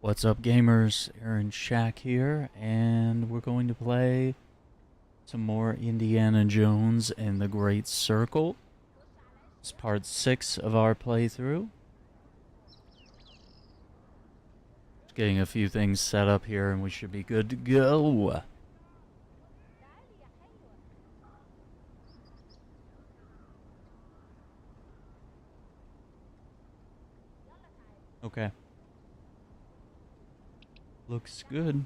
What's up, gamers? Aaron Shack here, and we're going to play some more Indiana Jones and the Great Circle. It's part 6 of our playthrough. Just getting a few things set up here, and we should be good to go. Okay. Looks good.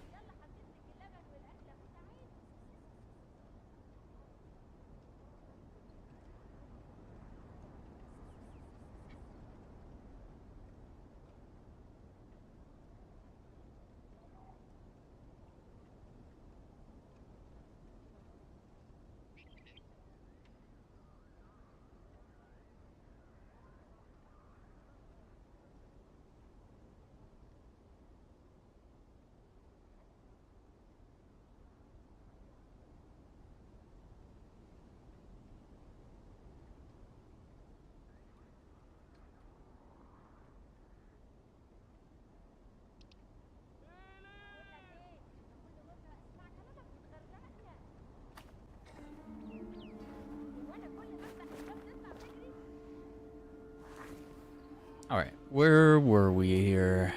Alright, where were we here?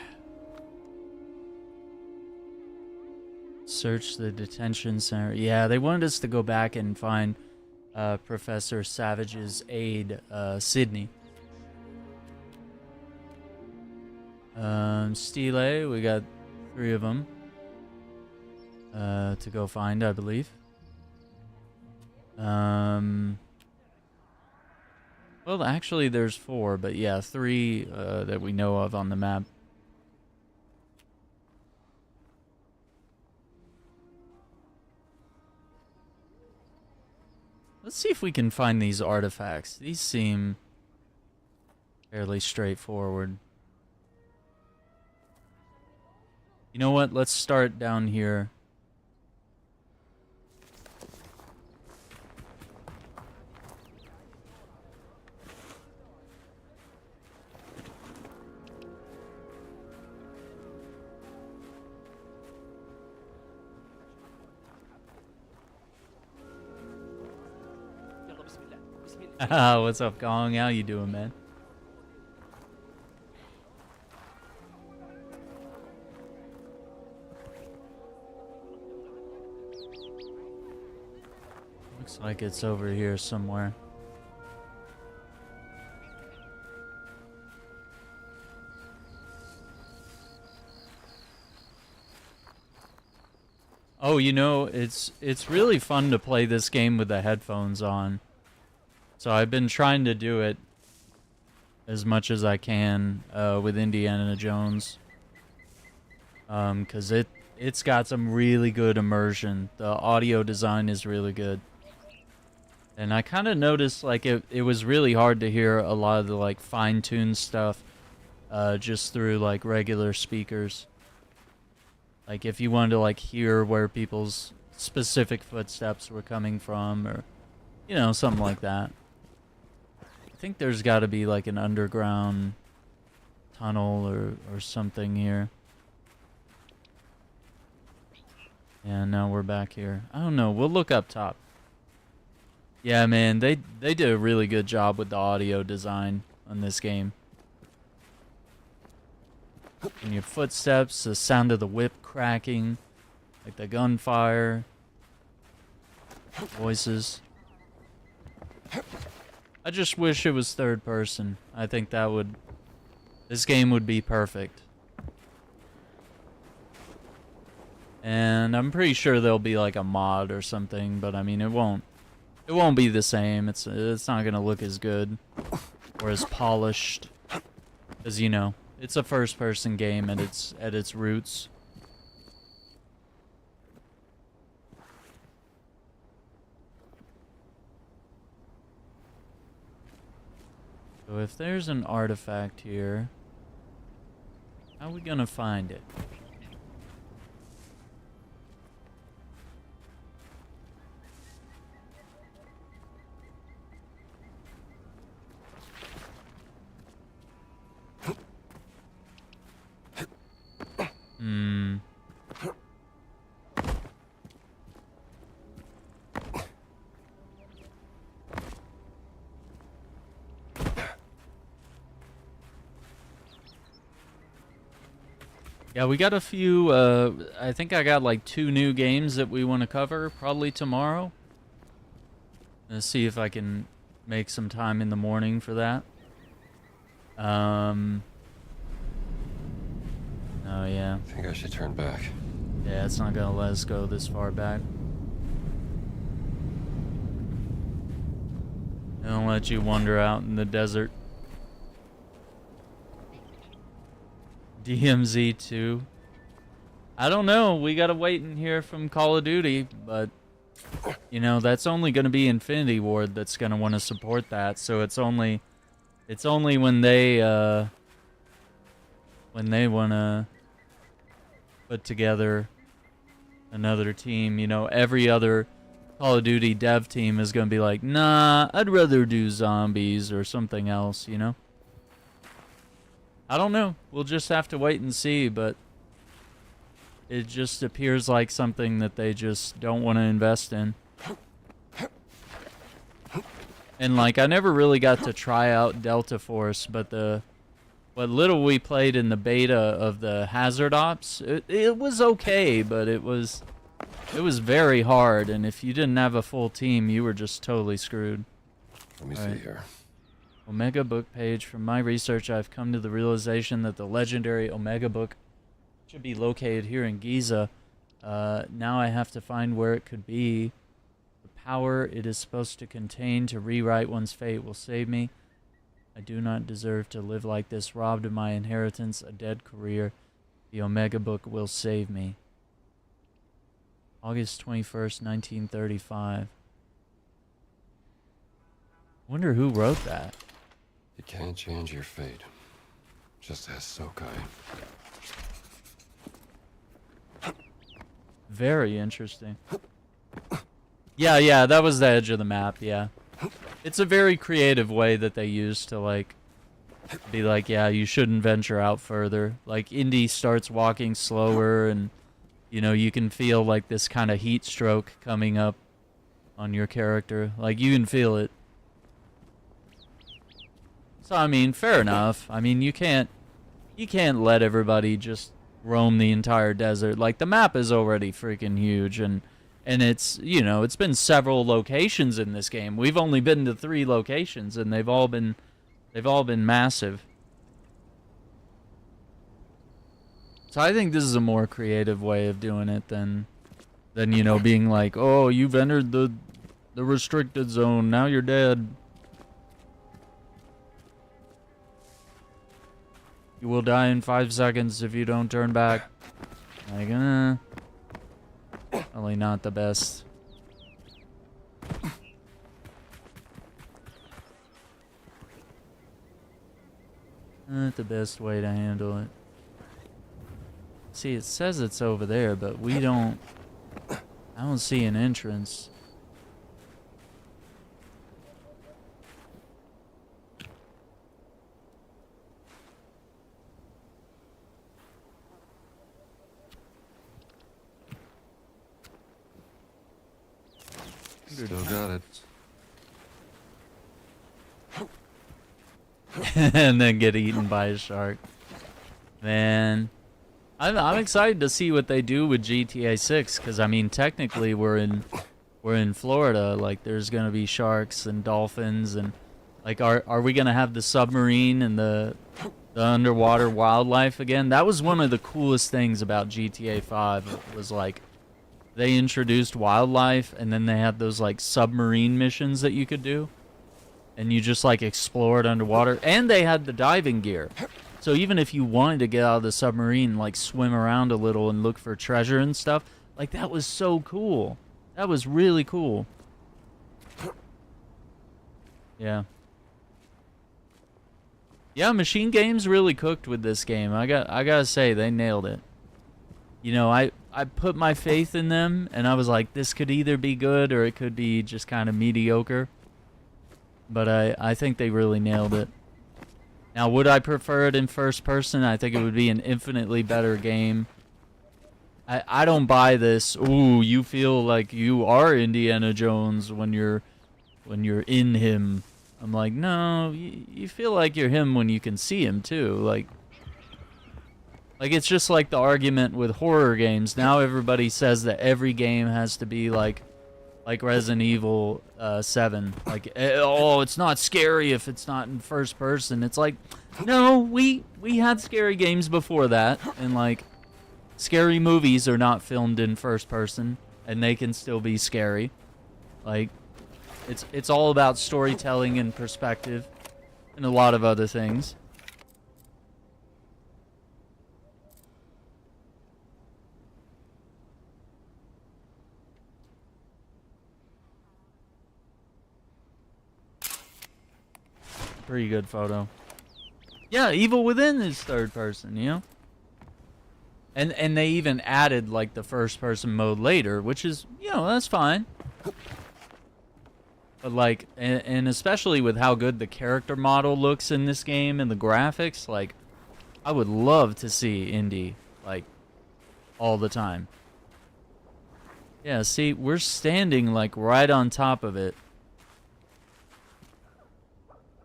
Search the detention center. Yeah, they wanted us to go back and find Professor Savage's aide, Sydney. Stele, we got 3 of them to go find, I believe. Well, actually, there's 4, but yeah, 3 that we know of on the map. Let's see if we can find these artifacts. These seem fairly straightforward. You know what? Let's start down here. What's up, Gong? How you doing, man? Looks like it's over here somewhere. Oh, you know, it's really fun to play this game with the headphones on. So I've been trying to do it as much as I can with Indiana Jones. 'Cause it's got some really good immersion. The audio design is really good. And I kind of noticed like it was really hard to hear a lot of the like fine-tuned stuff just through like regular speakers. Like if you wanted to like hear where people's specific footsteps were coming from, or you know, something like that. I think there's got to be like an underground tunnel or something here. And now we're back here. I don't know. We'll look up top. Yeah, man, they did a really good job with the audio design on this game. And your footsteps, the sound of the whip cracking, like the gunfire, voices. I just wish it was third person. I think that would... this game would be perfect. And I'm pretty sure there'll be like a mod or something, but I mean it won't be the same. It's not gonna look as good or as polished, as you know, it's a first person game at its roots. So if there's an artifact here, how are we gonna find it? Hmm. Yeah, we got a few, I think I got like 2 new games that we want to cover, probably tomorrow. Let's see if I can make some time in the morning for that. Oh, yeah. I think I should turn back. Yeah, it's not gonna let us go this far back. They don't let you wander out in the desert. DMZ 2. I don't know. We gotta wait and hear from Call of Duty, but you know that's only gonna be Infinity Ward that's gonna want to support that. So it's only when they wanna put together another team. You know, every other Call of Duty dev team is gonna be like, nah, I'd rather do zombies or something else. You know. I don't know. We'll just have to wait and see, but it just appears like something that they just don't want to invest in. And like, I never really got to try out Delta Force, but what little we played in the beta of the Hazard Ops, it was okay, but it was very hard, and if you didn't have a full team, you were just totally screwed. Let me see here. Omega book page. From my research, I've come to the realization that the legendary Omega book should be located here in Giza. Now I have to find where it could be. The power it is supposed to contain to rewrite one's fate will save me. I do not deserve to live like this, robbed of my inheritance, a dead career. The Omega book will save me. August 21st, 1935. Wonder who wrote that. You can't change your fate. Just ask Sokai. Very interesting. Yeah, that was the edge of the map, yeah. It's a very creative way that they use to, like, be like, yeah, you shouldn't venture out further. Like, Indy starts walking slower, and, you know, you can feel, like, this kind of heat stroke coming up on your character. Like, you can feel it. So, I mean, fair enough. I mean, you can't let everybody just roam the entire desert. Like, the map is already freaking huge, and it's, you know, it's been several locations in this game. We've only been to 3 locations, and they've all been massive. So I think this is a more creative way of doing it than you know, being like, oh, you've entered the restricted zone, now you're dead. You will die in 5 seconds if you don't turn back. Like, probably not the best. Not the best way to handle it. See, it says it's over there, but I don't see an entrance. Still got it. And then get eaten by a shark. Man, I'm excited to see what they do with GTA 6, because I mean, technically we're in Florida. Like, there's gonna be sharks and dolphins, and like, are we gonna have the submarine and the underwater wildlife again? That was one of the coolest things about GTA 5. Was like, they introduced wildlife, and then they had those like submarine missions that you could do, and you just like explored underwater, and they had the diving gear. So even if you wanted to get out of the submarine, like swim around a little and look for treasure and stuff, like, that was so cool. That was really cool. Yeah. Yeah, MachineGames really cooked with this game. I gotta say, they nailed it. You know, I put my faith in them, and I was like, this could either be good or it could be just kind of mediocre. But I think they really nailed it. Now, would I prefer it in first person? I think it would be an infinitely better game I don't buy this. Ooh, you feel like you are Indiana Jones when you're in him. I'm like, no, you feel like you're him when you can see him too. Like it's just like the argument with horror games. Now everybody says that every game has to be like Resident Evil 7. Like, oh, it's not scary if it's not in first person. It's like, no, we had scary games before that, and like, scary movies are not filmed in first person, and they can still be scary. Like, it's all about storytelling and perspective, and a lot of other things. Pretty good photo. Yeah, Evil Within is third person, you know? And they even added like the first person mode later, which is, you know, that's fine. But like, and especially with how good the character model looks in this game and the graphics, like, I would love to see Indy, like, all the time. Yeah, see, we're standing like right on top of it.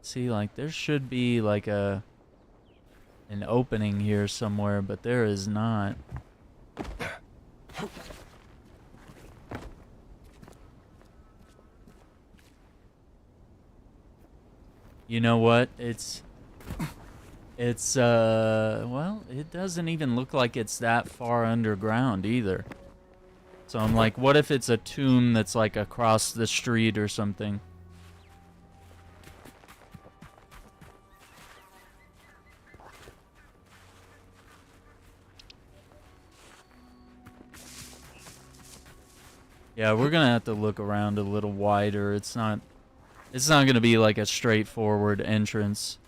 See, like, there should be like an opening here somewhere, but there is not. You know what? It's well, it doesn't even look like it's that far underground either. So I'm like, what if it's a tomb that's like across the street or something? Yeah, we're gonna have to look around a little wider. It's not gonna be like a straightforward entrance.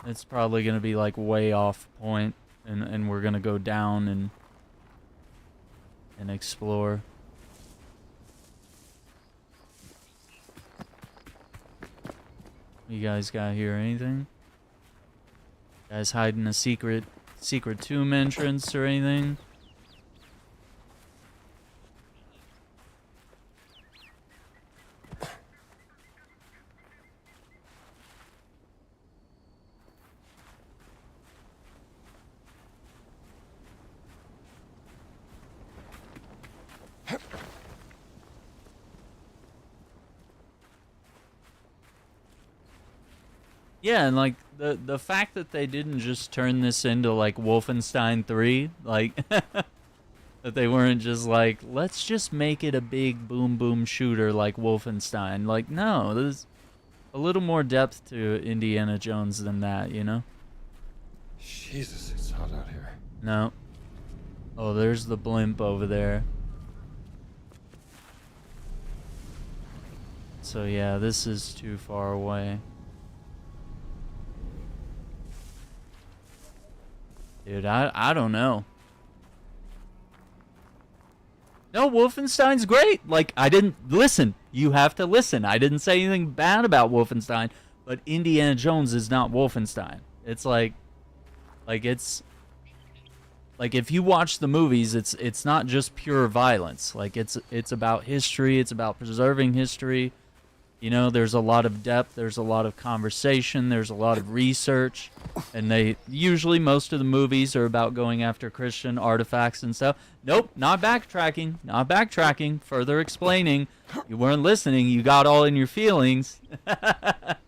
It's probably gonna be like way off point, and we're gonna go down and explore. You guys got here anything? Guys hiding a secret tomb entrance or anything? Yeah, and like the fact that they didn't just turn this into like Wolfenstein 3, like that they weren't just like, let's just make it a big boom boom shooter like Wolfenstein. Like, no, there's a little more depth to Indiana Jones than that, you know? Jesus, it's hot out here. No. Oh, there's the blimp over there. So yeah, this is too far away. Dude, I don't know. No, Wolfenstein's great. Like, I didn't listen. You have to listen. I didn't say anything bad about Wolfenstein, but Indiana Jones is not Wolfenstein. It's like it's like if you watch the movies, it's not just pure violence. Like it's about history, it's about preserving history. You know, there's a lot of depth, there's a lot of conversation, there's a lot of research, and usually most of the movies are about going after Christian artifacts and stuff. Nope, not backtracking, further explaining. You weren't listening, you got all in your feelings. Because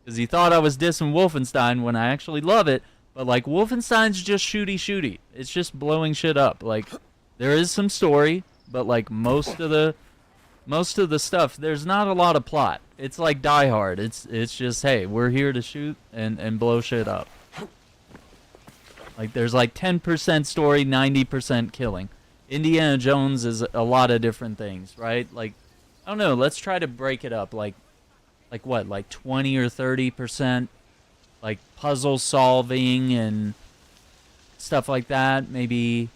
you thought I was dissing Wolfenstein when I actually love it, but like Wolfenstein's just shooty. It's just blowing shit up. Like, there is some story, but like most of the stuff, there's not a lot of plot. It's like Die Hard. It's just, hey, we're here to shoot and blow shit up. Like, there's like 10% story, 90% killing. Indiana Jones is a lot of different things, right? Like, I don't know, let's try to break it up. Like what? Like 20 or 30%? Like puzzle solving and stuff like that. Maybe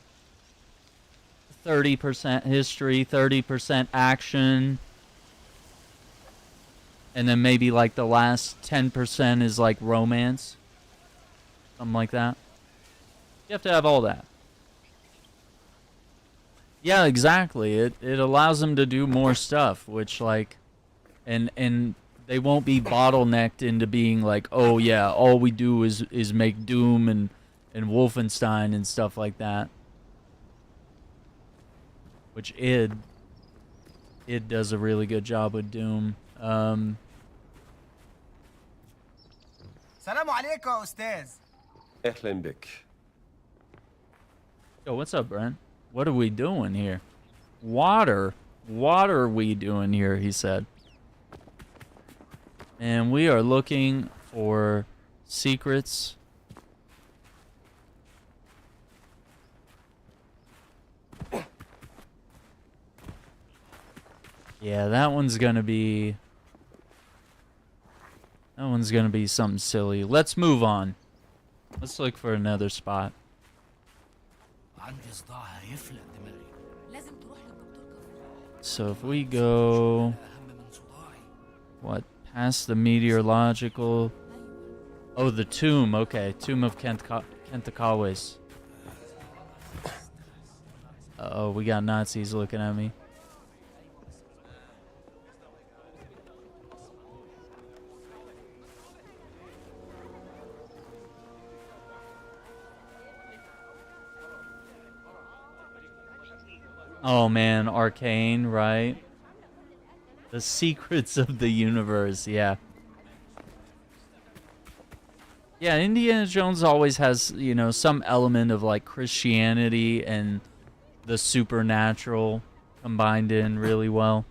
30% history, 30% action, and then maybe like the last 10% is like romance, something like that. You have to have all that. Yeah, exactly. It allows them to do more stuff, which like, and they won't be bottlenecked into being like, oh yeah, all we do is make Doom and Wolfenstein and stuff like that. Which id does a really good job with Doom. سلام عليكم يا أستاذ. أهلا بك. Yo, what's up, Brent? What are we doing here? Water. What are we doing here, he said. And we are looking for secrets. Yeah, that one's gonna be something silly. Let's move on. Let's look for another spot. So if we go, what, past the meteorological, oh, the tomb, okay, tomb of Kentakawis. Uh-oh, we got Nazis looking at me. Oh man, Arcane, right? The secrets of the universe, yeah. Yeah, Indiana Jones always has, you know, some element of like Christianity and the supernatural combined in really well.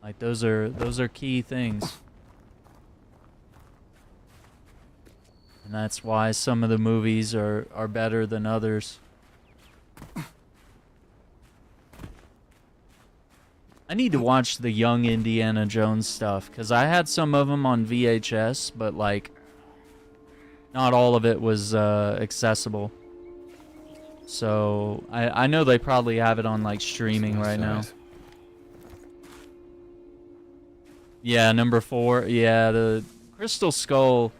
Like those are key things. And that's why some of the movies are better than others. I need to watch the young Indiana Jones stuff, because I had some of them on VHS, but, like, not all of it was accessible. So, I know they probably have it on, like, streaming right now. Yeah, number 4. Yeah, the Crystal Skull.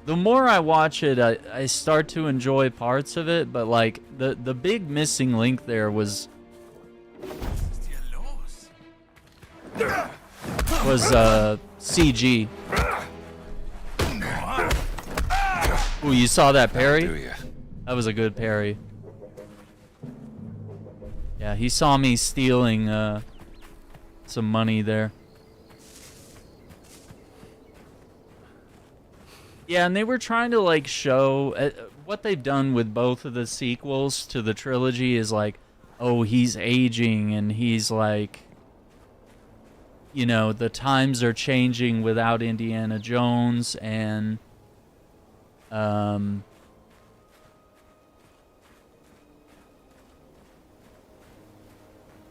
The more I watch it, I start to enjoy parts of it, but, like, the big missing link there was CG. Ooh, you saw that parry? That was a good parry. Yeah, he saw me stealing some money there. Yeah, and they were trying to like show what they've done with both of the sequels to the trilogy is like, oh, he's aging and he's like, you know, the times are changing without Indiana Jones, and I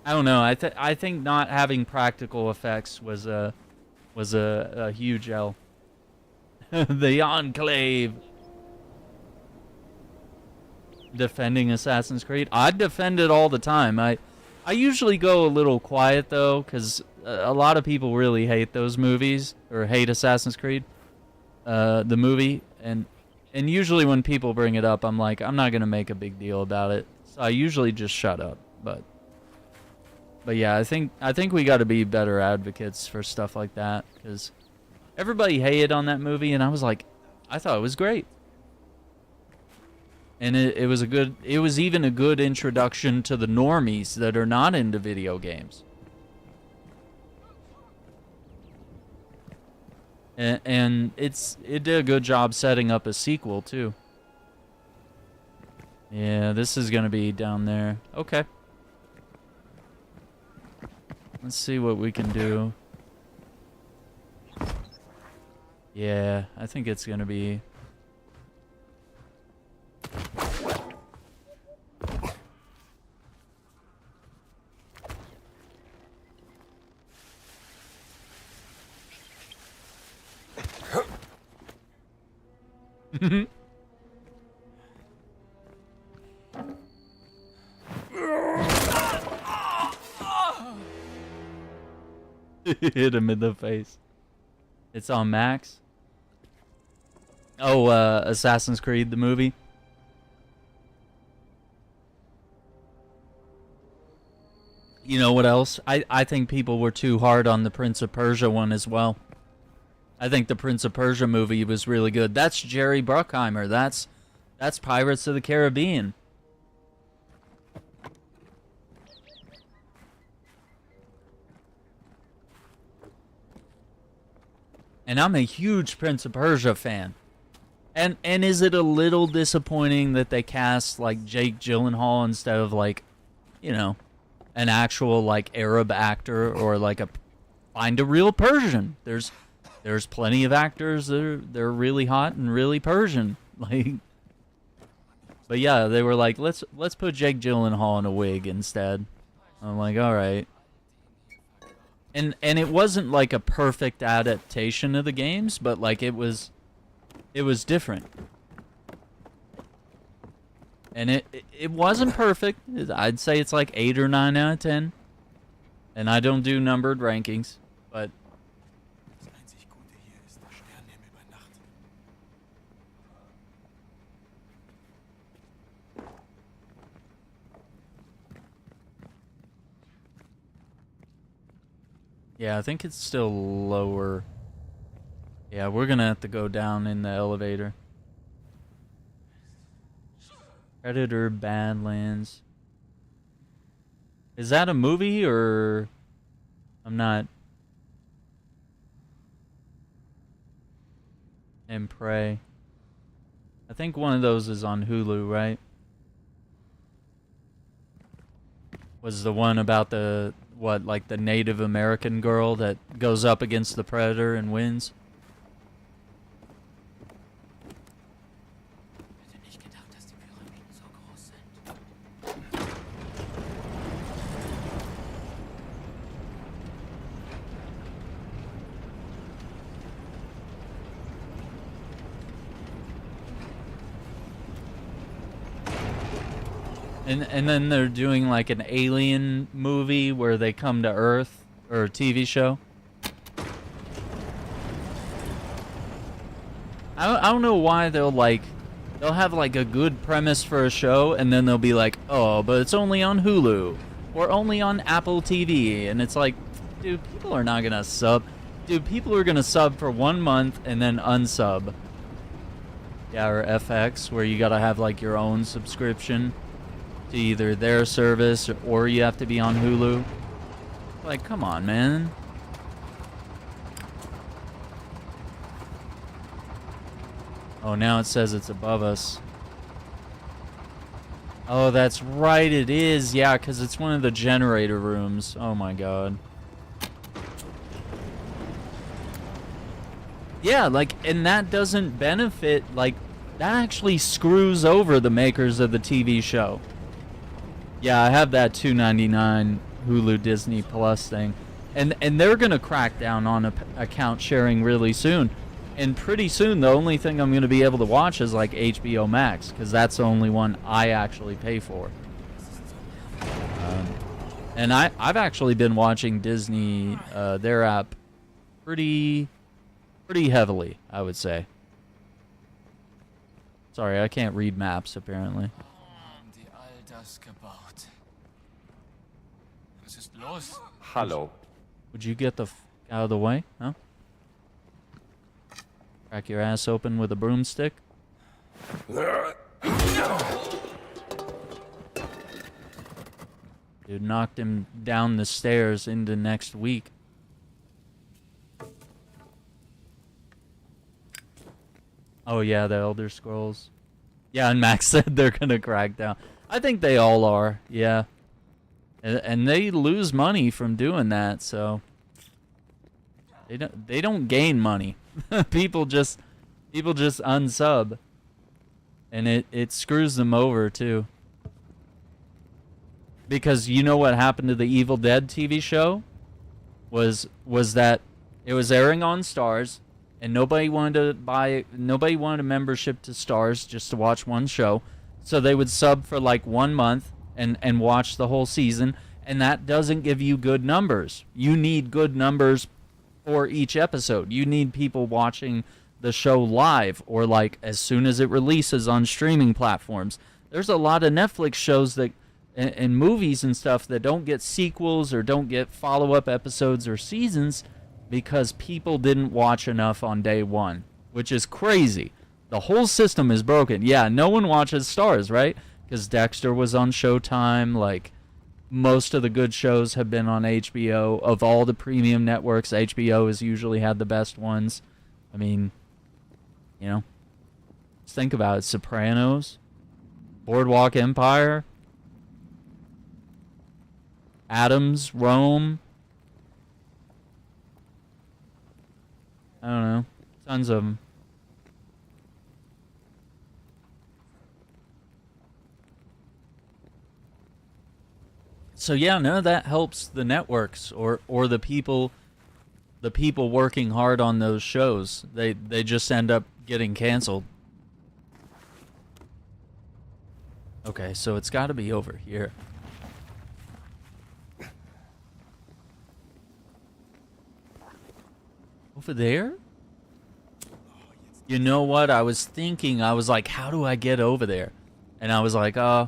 don't know. I think not having practical effects was a huge L. The Enclave defending Assassin's Creed. I defend it all the time. I usually go a little quiet though, because a lot of people really hate those movies, or hate Assassin's Creed, the movie, and usually when people bring it up, I'm like, I'm not gonna make a big deal about it. So I usually just shut up. But yeah, I think we got to be better advocates for stuff like that, because everybody hated on that movie, and I was like, I thought it was great. And it was even a good introduction to the normies that are not into video games. And it did a good job setting up a sequel too. Yeah, this is gonna be down there. Okay. Let's see what we can do. Yeah, I think it's gonna be... Hit him in the face. It's on Max. Oh, Assassin's Creed, the movie. You know what else? I think people were too hard on the Prince of Persia one as well. I think the Prince of Persia movie was really good. That's Jerry Bruckheimer. That's Pirates of the Caribbean. And I'm a huge Prince of Persia fan. And is it a little disappointing that they cast like Jake Gyllenhaal instead of like, you know, an actual like Arab actor, or like find a real Persian? There's plenty of actors they're really hot and really Persian. Like, but yeah, they were like, let's put Jake Gyllenhaal in a wig instead. I'm like, all right. And it wasn't like a perfect adaptation of the games, but like it was different. And it wasn't perfect. I'd say it's like 8 or 9 out of 10. And I don't do numbered rankings, but yeah, I think it's still lower. Yeah, we're gonna have to go down in the elevator. Predator Badlands. Is that a movie, or I'm not? And Prey. I think one of those is on Hulu, right? Was the one about the like the Native American girl that goes up against the Predator and wins? And then they're doing like an alien movie where they come to Earth, or a TV show. I don't know why they'll have like a good premise for a show, and then they'll be like, oh, but it's only on Hulu or only on Apple TV, and it's like, dude, people are not gonna sub. Dude, people are gonna sub for 1 month and then unsub. Yeah, or FX, where you gotta have like your own subscription to either their service, or you have to be on Hulu. Like, come on, man. Oh, now it says it's above us. Oh, that's right, it is. Yeah, because it's one of the generator rooms. Oh my god. Yeah, like, and that doesn't benefit, like, that actually screws over the makers of the TV show. Yeah, I have that $2.99 Hulu Disney Plus thing. And they're going to crack down on account sharing really soon. And pretty soon, the only thing I'm going to be able to watch is like HBO Max, because that's the only one I actually pay for. And I've actually been watching Disney, their app, pretty heavily, I would say. Sorry, I can't read maps, apparently. Hello. Would you get the out of the way, huh? Crack your ass open with a broomstick? Dude knocked him down the stairs into next week. Oh yeah, the Elder Scrolls. Yeah, and Max said they're gonna crack down. I think they all are, yeah. And they lose money from doing that, so they don't gain money. people just unsub, and it screws them over too. Because you know what happened to the Evil Dead TV show was that it was airing on Stars, and nobody wanted a membership to Stars just to watch one show, so they would sub for like 1 month and watch the whole season, and that doesn't give you good numbers. You need good numbers for each episode. You need people watching the show live, or like as soon as it releases on streaming platforms. There's a lot of Netflix shows that and movies and stuff that don't get sequels or don't get follow-up episodes or seasons because people didn't watch enough on day one, which is crazy. The whole system is broken. Yeah, no one watches Stars, right? Because Dexter was on Showtime. Like, most of the good shows have been on HBO. Of all the premium networks, HBO has usually had the best ones. I mean, you know, just think about it. Sopranos, Boardwalk Empire, Adams, Rome. I don't know. Tons of them. So yeah, none of that helps the networks or the people working hard on those shows. They just end up getting canceled. Okay, so it's got to be over here. Over there? You know what? I was thinking, I was like, how do I get over there? And I was like, I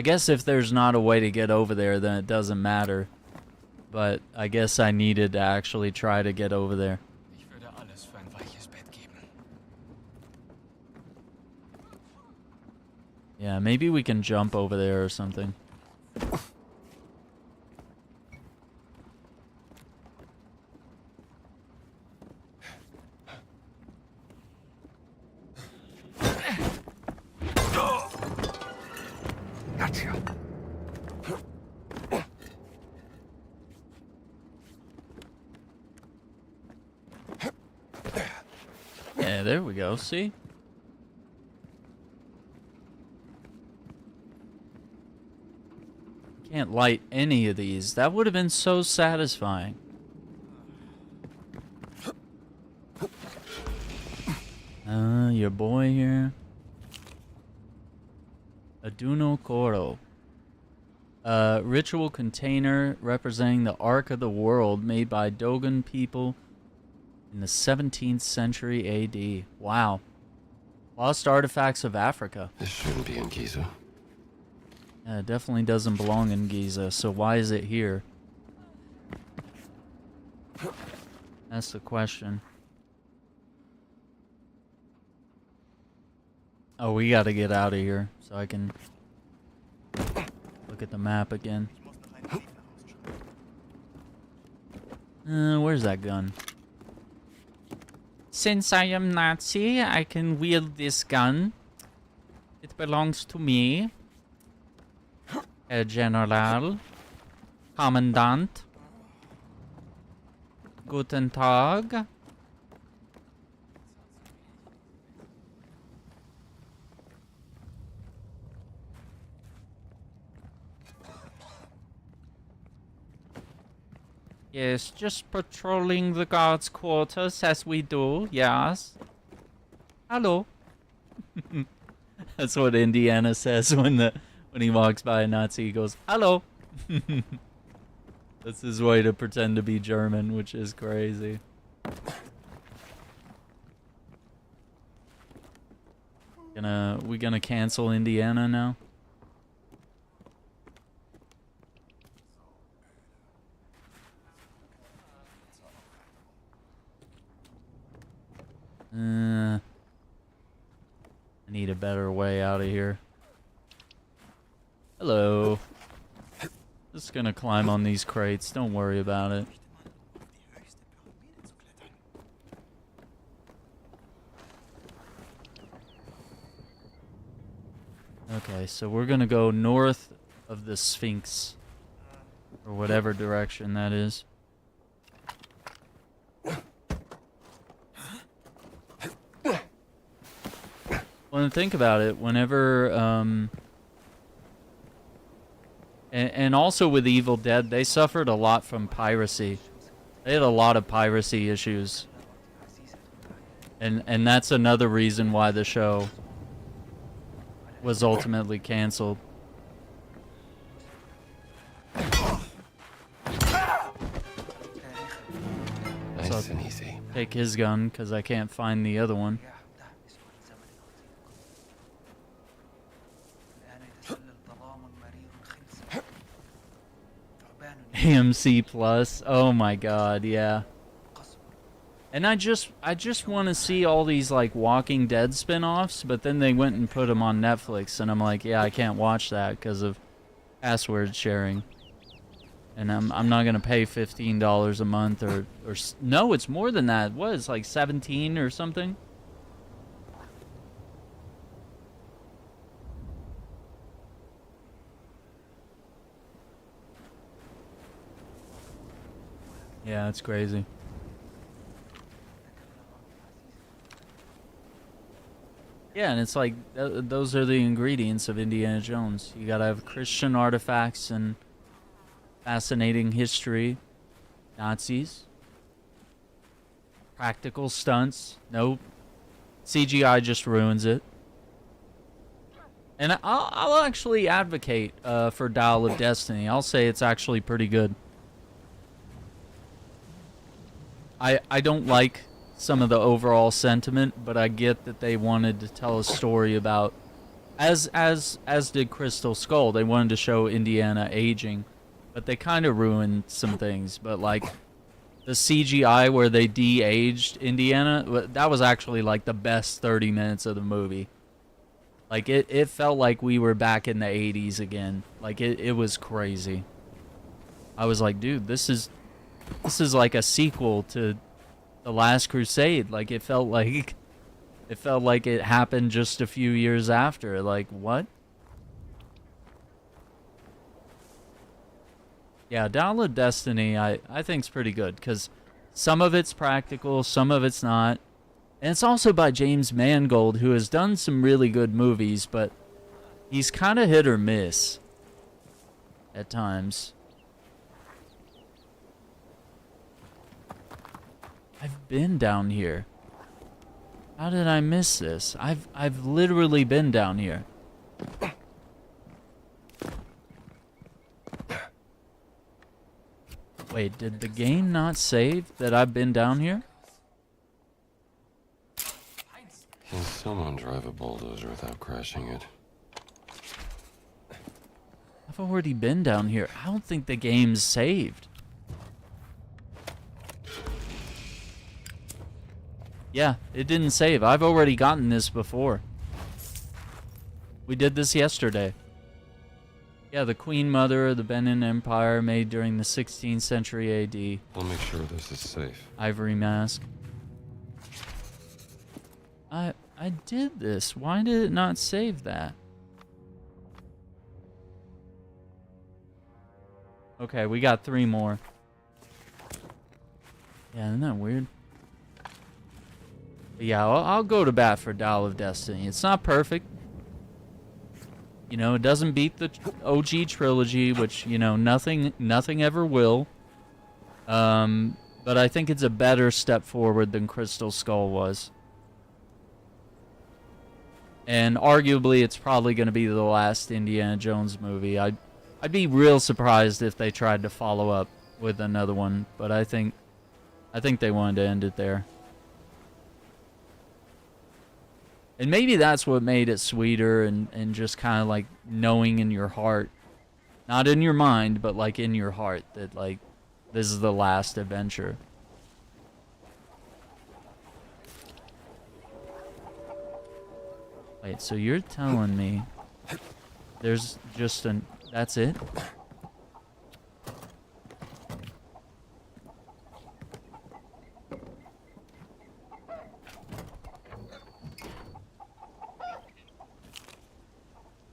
guess if there's not a way to get over there, then it doesn't matter. But I guess I needed to actually try to get over there. Ich würde alles für ein weiches Bett geben. Yeah, maybe we can jump over there or something. Gotcha. Yeah, there we go. See? Can't light any of these. That would have been so satisfying. Your boy here. Aduno Koro. Ritual container representing the Ark of the World made by Dogon people in the 17th century AD. Wow. Lost artifacts of Africa. This shouldn't be in Giza. Yeah, it definitely doesn't belong in Giza, so why is it here? That's the question. Oh, we gotta get out of here so I can look at the map again. Where's that gun? Since I am Nazi, I can wield this gun. It belongs to me. Herr General. Commandant. Guten Tag. Yes, just patrolling the guards' quarters as we do, yes. Hello. That's what Indiana says when he walks by a Nazi. He goes, hello. That's his way to pretend to be German, which is crazy. We gonna cancel Indiana now? I need a better way out of here. Hello. Just gonna climb on these crates. Don't worry about it. Okay, so we're gonna go north of the Sphinx. Or whatever direction that is. Well, and think about it, whenever, and also with Evil Dead, they suffered a lot from piracy. They had a lot of piracy issues. And that's another reason why the show was ultimately canceled. Nice and easy. Take his gun, because I can't find the other one. AMC Plus. Oh my god, yeah. And I just want to see all these like Walking Dead spin-offs, but then they went and put them on Netflix, and I'm like, yeah, I can't watch that because of password sharing. And I'm not gonna pay $15 a month or no, it's more than that. What, it's like 17 or something? Yeah, it's crazy. Yeah, and it's like those are the ingredients of Indiana Jones. You gotta have Christian artifacts and fascinating history, Nazis, practical stunts. Nope, CGI just ruins it. And I'll actually advocate for Dial of Destiny. I'll say it's actually pretty good. I don't like some of the overall sentiment, but I get that they wanted to tell a story about, as did Crystal Skull. They wanted to show Indiana aging, but they kind of ruined some things. But like the CGI where they de-aged Indiana, that was actually like the best 30 minutes of the movie. Like it felt like we were back in the 80s again. Like it was crazy. I was like, dude, this is like a sequel to The Last Crusade. Like it felt like it happened just a few years after. Like, what? Yeah, Dial of Destiny I think's pretty good because some of it's practical, some of it's not. And it's also by James Mangold, who has done some really good movies, but he's kind of hit or miss at times. I've been down here. How did I miss this? I've literally been down here. Wait, did the game not save that I've been down here? Can someone drive a bulldozer without crashing it? I've already been down here. I don't think the game's saved. Yeah, it didn't save. I've already gotten this before. We did this yesterday. Yeah, the Queen Mother of the Benin Empire, made during the 16th century AD. I'll make sure this is safe. Ivory mask. I did this. Why did it not save that? Okay, we got 3 more. Yeah, isn't that weird? But yeah, I'll go to bat for Dial of Destiny. It's not perfect. You know, it doesn't beat the OG trilogy, which, you know, nothing ever will. But I think it's a better step forward than Crystal Skull was. And arguably, it's probably going to be the last Indiana Jones movie. I'd be real surprised if they tried to follow up with another one, but I think they wanted to end it there. And maybe that's what made it sweeter and just kind of like knowing in your heart, not in your mind, but like in your heart, that like this is the last adventure. Wait, so you're telling me there's just that's it?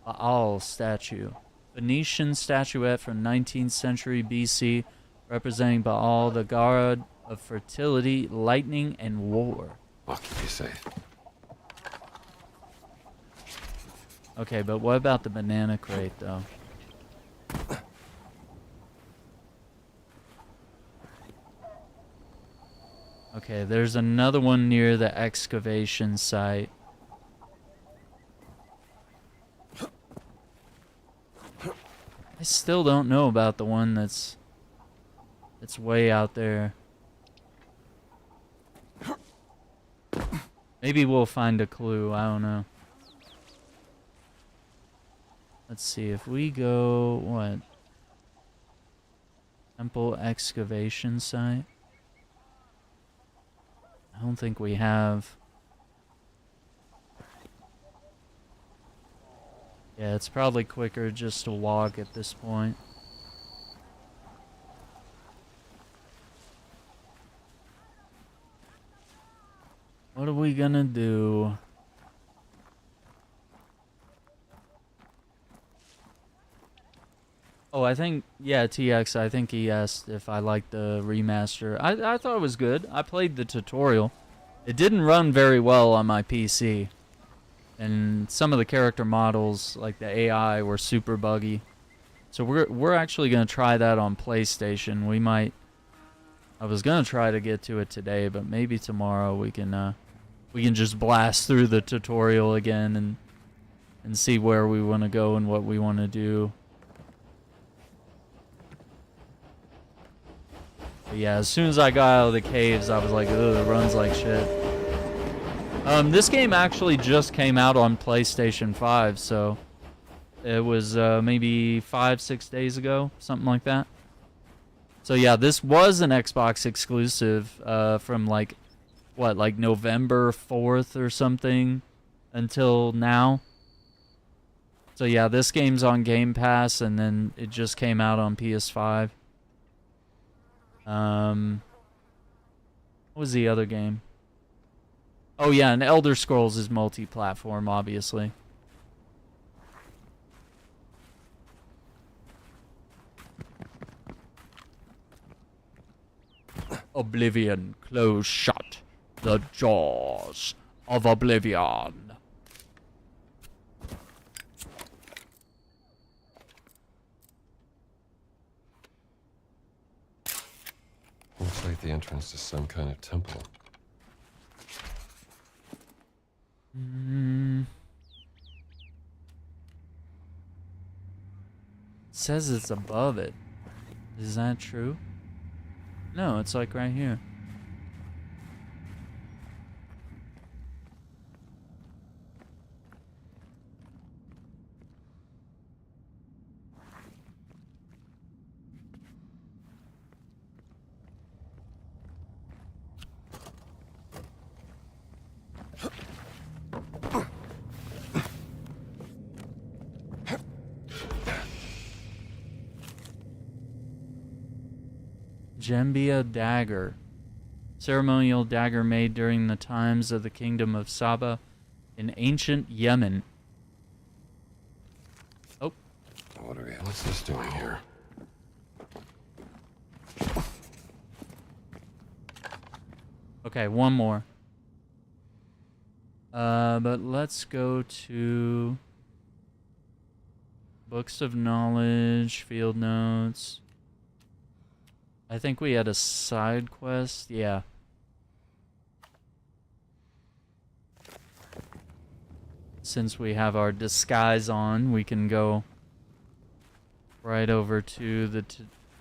Baal statue. Venetian statuette from 19th century BC representing Baal, the god of fertility, lightning, and war. I'll keep you safe. Okay, but what about the banana crate, though? Okay, there's another one near the excavation site. I still don't know about the one that's way out there. Maybe we'll find a clue, I don't know. Let's see, if we go, what? Temple excavation site. I don't think we have. Yeah, it's probably quicker just to walk at this point. What are we gonna do? Oh, I think, yeah, TX, I think he asked if I liked the remaster. I thought it was good. I played the tutorial. It didn't run very well on my PC. And some of the character models, like the AI, were super buggy. So we're actually going to try that on PlayStation. We might... I was going to try to get to it today, but maybe tomorrow we can just blast through the tutorial again and see where we want to go and what we want to do. But yeah, as soon as I got out of the caves, I was like, ugh, it runs like shit. This game actually just came out on PlayStation 5, so it was maybe 5-6 days ago, something like that. So yeah, this was an Xbox exclusive from like, what, like November 4th or something until now. So yeah, this game's on Game Pass, and then it just came out on PS5. What was the other game? Oh yeah, and Elder Scrolls is multi-platform, obviously. Oblivion, close shut. The jaws of Oblivion. Looks like the entrance to some kind of temple. Says it's above it. Is that true? No, it's like right here. Jembia dagger. Ceremonial dagger made during the times of the kingdom of Saba in ancient Yemen. Oh. What's this doing here? Okay, one more. But let's go to books of knowledge, field notes. I think we had a side quest. Yeah. Since we have our disguise on, we can go right over to the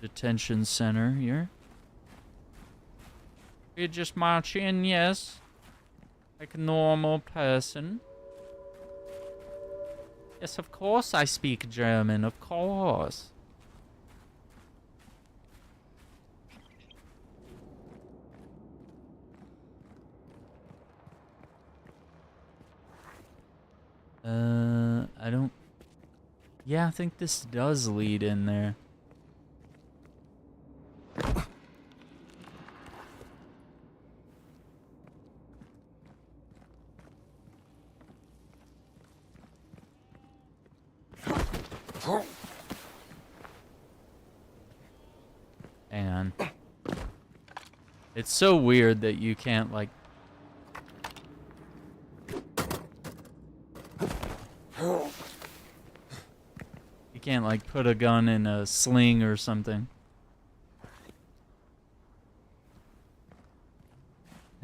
detention center here. You just march in, yes. Like a normal person. Yes, of course I speak German, of course. I don't... Yeah, I think this does lead in there. And it's so weird that you can't, like... You can't, like, put a gun in a sling or something.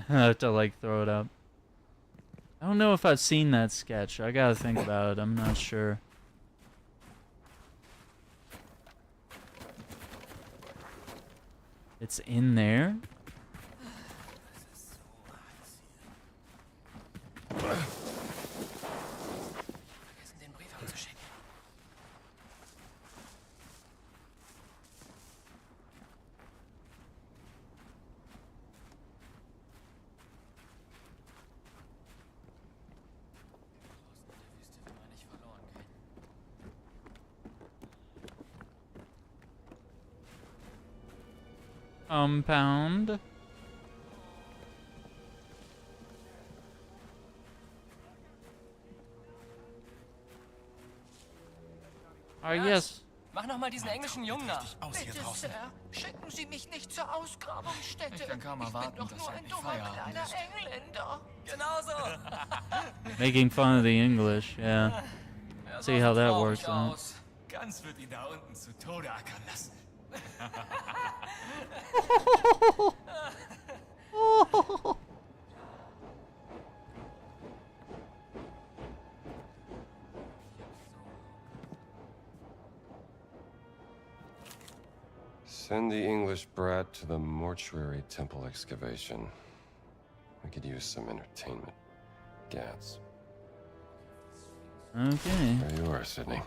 I have to, like, throw it up. I don't know if I've seen that sketch. I gotta think about it. I'm not sure. It's in there? compound. Ah, yes. Mach noch mal diesen englischen Jungen nach. Bitte, Sir, schicken Sie mich nicht zur Ausgrabungsstätte. Ich kann kaum erwarten, doch nur ein dummer kleiner Engländer. Genauso. Making fun of the English, yeah. See how that works out. Ganz wird ihn da unten zu Tode ackern lassen. Send the English brat to the mortuary temple excavation. We could use some entertainment. Gats. Okay. There you are, Sydney.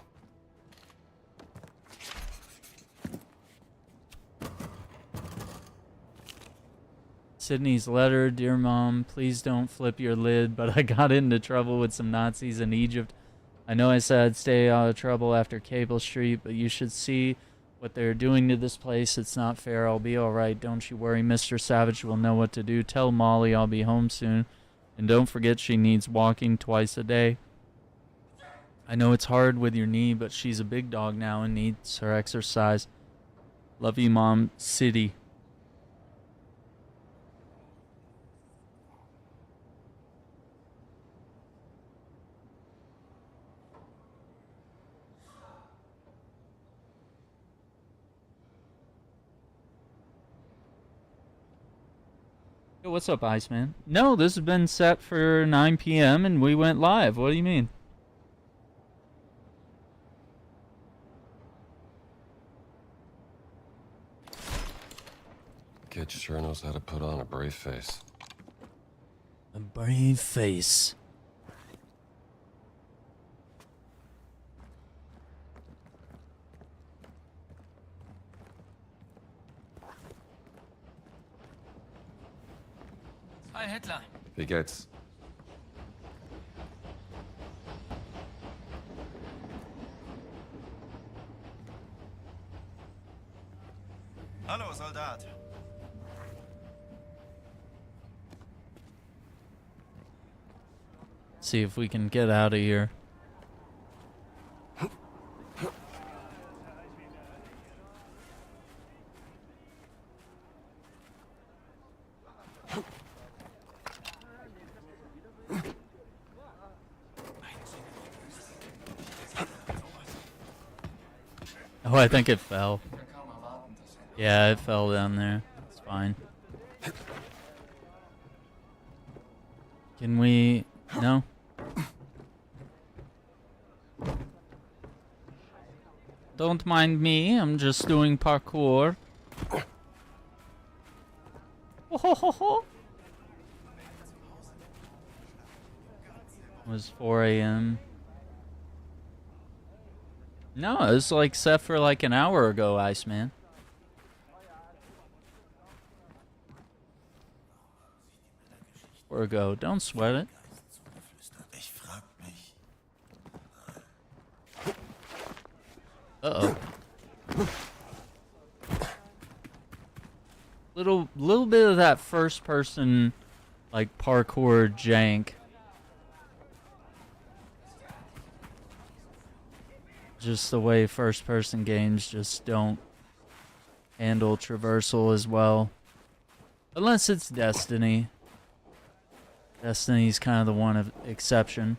Sydney's letter, dear Mom, please don't flip your lid, but I got into trouble with some Nazis in Egypt. I know I said I'd stay out of trouble after Cable Street, but you should see what they're doing to this place. It's not fair. I'll be alright. Don't you worry. Mr. Savage will know what to do. Tell Molly I'll be home soon. And don't forget she needs walking twice a day. I know it's hard with your knee, but she's a big dog now and needs her exercise. Love you, Mom. City. Yo, what's up, Iceman? No, this has been set for 9 p.m. and we went live. What do you mean? Kid sure knows how to put on a brave face. A brave face. Hi, Hitler. Wie geht's? Hallo, Soldat. See if we can get out of here. Oh, I think it fell. Yeah, it fell down there. It's fine. Can we... No? Don't mind me, I'm just doing parkour. It was 4 a.m. No, it was like set for like an hour ago, Iceman. Or ago. Don't sweat it. Uh-oh. Little bit of that first person like parkour jank. Just the way first person games just don't handle traversal as well. Unless it's Destiny. Destiny's kind of the one of exception.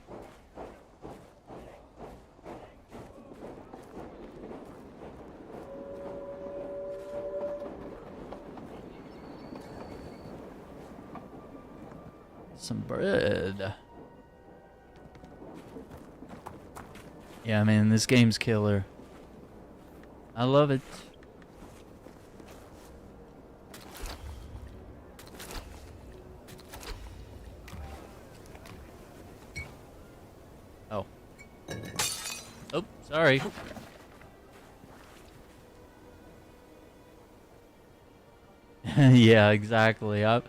Some bread. Yeah, man, this game's killer. I love it. Oh. Oh, sorry. Yeah, exactly. I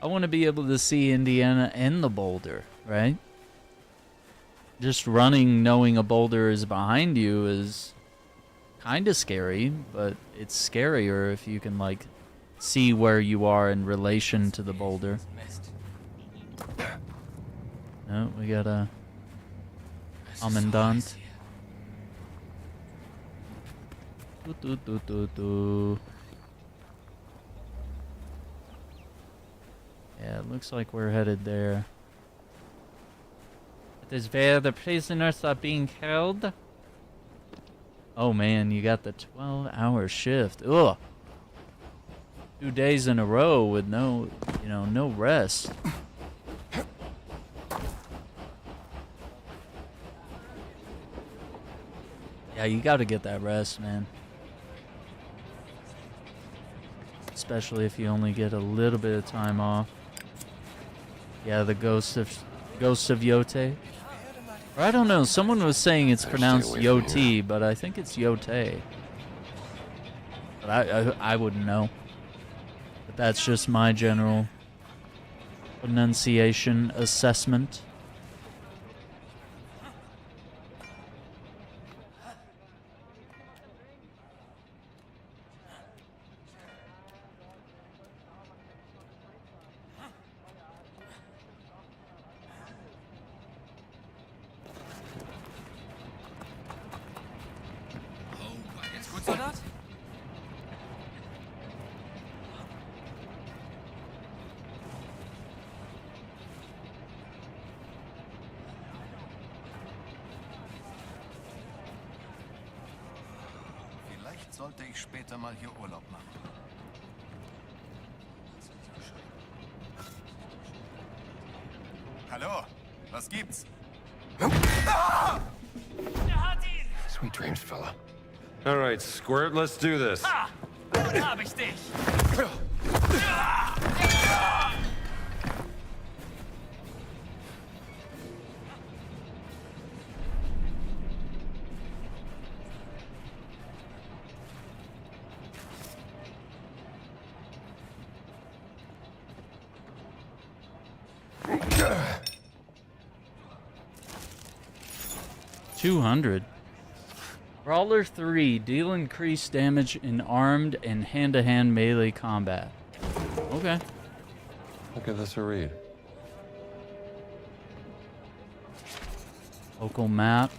want to be able to see Indiana and the boulder, right? Just running knowing a boulder is behind you is kind of scary, but it's scarier if you can, like, see where you are in relation to the boulder. Mist. No, we got a Es ist so Commandant. heiß hier. Do. Yeah, it looks like we're headed there. It is where the prisoners are being held. Oh man, you got the 12-hour shift. Ugh. 2 days in a row with no, no rest. Yeah, you gotta get that rest, man. Especially if you only get a little bit of time off. Yeah, the ghost of Yote. Or I don't know, someone was saying it's pronounced Stay away from Yoti, but I think it's Yote. But I wouldn't know. But that's just my general pronunciation assessment. Jetzt gut, Soldat? Vielleicht sollte ich später mal hier Urlaub machen. Hallo, was gibt's? Er hat ihn! Sweet dreams, fella. All right, Squirt, let's do this. Ah! Nun hab ich dich! 200. Brawler 3, deal increased damage in armed and hand-to-hand melee combat. Okay. I'll give this a read. Local map.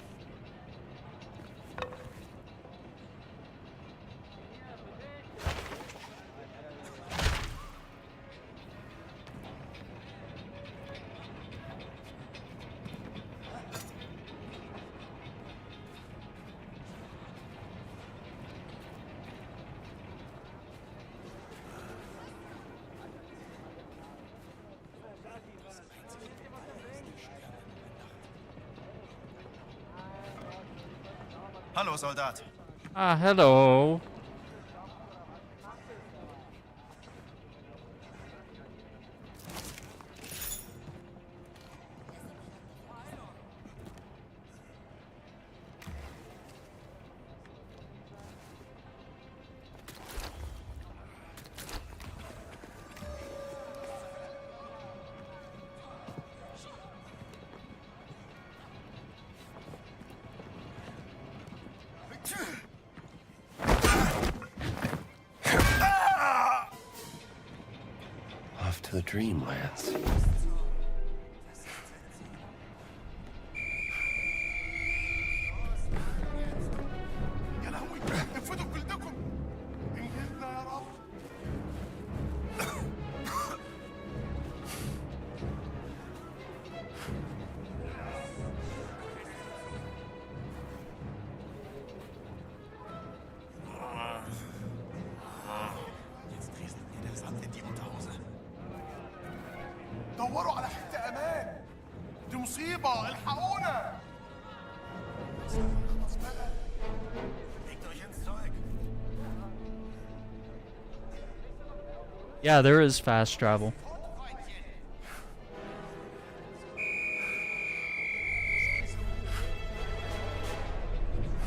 Hallo, Soldat. Ah, hello. Off to the dreamlands. يا لهوي انفضوا بجلدكم انجزنا يا رب. Jetzt rieselt mir der Sand in die Unterhose. دوروا على حتة أمان. دي مصيبة، الحقونا. خلاص بقى. Legt euch ins Zeug. Yeah, there is fast travel.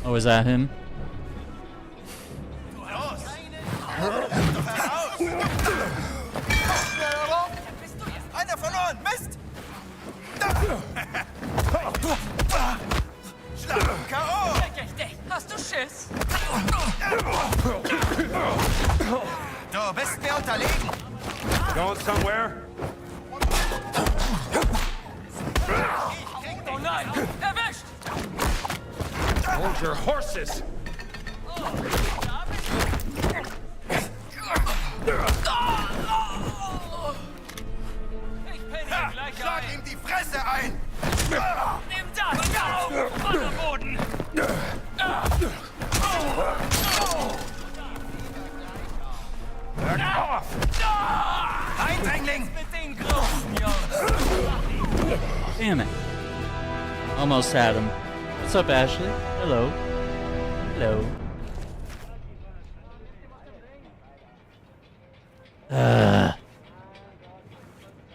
Oh, is that him? Los! Doch heraus! Ja, ja, Rob! Einer verloren! Mist! Schlag! K.O. Dich! Hast du Schiss? Du bist mir unterlegen. Going somewhere? Oh nein! Erwischt! Hold your horses! Ich penne ihn gleich Schlag ein. ihm die Fresse ein! Nimm das! Vaterboden! Back off! Eindringling! Mit den großen Jungs! Damn it. Almost had him. What's up, Ashley? Hello. Hello.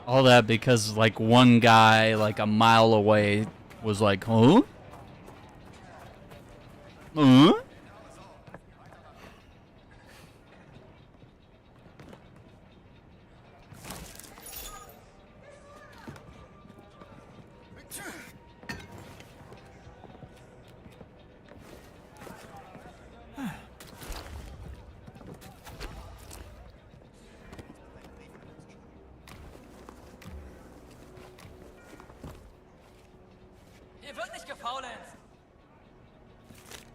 All that because, like, one guy, like, a mile away was like, huh? Huh? Hier wird nicht gefaulenzt!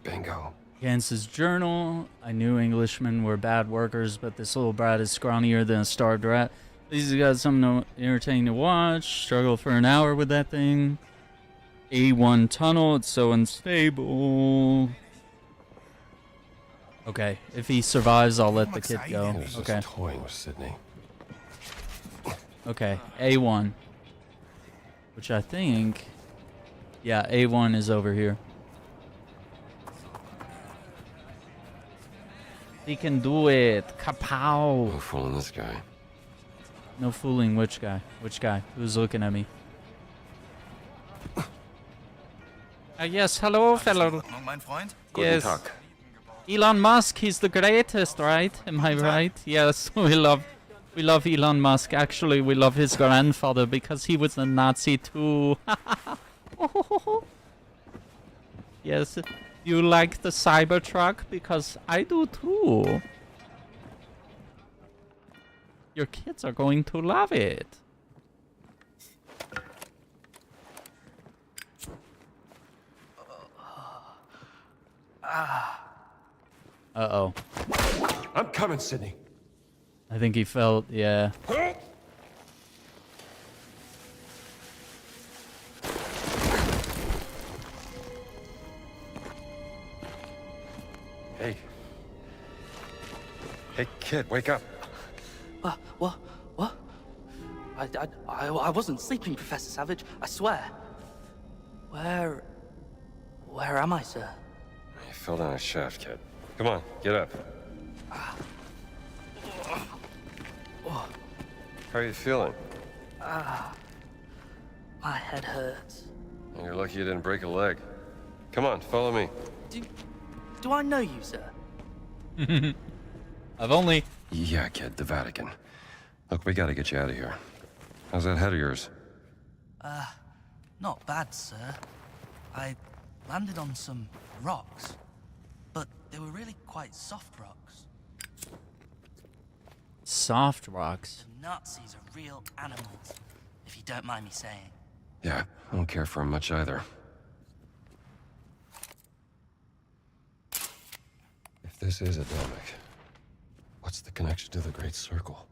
Bingo. Against his journal, I knew Englishmen were bad workers, but this little brat is scrawnier than a starved rat. He's got something entertaining to watch. Struggle for an hour with that thing. A1 tunnel, it's so unstable. Okay, if he survives, I'll let the kid go. He was Okay, just toying with Sydney. okay, A1. Which I think... Yeah, A1 is over here. He can do it. Kapow! No fooling this guy. No fooling which guy? Which guy? Who's looking at me? Yes, hello, fellow. Ordnung, mein Freund? Guten Yes. Tag. Elon Musk, he's the greatest, right? Am I right? Yes, we love Elon Musk. Actually, we love his grandfather because he was a Nazi too. Yes, you like the Cybertruck? Because I do too. Your kids are going to love it. Uh-oh. I'm coming, Sydney. I think he felt, yeah. Hey. Hey, kid, wake up. What? What? I wasn't sleeping, Professor Savage. I swear. Where am I, sir? You fell down a shaft, kid. Come on, get up. How are you feeling? My head hurts. You're lucky you didn't break a leg. Come on, follow me. Do I know you, sir? I've only... Yeah, kid, the Vatican. Look, we gotta get you out of here. How's that head of yours? Not bad, sir. I landed on some rocks, but they were really quite soft rocks. Soft rocks. The Nazis are real animals, if you don't mind me saying. Yeah, I don't care for him much either. If this is Adamic, what's the connection to the Great Circle?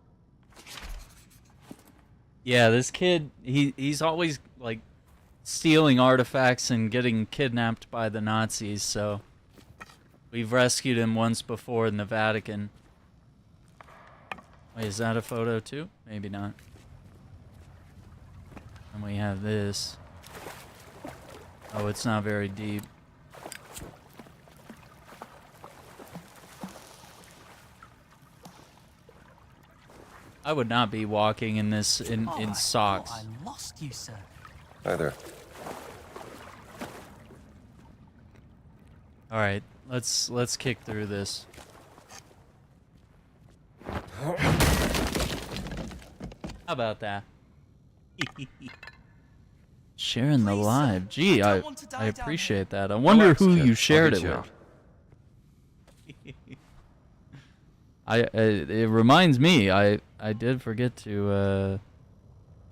Yeah, this kid, he's always, like, stealing artifacts and getting kidnapped by the Nazis, so... We've rescued him once before in the Vatican. Wait, is that a photo too? Maybe not. And we have this. Oh, it's not very deep. I would not be walking in this in I socks. thought I lost you, sir. Hi there. All right, let's kick through this. How about that? Sharing the Please, sir, live. Gee, I I don't want to die down appreciate that. I wonder Relax, who kid. you I'll shared get it you with. out. It reminds me, I did forget to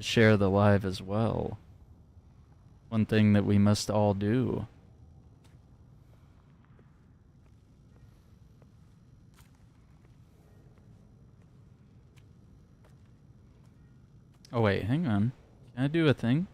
share the live as well. One thing that we must all do. Oh wait, hang on. Can I do a thing?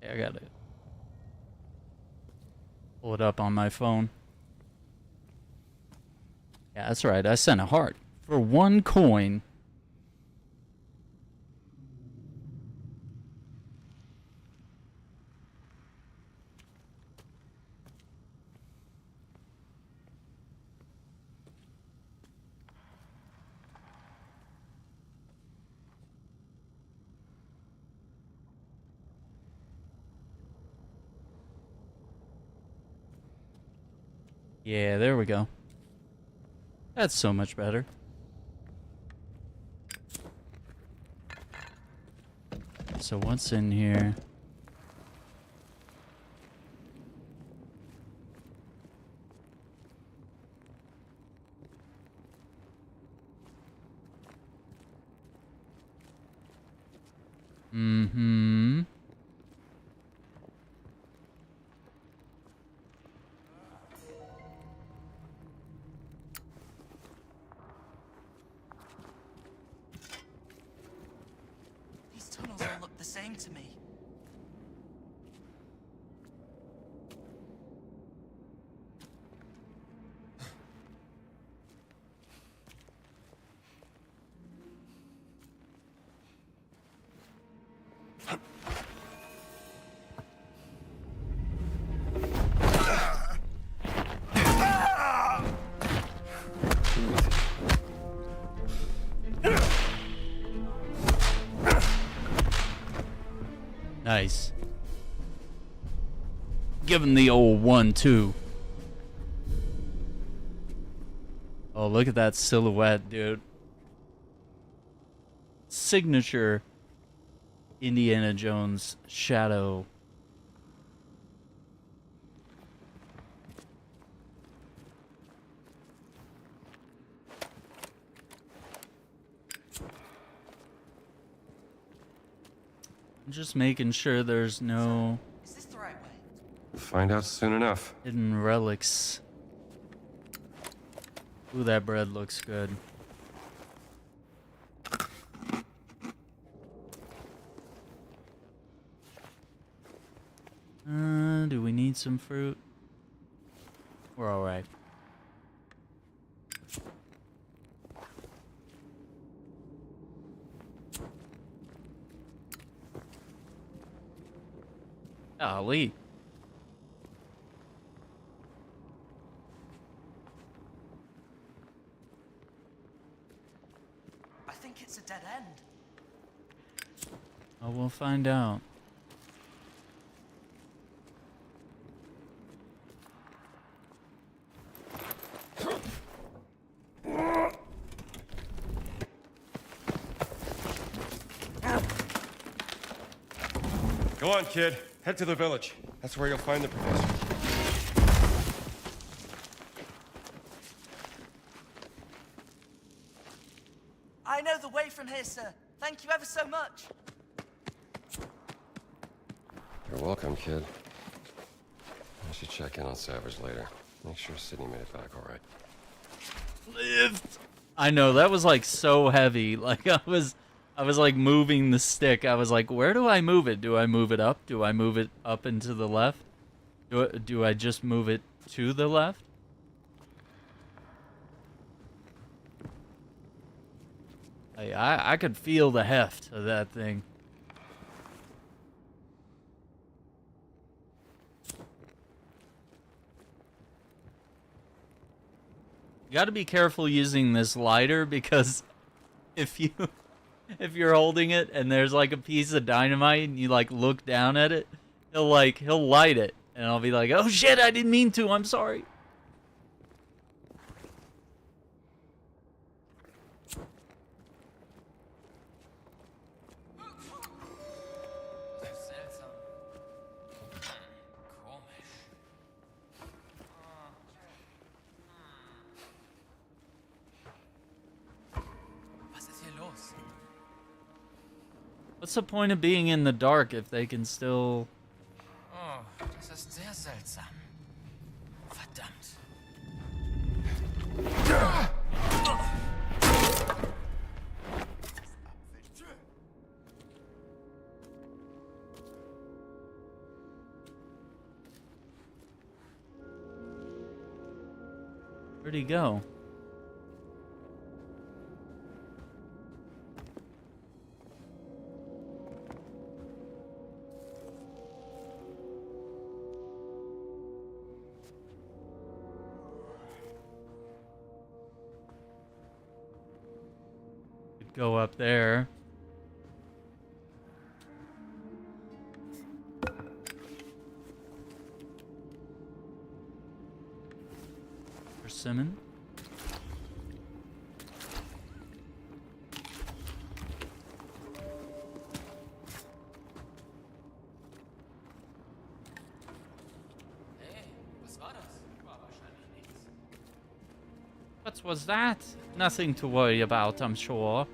Yeah, I got it. Pull it up on my phone. Yeah, that's right. I sent a heart for 1 coin. Yeah, there we go. That's so much better. So what's in here? Mm-hmm. These tunnels all look the same to me. Nice. Give him the old 1-2. Oh, look at that silhouette, dude. Signature Indiana Jones shadow. I'm just making sure there's no Is this the right way? Find out soon enough. hidden relics. Ooh, that bread looks good. Do we need some fruit? We're alright. Golly. I think it's a dead end. Oh, we'll find out. Go on, kid. Head to the village. That's where you'll find the professor. I know the way from here, sir. Thank you ever so much. You're welcome, kid. I should check in on Savage later. Make sure Sydney made it back all right. Lift. I know that was like so heavy. Like I was like moving the stick. I was like, where do I move it? Do I move it up? Do I move it up and to the left? Do I just move it to the left? I could feel the heft of that thing. You got to be careful using this lighter because if you if you're holding it and there's like a piece of dynamite and you like look down at it, he'll light it and I'll be like, oh shit, I didn't mean to, I'm sorry. Seltsam. Komisch. Was ist hier los? What's the point of being in the dark if they can still... Oh, das ist sehr seltsam. Verdammt. Where'd he go? Could go up there. Persimmon. Hey, was war das? War wahrscheinlich nichts. What was that? Nothing to worry about, I'm sure.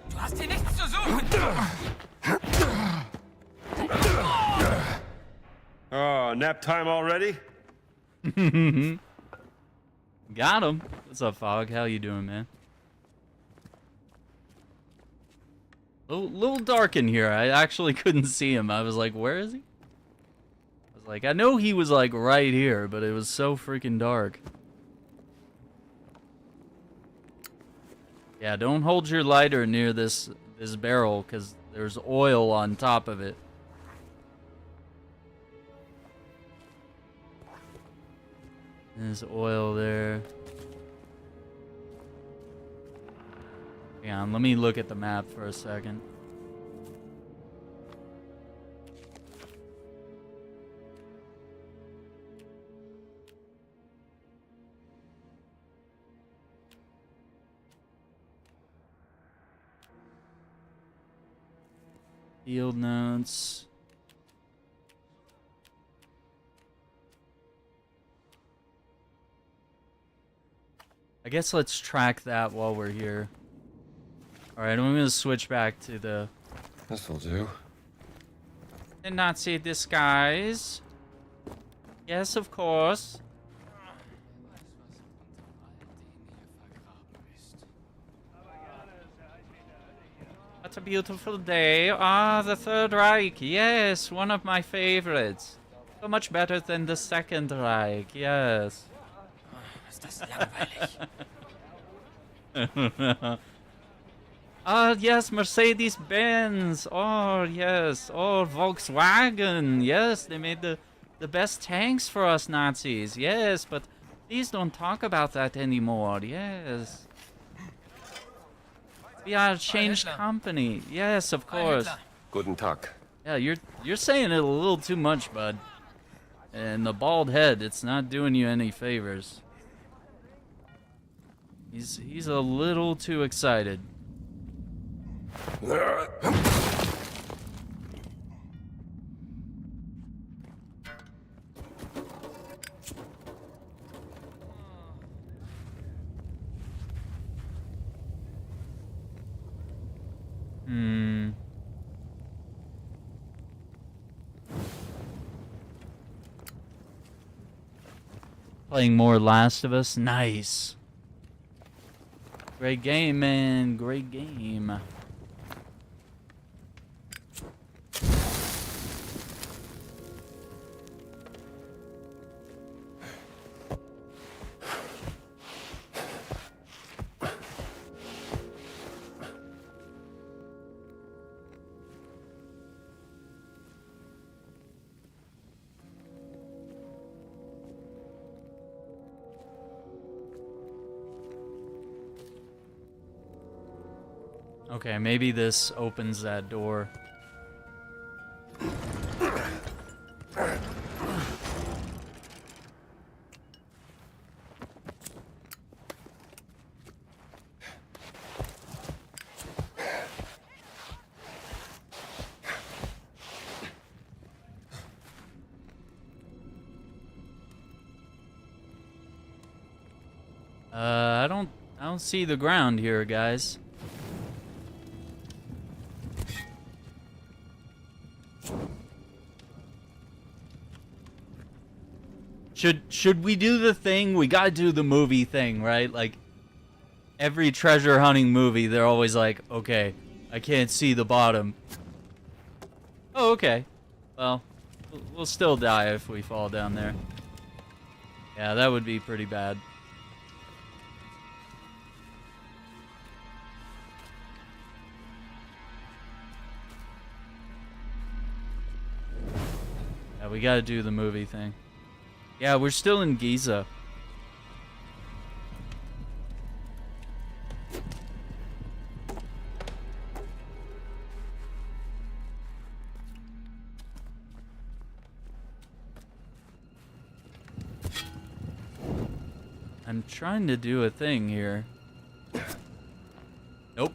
Du hast hier nichts zu suchen! Oh, nap time already? Got him. What's up, Fog? How you doing, man? Little dark in here. I actually couldn't see him. I was like, where is he? I was like, I know he was like right here, but it was so freaking dark. Yeah, don't hold your lighter near this barrel because there's oil on top of it. There's oil there. Hang on, let me look at the map for a second. Field notes. I guess let's track that while we're here. Alright, I'm gonna switch back to the This'll do. Nazi disguise. Yes, of course. What a beautiful day. Ah, the Third Reich. Yes, one of my favorites. So much better than the Second Reich. Yes. Ist das langweilig. Ah, yes, Mercedes-Benz. Oh, yes. Oh, Volkswagen. Yes, they made the best tanks for us Nazis. Yes, but please don't talk about that anymore. Yes. We are a changed company. Yes, of course. Guten Tag. Yeah, you're saying it a little too much, bud. And the bald head, it's not doing you any favors. He's a little too excited. Playing more Last of Us. Nice. Great game, man. Great game. Okay, maybe this opens that door. I don't see the ground here, guys. Should we do the thing? We gotta do the movie thing, right? Like, every treasure hunting movie, they're always like, okay, I can't see the bottom. Oh, okay. Well, we'll still die if we fall down there. Yeah, that would be pretty bad. Yeah, we gotta do the movie thing. Yeah, we're still in Giza. I'm trying to do a thing here. Nope.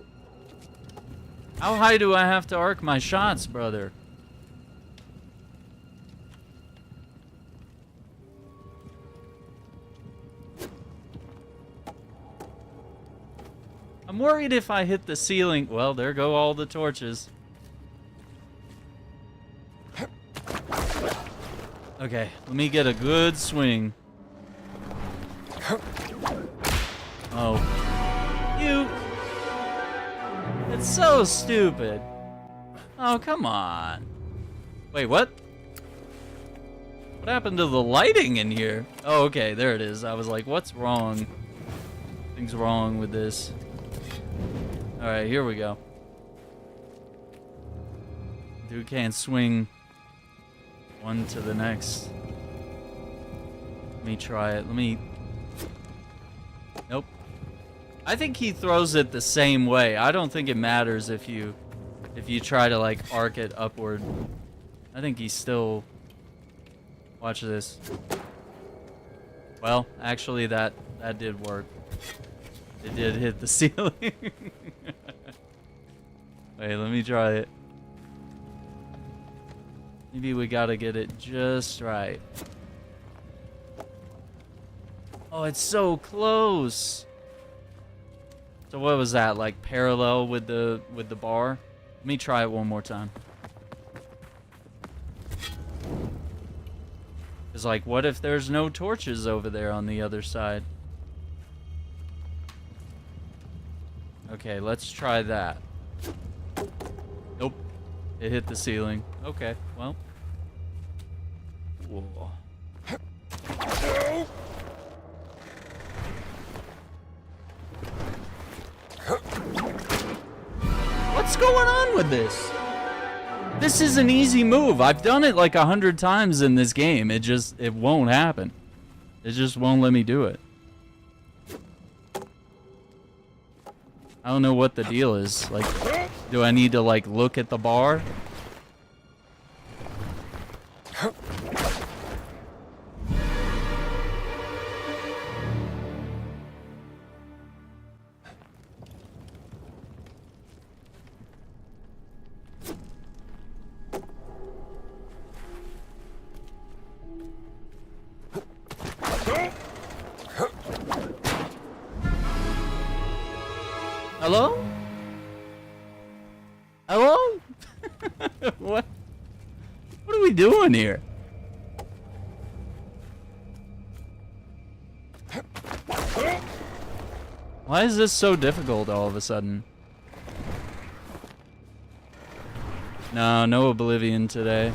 How high do I have to arc my shots, brother? I'm worried if I hit the ceiling. Well, there go all the torches. Okay, let me get a good swing. Oh. You. It's so stupid. Oh, come on. Wait, what? What happened to the lighting in here? Oh, okay, there it is. I was like, what's wrong? Something's wrong with this. Alright, here we go. Dude can't swing one to the next. Let me try it. Let me... Nope. I think he throws it the same way. I don't think it matters if you try to like arc it upward. I think he's still... Watch this. Well, actually that did work. It did hit the ceiling. Wait, let me try it. Maybe we gotta get it just right. Oh, it's so close. So what was that? Like parallel with the bar? Let me try it one more time. It's like, what if there's no torches over there on the other side? Okay, let's try that. Nope. It hit the ceiling. Okay, well. Whoa. What's going on with this? This is an easy move. I've done it like 100 times in this game. It won't happen. It just won't let me do it. I don't know what the deal is. Like, do I need to like look at the bar? Hello? Hello? What? What are we doing here? Why is this so difficult all of a sudden? No Oblivion today.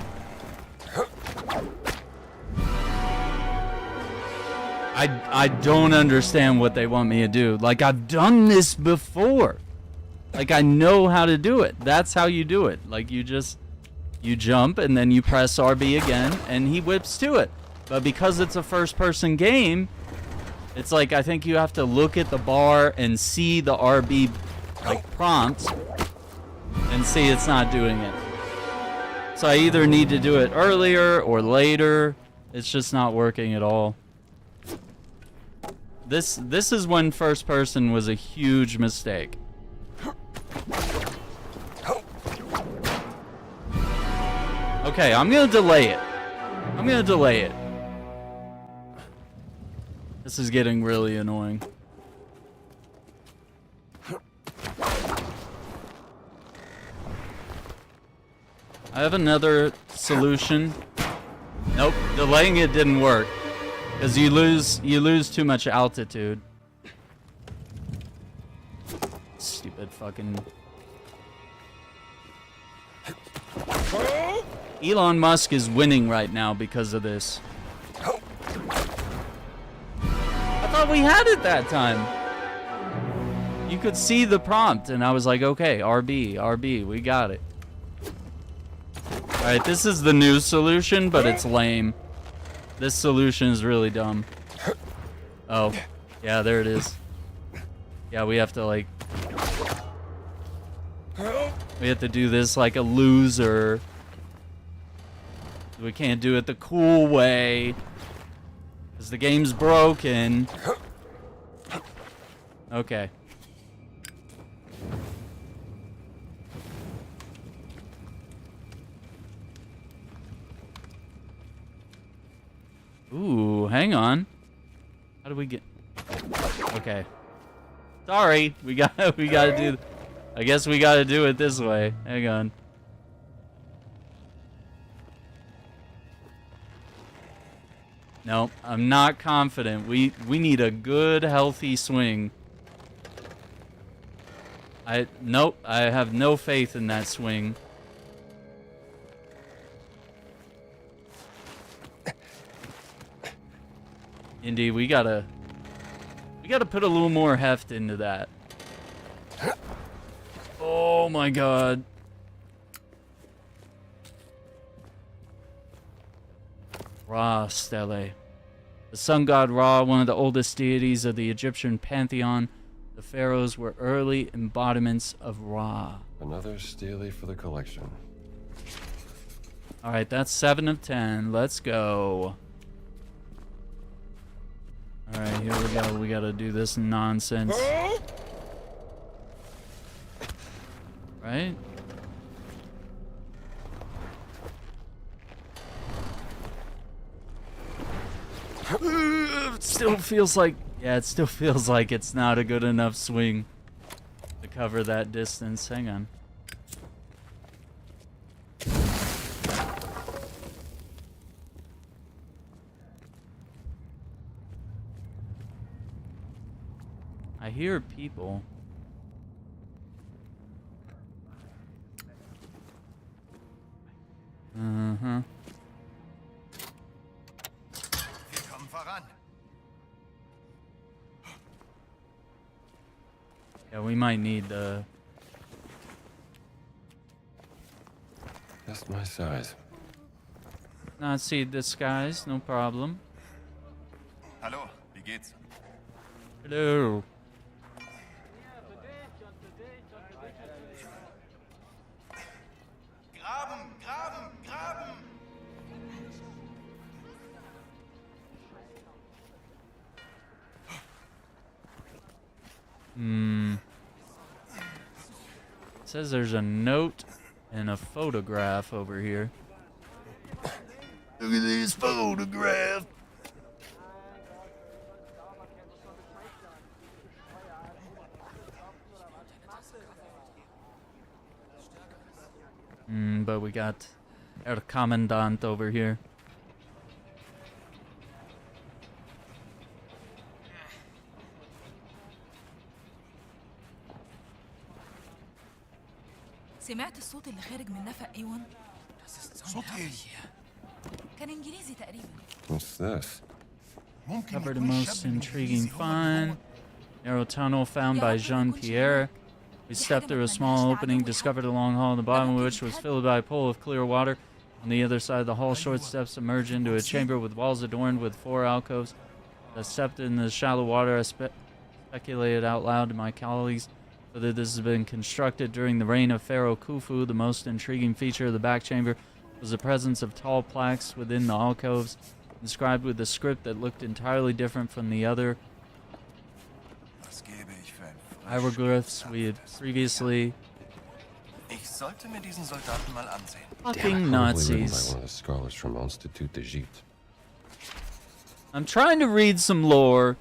I don't understand what they want me to do. Like, I've done this before. Like, I know how to do it. That's how you do it. Like, you jump and then you press RB again and he whips to it. But because it's a first-person game, it's like I think you have to look at the bar and see the RB like prompt, and see it's not doing it. So I either need to do it earlier or later. It's just not working at all. This is when first person was a huge mistake. Okay, I'm gonna delay it. I'm gonna delay it. This is getting really annoying. I have another solution. Nope, delaying it didn't work. Because you lose too much altitude. Stupid fucking... Elon Musk is winning right now because of this. I thought we had it that time. You could see the prompt and I was like, okay, RB, RB, we got it. Alright, this is the new solution, but it's lame. This solution is really dumb. Oh, yeah, there it is. Yeah, we have to like... We have to do this like a loser. We can't do it the cool way. Because the game's broken. Okay. Ooh, hang on. How do we get... Okay. Sorry, we gotta do... I guess we gotta do it this way. Hang on. No, I'm not confident. We need a good, healthy swing. Nope, I have no faith in that swing. Indy, we gotta put a little more heft into that. Oh my god. Ra Stele. The sun god Ra, one of the oldest deities of the Egyptian pantheon. The pharaohs were early embodiments of Ra. Another stele for the collection. Alright, that's 7 of 10. Let's go. Alright, here we go. We gotta do this nonsense. Right? It still feels like... Yeah, it still feels like it's not a good enough swing to cover that distance. Hang on. I hear people. Wir kommen voran. Yeah, we might need the... Just my size. Not see disguise, no problem. Hallo, wie geht's? Hello. Graben, graben, graben! It says there's a note and a photograph over here. Look at this photograph. But we got our commandant over here. سمعت الصوت اللي خارج من نفق ايوان؟ صوت ايه؟ كان انجليزي تقريبا. What's this? ممكن Covered the يكون most شاب intriguing إنجليزي هو اللي find. Narrow tunnel found by Jean-Pierre. We stepped through a small opening, discovered a long hall, the bottom of which was filled by a pool of clear water. On the other side of the hall, short steps emerged into a chamber with walls adorned with 4 alcoves. I stepped in the shallow water. I speculated out loud to my colleagues. Whether this has been constructed during the reign of Pharaoh Khufu, the most intriguing feature of the back chamber was the presence of tall plaques within the alcoves, inscribed with a script that looked entirely different from the other Was gebe ich für ein hieroglyphs we had previously. Ich sollte mir diesen Soldaten mal ansehen. Fucking Probably written by Nazis. one of the scholars from Institut d'Egypte. I'm trying to read some lore,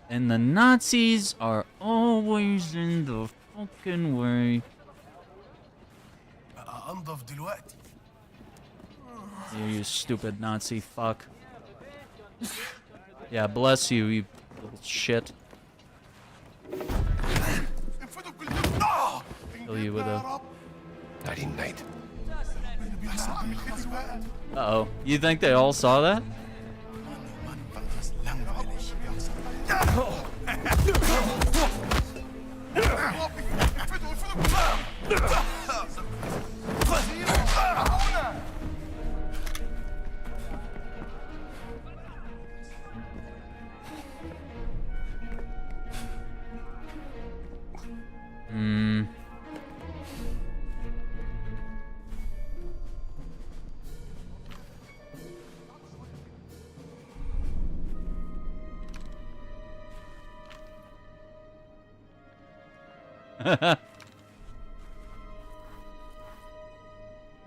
and the Nazis are always in the fucking way. أنظف دلوقتي. You stupid Nazi fuck. Yeah, bless you, you little shit. انفذوا كل آه! Kill you with a... Nighty night. Uh-oh. You think they all saw that? Mann, war das langweilig. Hmm.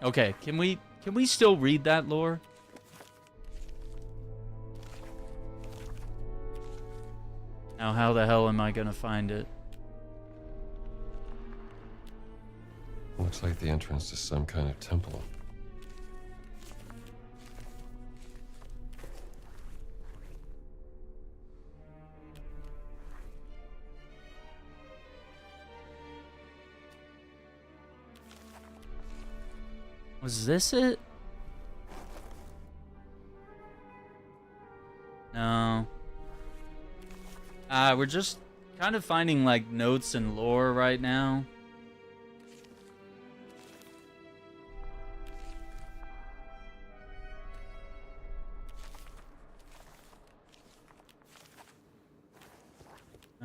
Okay, can we still read that lore? Now how the hell am I gonna find it? Looks like the entrance to some kind of temple. Was this it? No. We're just kind of finding like notes and lore right now.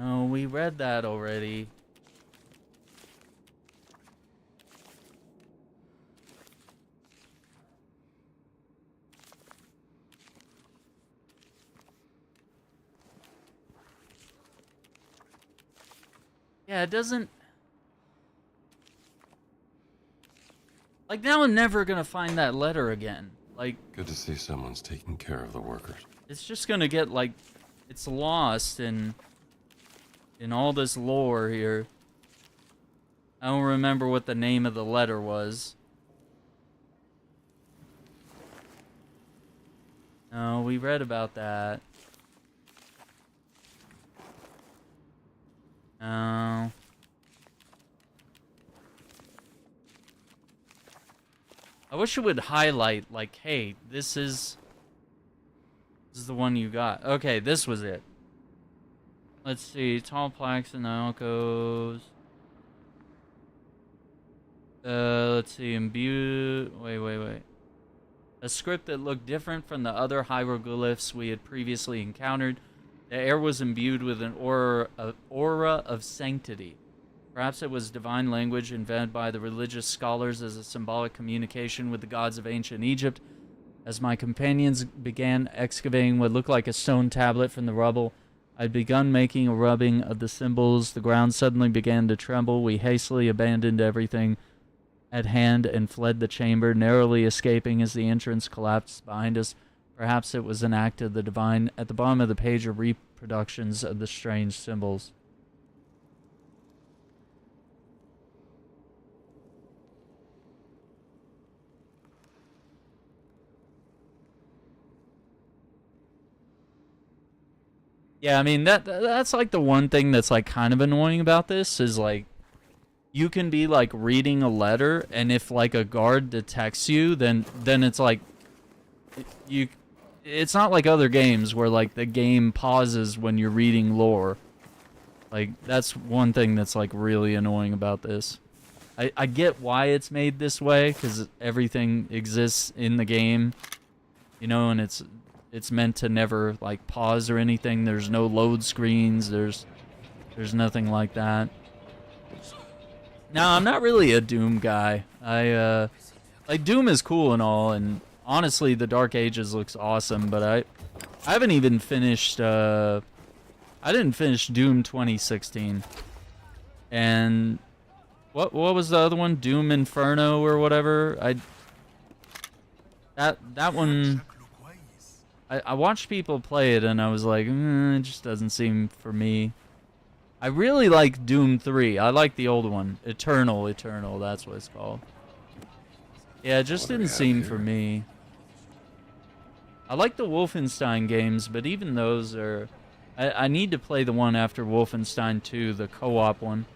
Oh, we read that already. Yeah, it doesn't... Like, now I'm never gonna find that letter again. Like... Good to see someone's taking care of the workers. It's just gonna get, like... It's lost in all this lore here. I don't remember what the name of the letter was. No, we read about that. No. I wish it would highlight, like, hey, this is the one you got. Okay, this was it. Let's see, tall plaques in the alcoves. Let's see, imbued... Wait. A script that looked different from the other hieroglyphs we had previously encountered. The air was imbued with an aura of sanctity. Perhaps it was divine language invented by the religious scholars as a symbolic communication with the gods of ancient Egypt. As my companions began excavating what looked like a stone tablet from the rubble, I'd begun making a rubbing of the symbols. The ground suddenly began to tremble. We hastily abandoned everything at hand and fled the chamber, narrowly escaping as the entrance collapsed behind us. Perhaps it was an act of the divine. At the bottom of the page are reproductions of the strange symbols. Yeah, I mean, that's like the one thing that's like kind of annoying about this is like you can be like reading a letter, and if like a guard detects you, then it's like it's not like other games where like the game pauses when you're reading lore. Like that's one thing that's like really annoying about this. I get why it's made this way, because everything exists in the game, you know, and it's meant to never like pause or anything. There's no load screens. There's nothing like that. No, I'm not really a Doom guy. Like Doom is cool and all, and honestly, the Dark Ages looks awesome. But I haven't even finished. I didn't finish Doom 2016. And what was the other one? Doom Inferno or whatever. That one. I watched people play it and I was like, it just doesn't seem for me. I really like Doom 3. I like the old one. Eternal, that's what it's called. Yeah, it just didn't seem for me. I like the Wolfenstein games, but even those are... I need to play the one after Wolfenstein 2, the co-op one.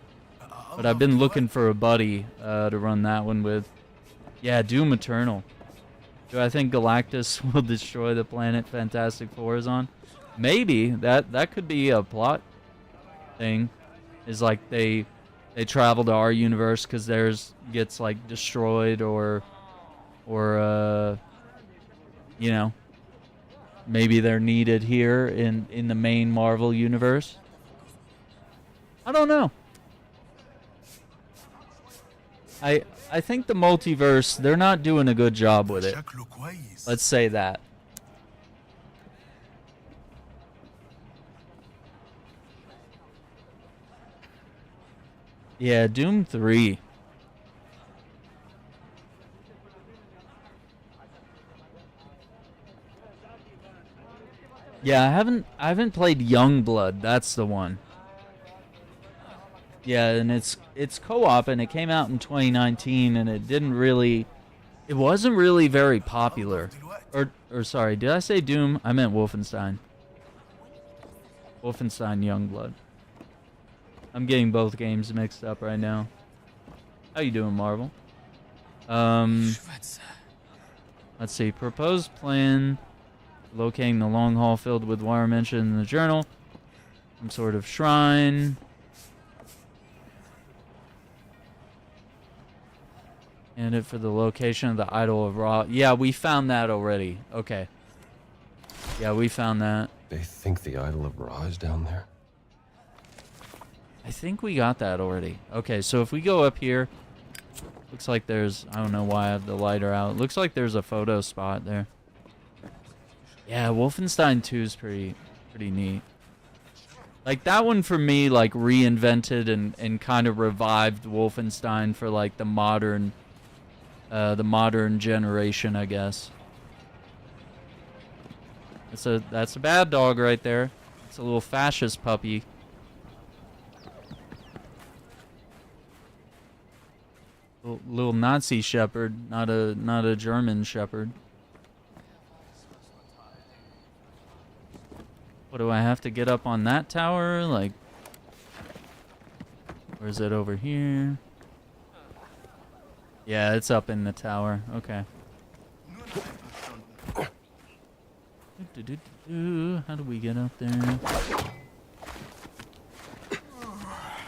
But I've been looking for a buddy to run that one with. Yeah, Doom Eternal. Do I think Galactus will destroy the planet Fantastic Four is on? Maybe. That could be a plot thing. Is like they travel to our universe because theirs gets like destroyed or you know, maybe they're needed here in the main Marvel universe. I don't know. I think the multiverse, they're not doing a good job with it. Let's say that. Yeah, Doom 3. Yeah, I haven't played Youngblood. That's the one. Yeah, and it's co-op and it came out in 2019 and it wasn't really very popular. Or sorry, did I say Doom? I meant Wolfenstein. Wolfenstein Youngblood. I'm getting both games mixed up right now. How you doing, Marvel? Let's see. Proposed plan. Locating the long hall filled with wire mentioned in the journal. Some sort of shrine. And it for the location of the Idol of Ra. Yeah, we found that already. Okay. Yeah, we found that. They think the Idol of Ra is down there? I think we got that already. Okay, so if we go up here, looks like there's... I don't know why I have the lighter out. Looks like there's a photo spot there. Yeah, Wolfenstein 2 is pretty neat. Like, that one for me, like, reinvented and kind of revived Wolfenstein for, like, the modern generation, I guess. That's a bad dog right there. It's a little fascist puppy. Little Nazi shepherd, not a German shepherd. What, do I have to get up on that tower? Like, or is it over here? Yeah, it's up in the tower. Okay. How do we get up there?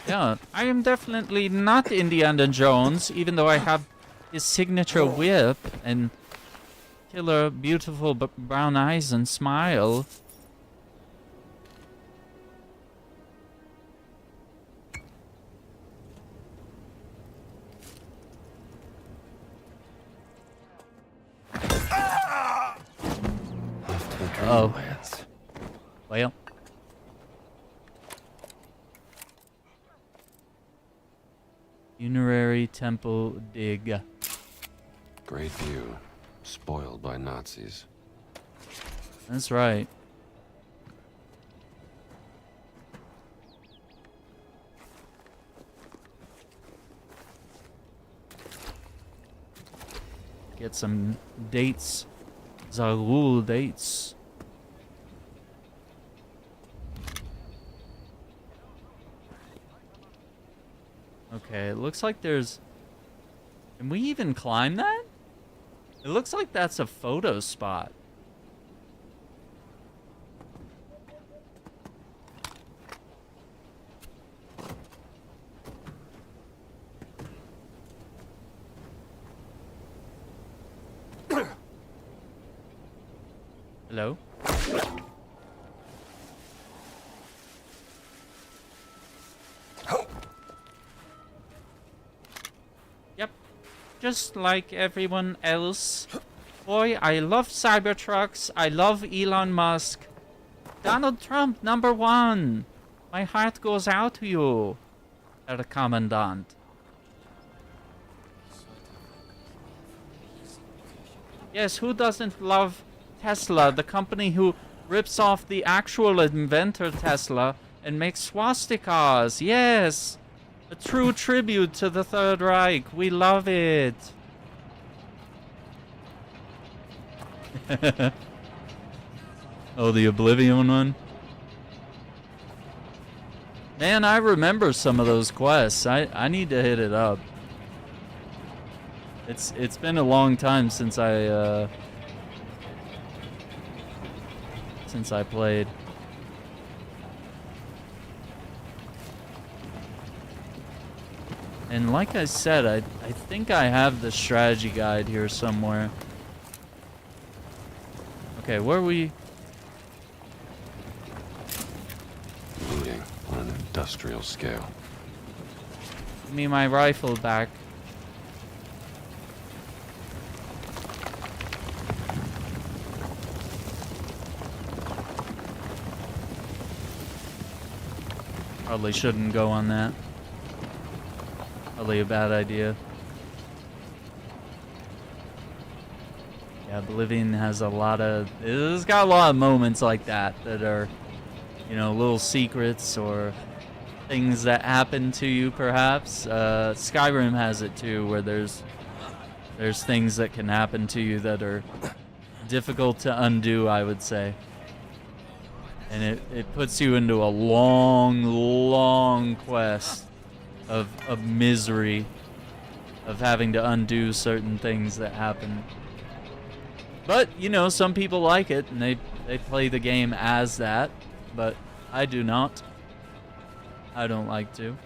Yeah, I am definitely not Indiana Jones, even though I have his signature whip and killer beautiful brown eyes and smile. Oh. Well. Funerary temple dig. Great view. Spoiled by Nazis. That's right. Get some dates. Zarul dates. Okay, it looks like there's... Can we even climb that? It looks like that's a photo spot. Hello? just like everyone else. Boy, I love Cybertrucks. I love Elon Musk. Donald Trump, #1. My heart goes out to you, Herr Commandant. Yes, who doesn't love Tesla, the company who rips off the actual inventor Tesla and makes swastikas? Yes! A true tribute to the Third Reich. We love it. Oh, the Oblivion one? Man, I remember some of those quests. I need to hit it up. It's been a long time since I played. And like I said, I think I have the strategy guide here somewhere. Okay, where are we? Looting on an industrial scale. Give me my rifle back. Probably shouldn't go on that. Probably a bad idea. Yeah, Oblivion has a lot of... It's got a lot of moments like that that are, you know, little secrets or things that happen to you, perhaps. Skyrim has it too, where there's things that can happen to you that are difficult to undo, I would say. And it puts you into a long, long quest of misery, of having to undo certain things that happen. But, you know, some people like it, and they play the game as that, but I do not. I don't like to.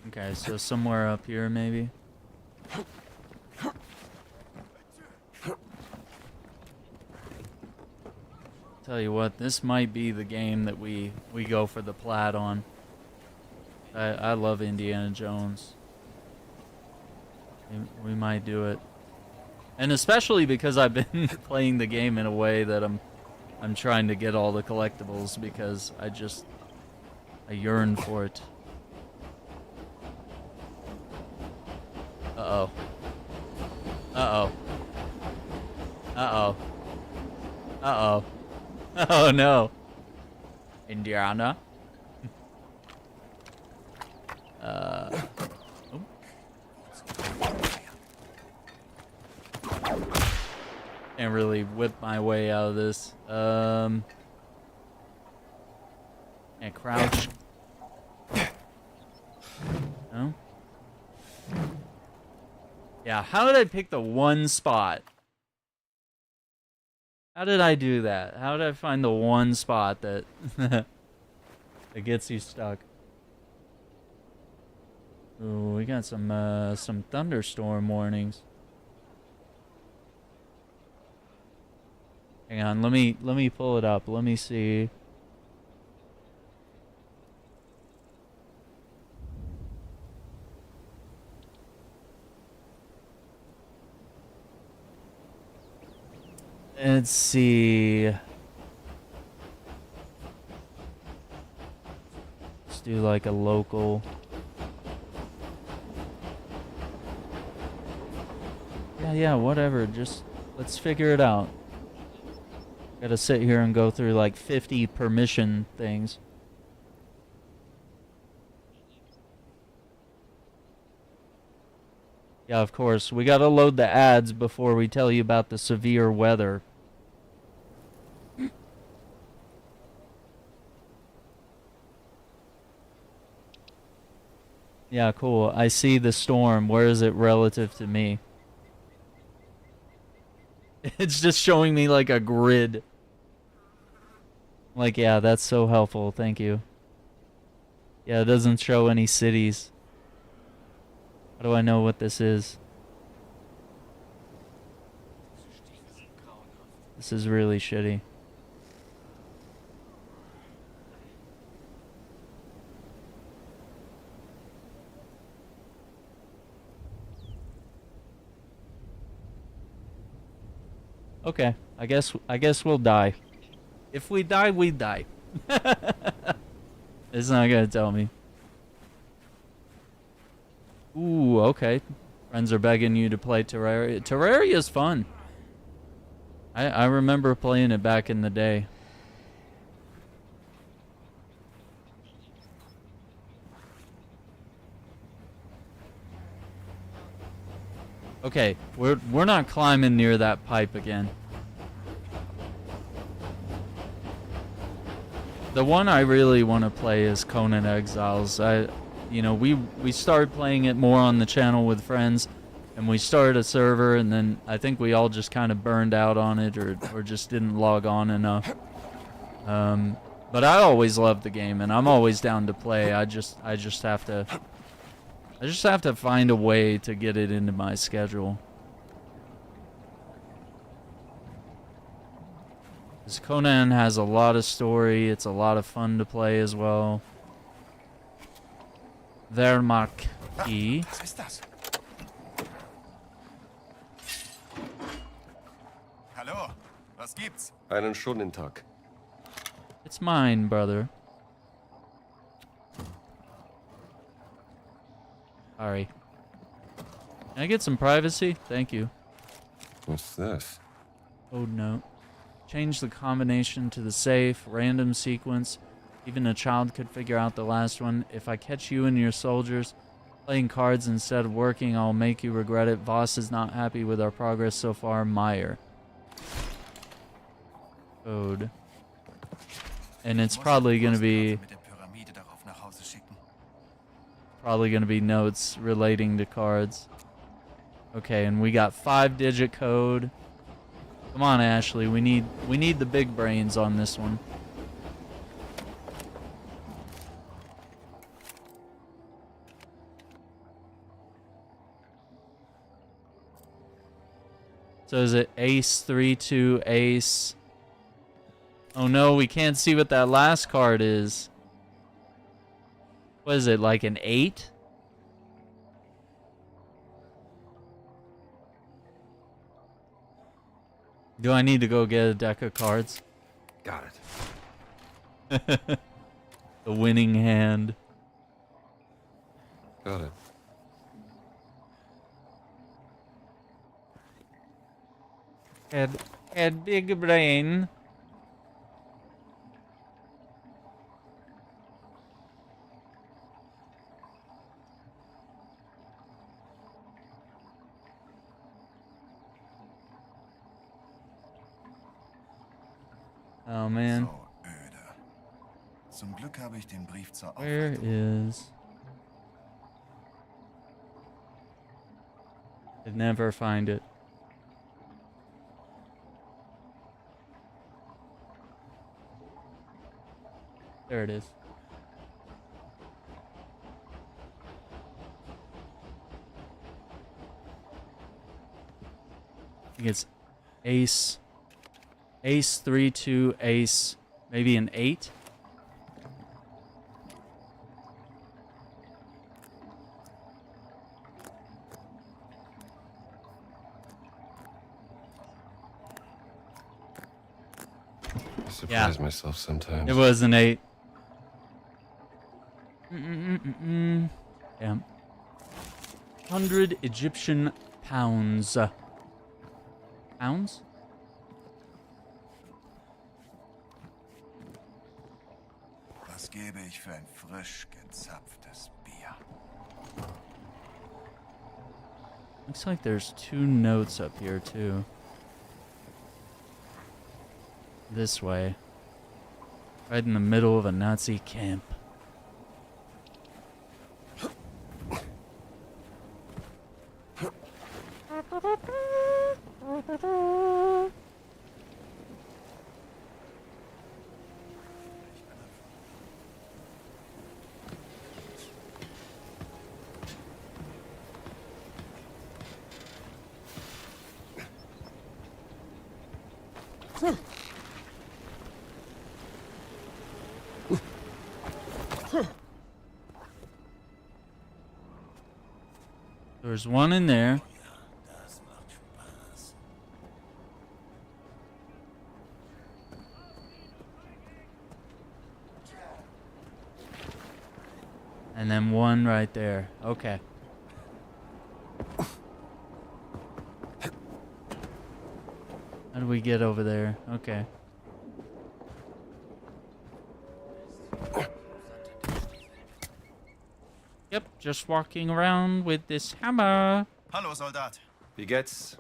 Okay, so somewhere up here, maybe. Tell you what, this might be the game that we go for the plat on. I love Indiana Jones. We might do it. And especially because I've been playing the game in a way that I'm trying to get all the collectibles because I yearn for it. Uh-oh. Uh-oh. Uh-oh. Uh-oh. Oh no. Indiana. Oh. Can't really whip my way out of this. And crouch. No? Yeah, how did I pick the one spot? How did I do that? How did I find the one spot that that gets you stuck? Ooh, we got some thunderstorm warnings. Hang on, let me pull it up. Let me see. Let's see. Let's do like a local. Yeah, whatever. Just let's figure it out. Gotta sit here and go through like 50 permission things. Yeah, of course. We gotta load the ads before we tell you about the severe weather. Yeah, cool. I see the storm. Where is it relative to me? It's just showing me like a grid. Like, yeah, that's so helpful. Thank you. Yeah, it doesn't show any cities. How do I know what this is? This is really shitty. Okay, I guess we'll die. If we die, we die. It's not gonna tell me. Ooh, okay. Friends are begging you to play Terraria. Terraria's fun. I remember playing it back in the day. Okay, we're not climbing near that pipe again. The one I really want to play is Conan Exiles. We started playing it more on the channel with friends, and we started a server, and then I think we all just kind of burned out on it, or just didn't log on enough. But I always loved the game, and I'm always down to play. I just have to find a way to get it into my schedule. Because Conan has a lot of story. It's a lot of fun to play as well. Wehrmacht. Was ist das? Hallo, was gibt's? Einen schönen Tag. It's mine, brother. Sorry. Can I get some privacy? Thank you. What's this? Code note. Change the combination to the safe, random sequence. Even a child could figure out the last one. If I catch you and your soldiers playing cards instead of working, I'll make you regret it. Voss is not happy with our progress so far. Meyer. Code. And it's probably gonna be notes relating to cards. Okay, and we got 5-digit code. Come on, Ashley. We need the big brains on this one. So is it ace 3-2 ace? Oh no, we can't see what that last card is. What is it, like an 8? Do I need to go get a deck of cards? Got it. The winning hand. Got it. Had big brain. Oh man. So öde. Zum Glück habe ich den Brief zur Where Aufwertung. is... I'd never find it. There it is. I think it's ace. Ace 3-2 ace. Maybe an 8. I surprise myself sometimes. It was an 8. Damn. 100 Egyptian pounds. Pounds? Was gebe ich für ein frisch gezapftes Bier? Looks like there's 2 notes up here too. This way. Right in the middle of a Nazi camp. There's one in there. And then one right there. Okay. How do we get over there? Okay. Yep, just walking around with this hammer. Hallo, Soldat. Wie geht's?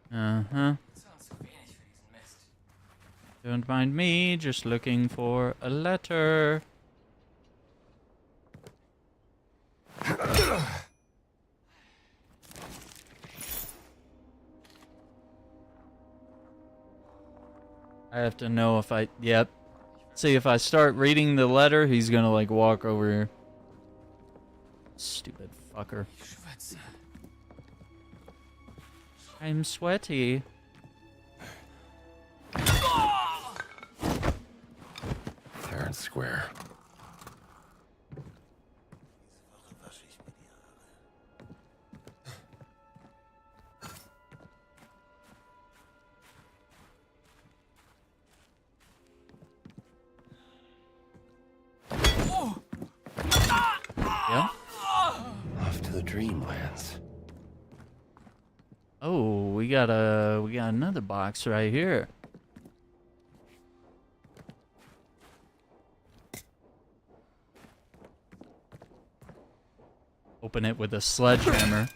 Uh-huh. Sonst zu wenig für diesen Mist. Don't mind me, just looking for a letter. I have to know if I... Yep. See, if I start reading the letter, he's gonna, like, walk over here. Stupid fucker. Schwätze. I'm sweaty. Fair and square. Yeah? Off to the dreamlands. Oh, we got another box right here. Open it with a sledgehammer.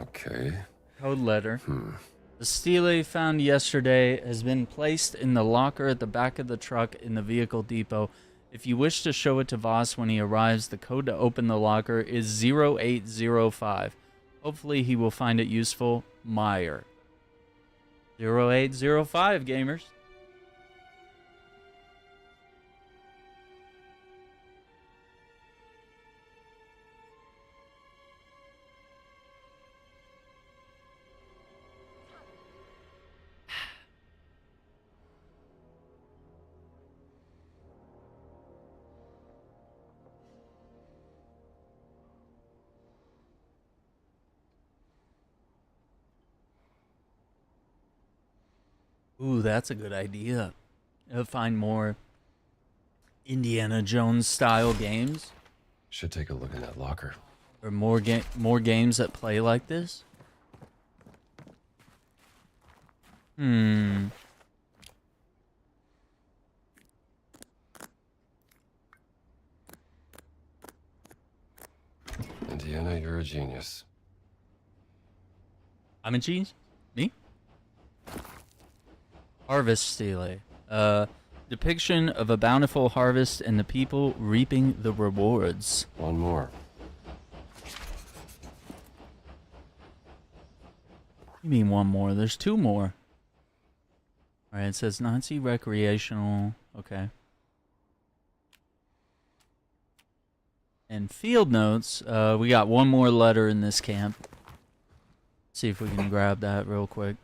Okay. Code letter. The stele found yesterday has been placed in the locker at the back of the truck in the vehicle depot. If you wish to show it to Voss when he arrives, the code to open the locker is 0805. Hopefully he will find it useful. Meyer. 0805, gamers. Ooh, that's a good idea. Find more Indiana Jones style games, Should take a look in that locker. or more games that play like this. Indiana, you're a genius. I'm a genius. Me? Harvest stele. Depiction of a bountiful harvest and the people reaping the rewards. One more. You mean one more? There's two more. Alright, it says Nazi recreational. Okay. And field notes. We got one more letter in this camp. See if we can grab that real quick.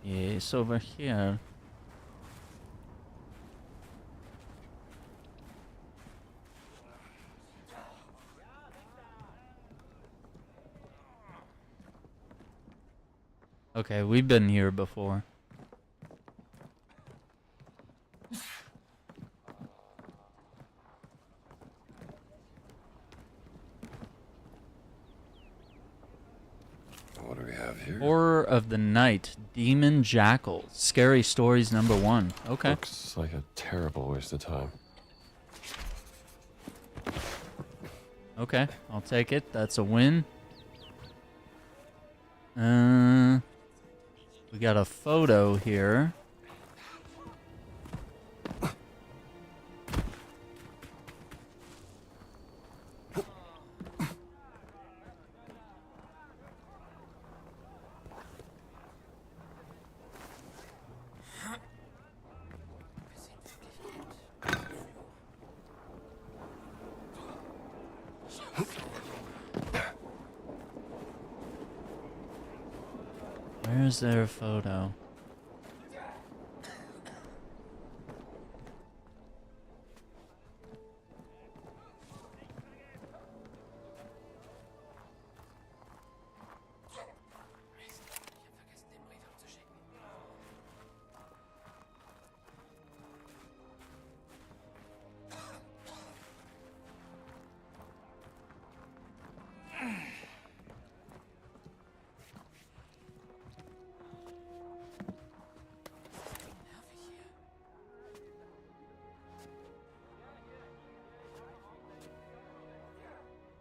Yeah, it's over here. Okay, we've been here before. What do we have here? Horror of the Night, Demon Jackal, Scary Stories #1. Okay. Looks like a terrible waste of time. Okay, I'll take it. That's a win. We got a photo here. Where's their photo?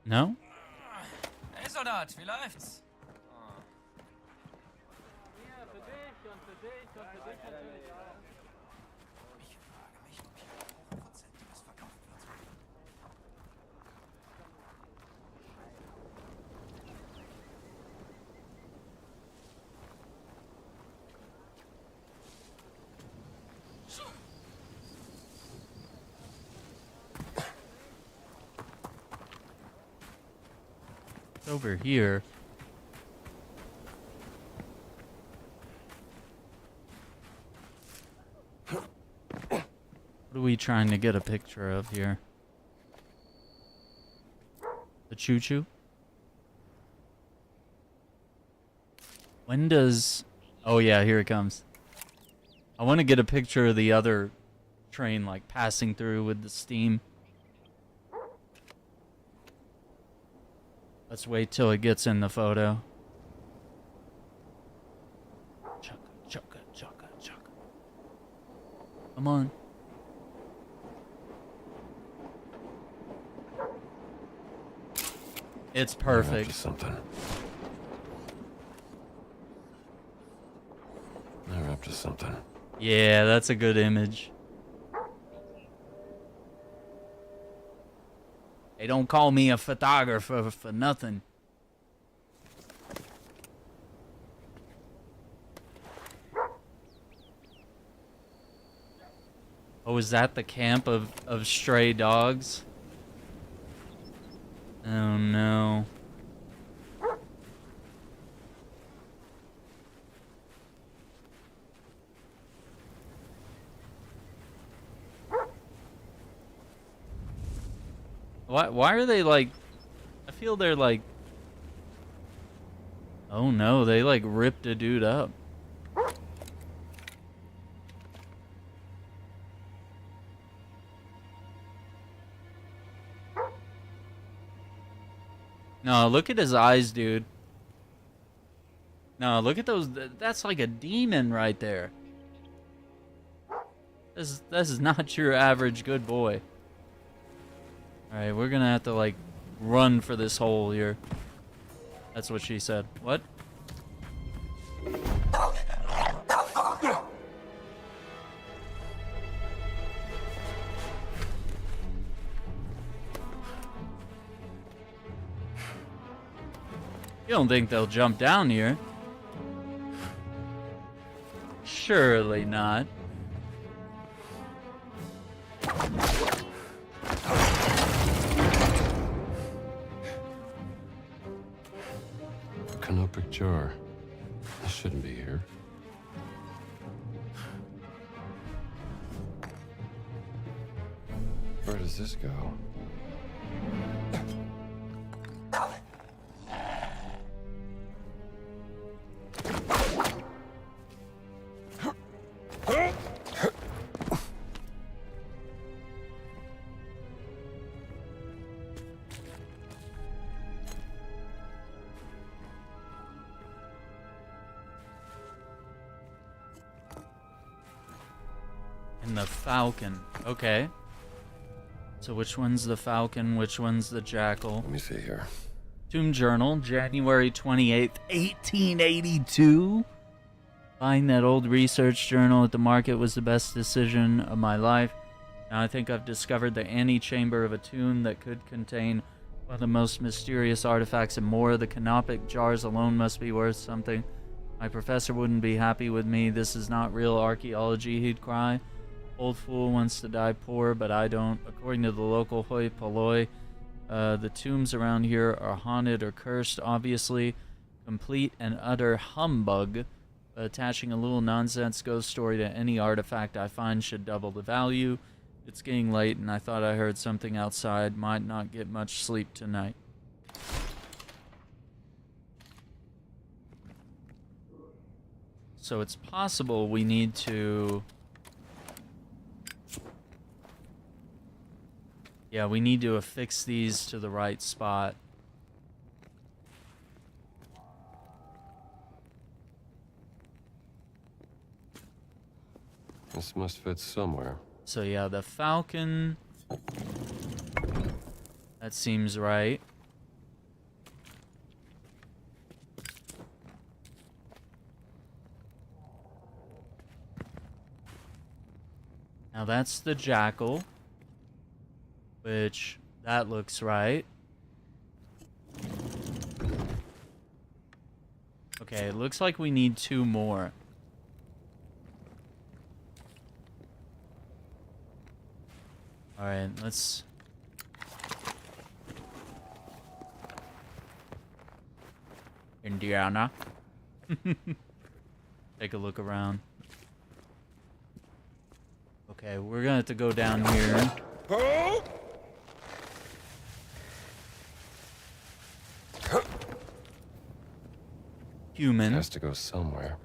No? Hey Soldat, wie läuft's? Ich frage mich, ob hier hochprozentiges verkauft wird. It's over here. What are we trying to get a picture of here? The choo-choo? When does... Oh yeah, here it comes. I want to get a picture of the other train, like, passing through with the steam. Let's wait till it gets in the photo. Chugga, chugga, chugga, chugga. Come on. It's perfect. Just something. They're up to something. Yeah, that's a good image. They don't call me a photographer for nothing. Oh, is that the camp of stray dogs? Oh no. Why are they like... I feel they're like... Oh no, they like ripped a dude up. No, look at his eyes, dude. No, look at those. That's like a demon right there. This is not your average good boy. Alright, we're gonna have to, like, run for this hole here. That's what she said. What? You don't think they'll jump down here? Surely not. Canopic jar. This shouldn't be here. Where does this go? And the Falcon. Okay. So which one's the falcon? Which one's the jackal? Let me see here. Tomb Journal, January 28th, 1882. Buying that old research journal at the market was the best decision of my life. Now I think I've discovered the antechamber of a tomb that could contain one of the most mysterious artifacts and more. The canopic jars alone must be worth something. My professor wouldn't be happy with me. This is not real archaeology, he'd cry. Old fool wants to die poor, but I don't. According to the local hoi polloi, the tombs around here are haunted or cursed, obviously. Complete and utter humbug. Attaching a little nonsense ghost story to any artifact I find should double the value. It's getting late and I thought I heard something outside. Might not get much sleep tonight. So it's possible we need to... Yeah, we need to affix these to the right spot. This must fit somewhere. So yeah, the falcon... That seems right. Now that's the jackal. Which, that looks right. Okay, it looks like we need 2 more. Alright, let's... Indiana. Take a look around. Okay, we're gonna have to go down here. Human. It has to go somewhere.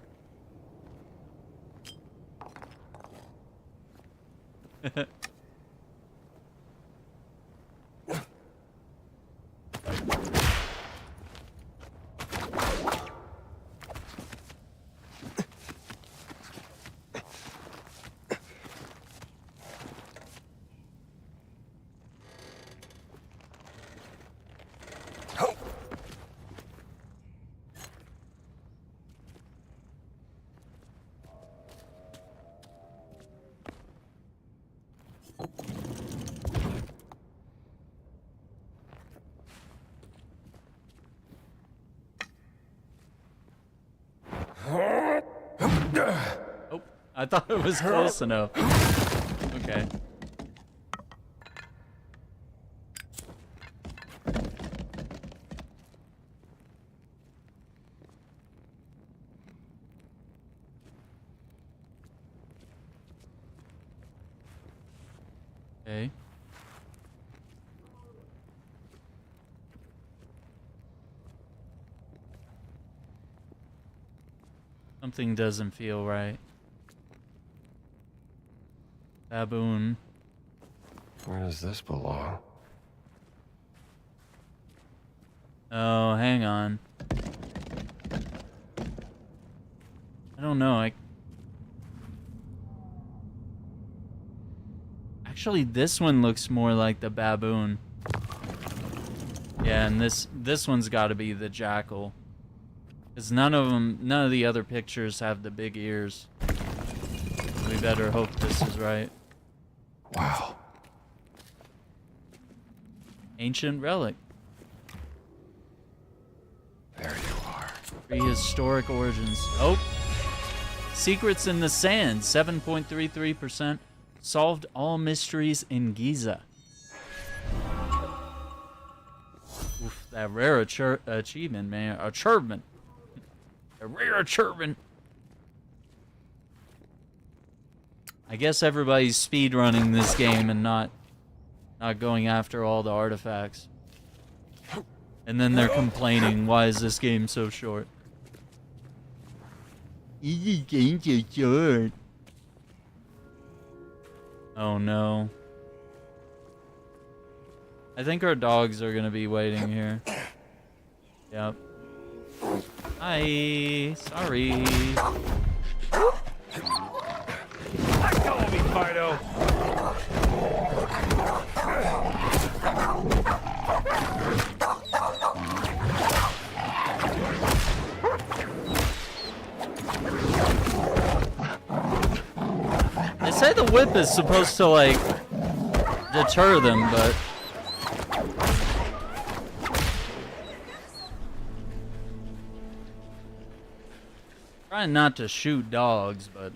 Oh, I thought it was close enough. Okay. Okay. Something doesn't feel right. Baboon. Where does this belong? Oh, hang on. I don't know. Actually, this one looks more like the baboon. Yeah, and this one's got to be the jackal. Because none of the other pictures have the big ears. We better hope this is right. Wow. Ancient relic. There you are. Prehistoric origins. Oh! Secrets in the Sand. 7.33%. Solved all mysteries in Giza. Oof, that rare achievement, man. Achievement. A rare achievement. I guess everybody's speedrunning this game and not going after all the artifacts. And then they're complaining, why is this game so short? This game's so short. Oh no. I think our dogs are gonna be waiting here. Yep. Hi. Sorry. Let go of me, Fido! the whip is supposed to, like, deter them, but... Trying not to shoot dogs, but...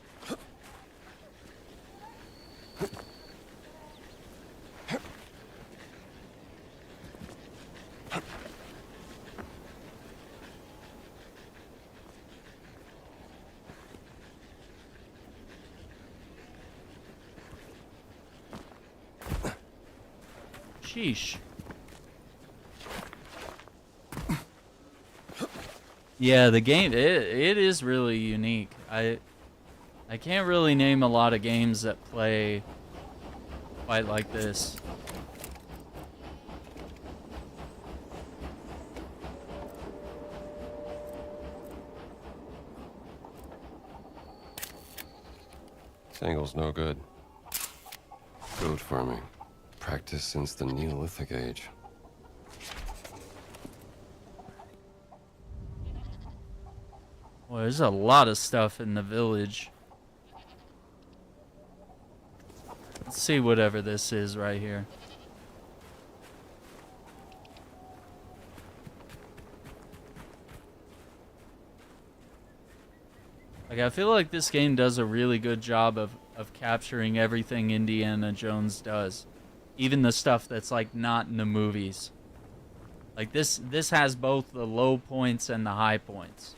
Sheesh. Yeah, the game, it is really unique. I can't really name a lot of games that play quite like this. This angle's no good. Goat farming. Practice since the Neolithic age. Well, there's a lot of stuff in the village. Let's see whatever this is right here. Like, I feel like this game does a really good job of capturing everything Indiana Jones does. Even the stuff that's, like, not in the movies. Like, this has both the low points and the high points.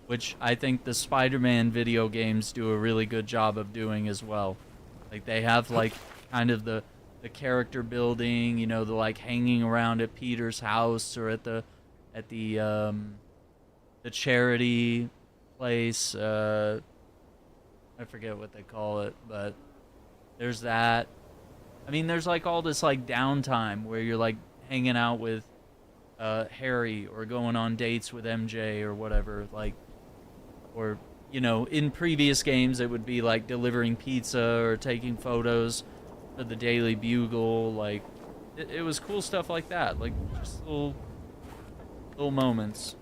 Which I think the Spider-Man video games do a really good job of doing as well. Like, they have, like, kind of the character building, you know, the, like, hanging around at Peter's house or at the charity place. I forget what they call it, but there's that. I mean, there's, like, all this, like, downtime where you're, like, hanging out with Harry or going on dates with MJ or whatever, like, or, you know, in previous games it would be, like, delivering pizza or taking photos for the Daily Bugle. Like, it was cool stuff like that, like, just little moments.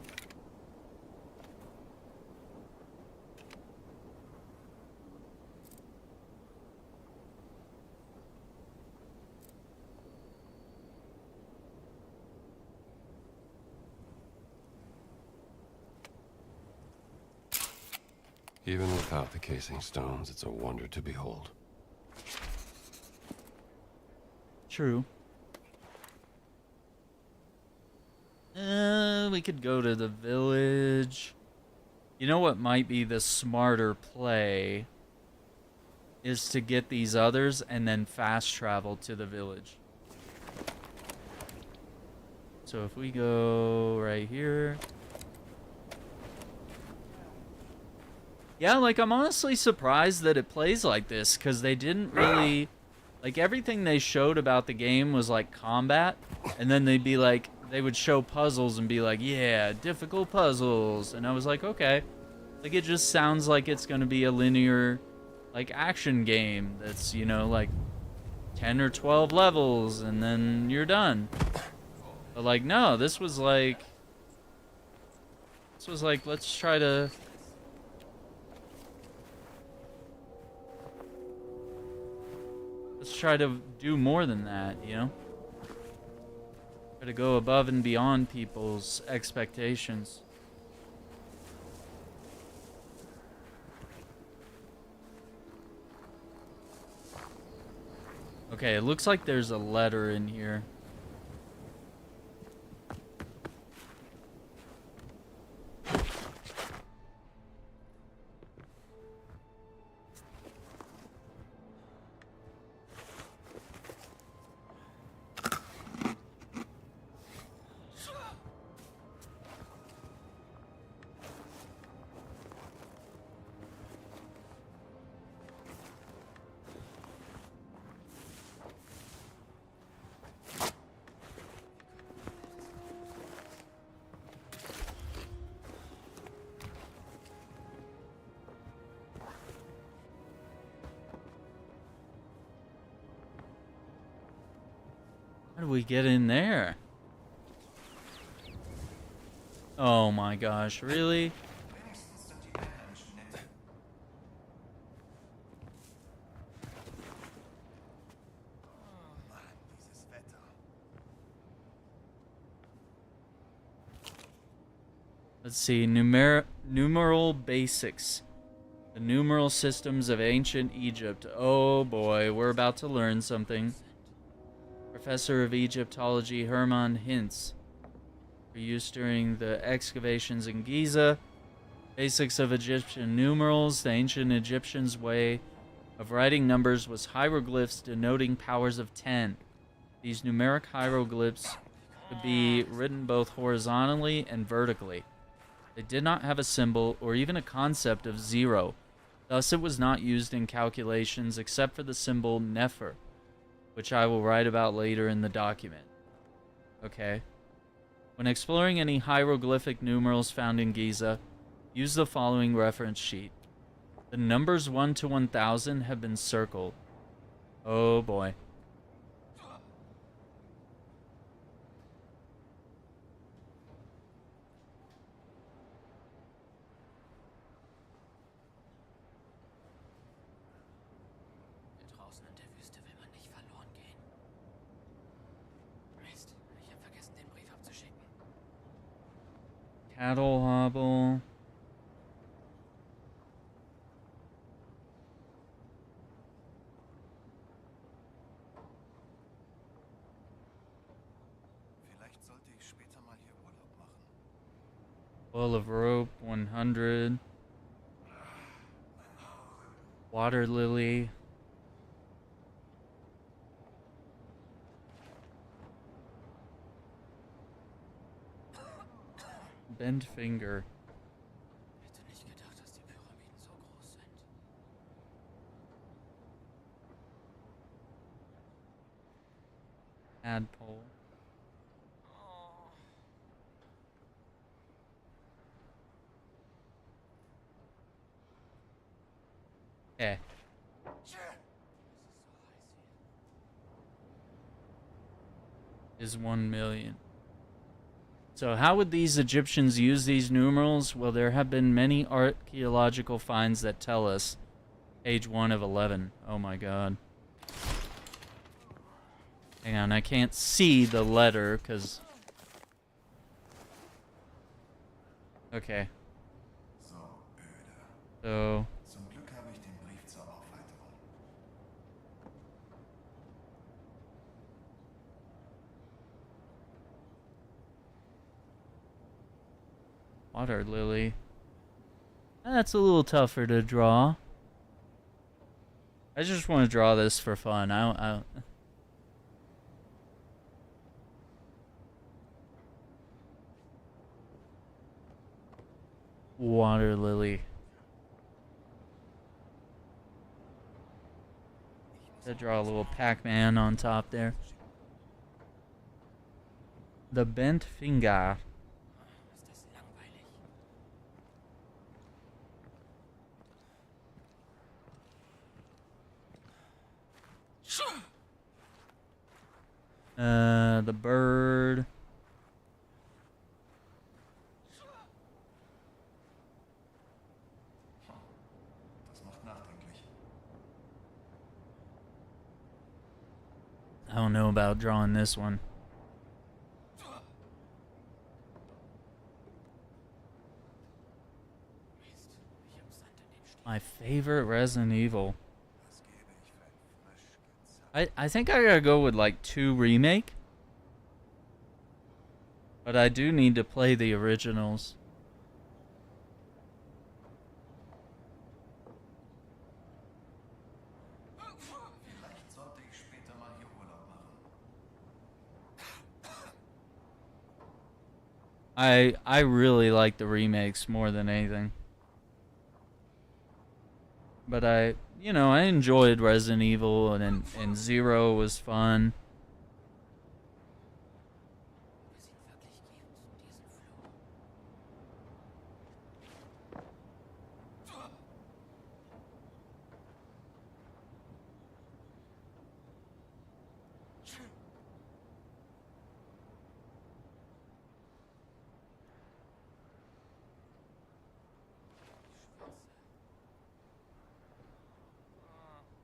Even without the casing stones, it's a wonder to behold. True. We could go to the village. You know what might be the smarter play is to get these others and then fast travel to the village. So if we go right here. Yeah, like, I'm honestly surprised that it plays like this, because they didn't really... Like, everything they showed about the game was, like, combat, and then they'd be like... They would show puzzles and be like, yeah, difficult puzzles, and I was like, okay. Like, it just sounds like it's gonna be a linear, like, action game that's, you know, like, 10 or 12 levels, and then you're done. But, like, no, this was like, let's try to... Let's try to do more than that, you know? Try to go above and beyond people's expectations. Okay, it looks like there's a letter in here. How do we get in there? Oh my gosh, really? Let's see, numeral basics. The numeral systems of ancient Egypt. Oh boy, we're about to learn something. Professor of Egyptology Hermann Hintz. For use during the excavations in Giza. Basics of Egyptian numerals. The ancient Egyptians' way of writing numbers was hieroglyphs denoting powers of 10. These numeric hieroglyphs could be written both horizontally and vertically. They did not have a symbol or even a concept of 0. Thus, it was not used in calculations except for the symbol Nefer, which I will write about later in the document. Okay. When exploring any hieroglyphic numerals found in Giza, use the following reference sheet. The numbers 1 to 1000 have been circled. Oh boy. Hier draußen in der Wüste will man nicht verloren gehen. Mist, ich habe vergessen, den Brief abzuschicken. Cattle hobble. Vielleicht sollte ich später mal hier Urlaub machen. Bowl of rope, 100. Water lily. Bent finger. Hätte nicht gedacht, dass die Pyramiden so groß sind. Tadpole. Okay. Is 1 million. So how would these Egyptians use these numerals? Well, there have been many archaeological finds that tell us. Page 1 of 11. Oh my god. Hang on, I can't see the letter because... Okay. So öde. So... Zum Glück habe ich den Brief zur Aufheiterung. Water lily. That's a little tougher to draw. I just want to draw this for fun. I Water lily. To draw a little Pac-Man on top there. The bent finger. Ist das langweilig. The bird. Das macht nachdenklich. I don't know about drawing this one. Mist, ich hab Sand in den Stiefel. My favorite Resident Evil. Was gäbe ich für ein frisch gezapftes... I think I gotta go with like 2 remake. But I do need to play the originals. Vielleicht sollte ich später mal hier Urlaub machen. I really like the remakes more than anything. But I enjoyed Resident Evil and Zero was fun. Ob es ihn wirklich gibt, diesen Fluch.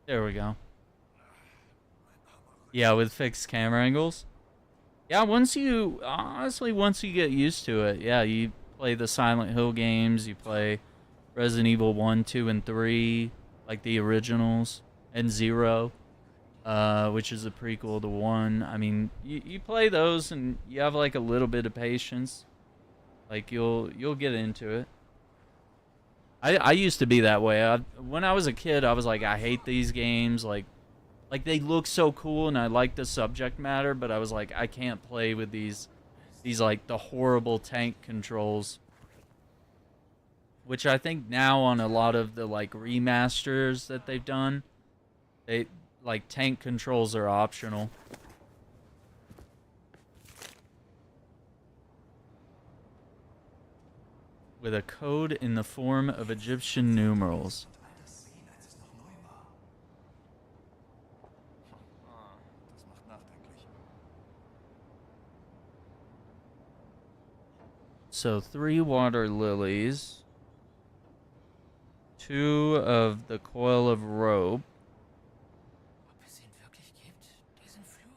There we go. Yeah, with fixed camera angles. Yeah, once you get used to it, yeah, you play the Silent Hill games, you play Resident Evil 1, 2, and 3, like the originals, and 0, which is a prequel to 1. I mean, you play those and you have like a little bit of patience. Like you'll get into it. I used to be that way. When I was a kid, I was like, I hate these games. Like they look so cool and I like the subject matter, but I was like, I can't play with these like the horrible tank controls. Which I think now on a lot of the like remasters that they've done, they like tank controls are optional. With a code in the form of Egyptian numerals. So 3 water lilies, 2 of the coil of rope, Ob es ihn wirklich gibt, diesen Fluch?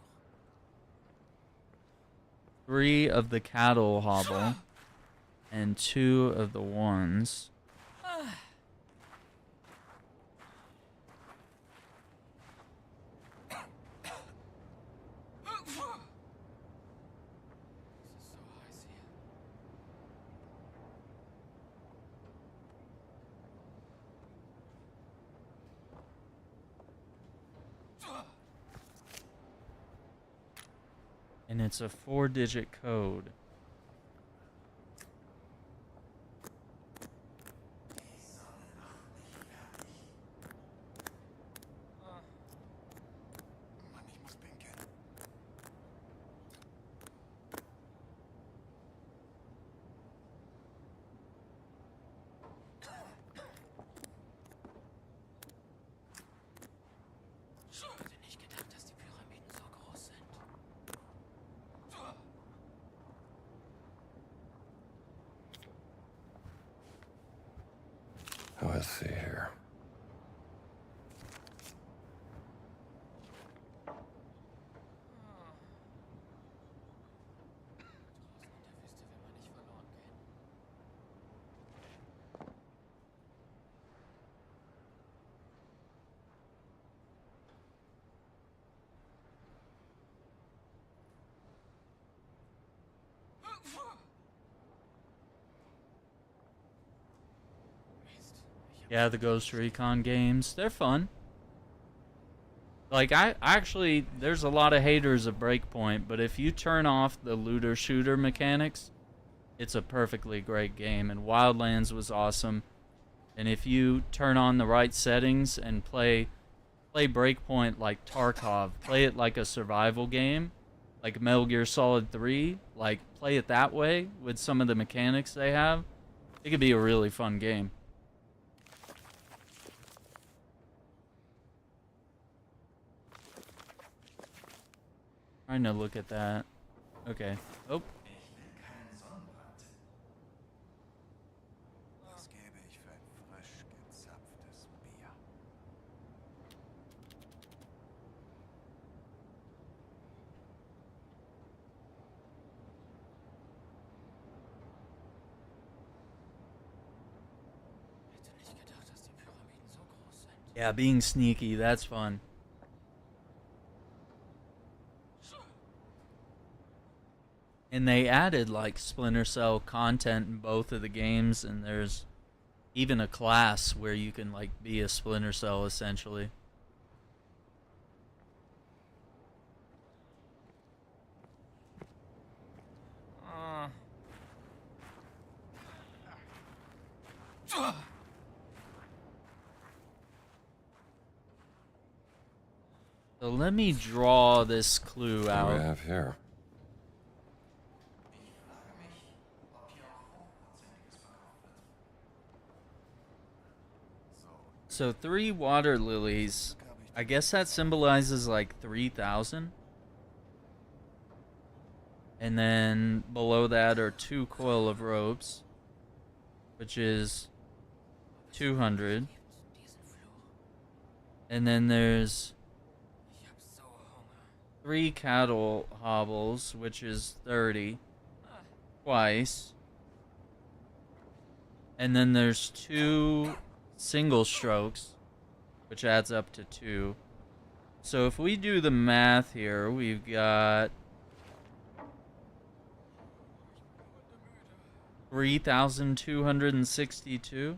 3 of the cattle hobble, and 2 of the wands. Es ist so heiß hier. And it's a 4-digit code. Mann, ich muss pinkeln. Ich hätte nicht gedacht, dass die Pyramiden so groß sind. Oh, let's see here. Draußen in der Wüste will man nicht verloren gehen. Mist. Yeah, the Ghost Recon games, they're fun. Like, there's a lot of haters of Breakpoint, but if you turn off the looter-shooter mechanics, it's a perfectly great game, and Wildlands was awesome. And if you turn on the right settings and play Breakpoint like Tarkov, play it like a survival game, like Metal Gear Solid 3, like, play it that way with some of the mechanics they have, it could be a really fun game. Trying to look at that. Okay. Oh. Was gäbe ich für ein frisch gezapftes Bier? Hätte nicht gedacht, dass die Pyramiden so groß sind. Yeah, being sneaky, that's fun. And they added like Splinter Cell content in both of the games, and there's even a class where you can like be a Splinter Cell essentially. So let me draw this clue What do we out. have here? So 3 water lilies, I guess that symbolizes like 3,000. And then below that are 2 coil of ropes, which is 200. Diesen Fluch. And then there's Ich hab so Hunger. 3 cattle hobbles, which is 30. Twice. And then there's 2 single strokes, which adds up to 2. So if we do the math here, we've got 3,262.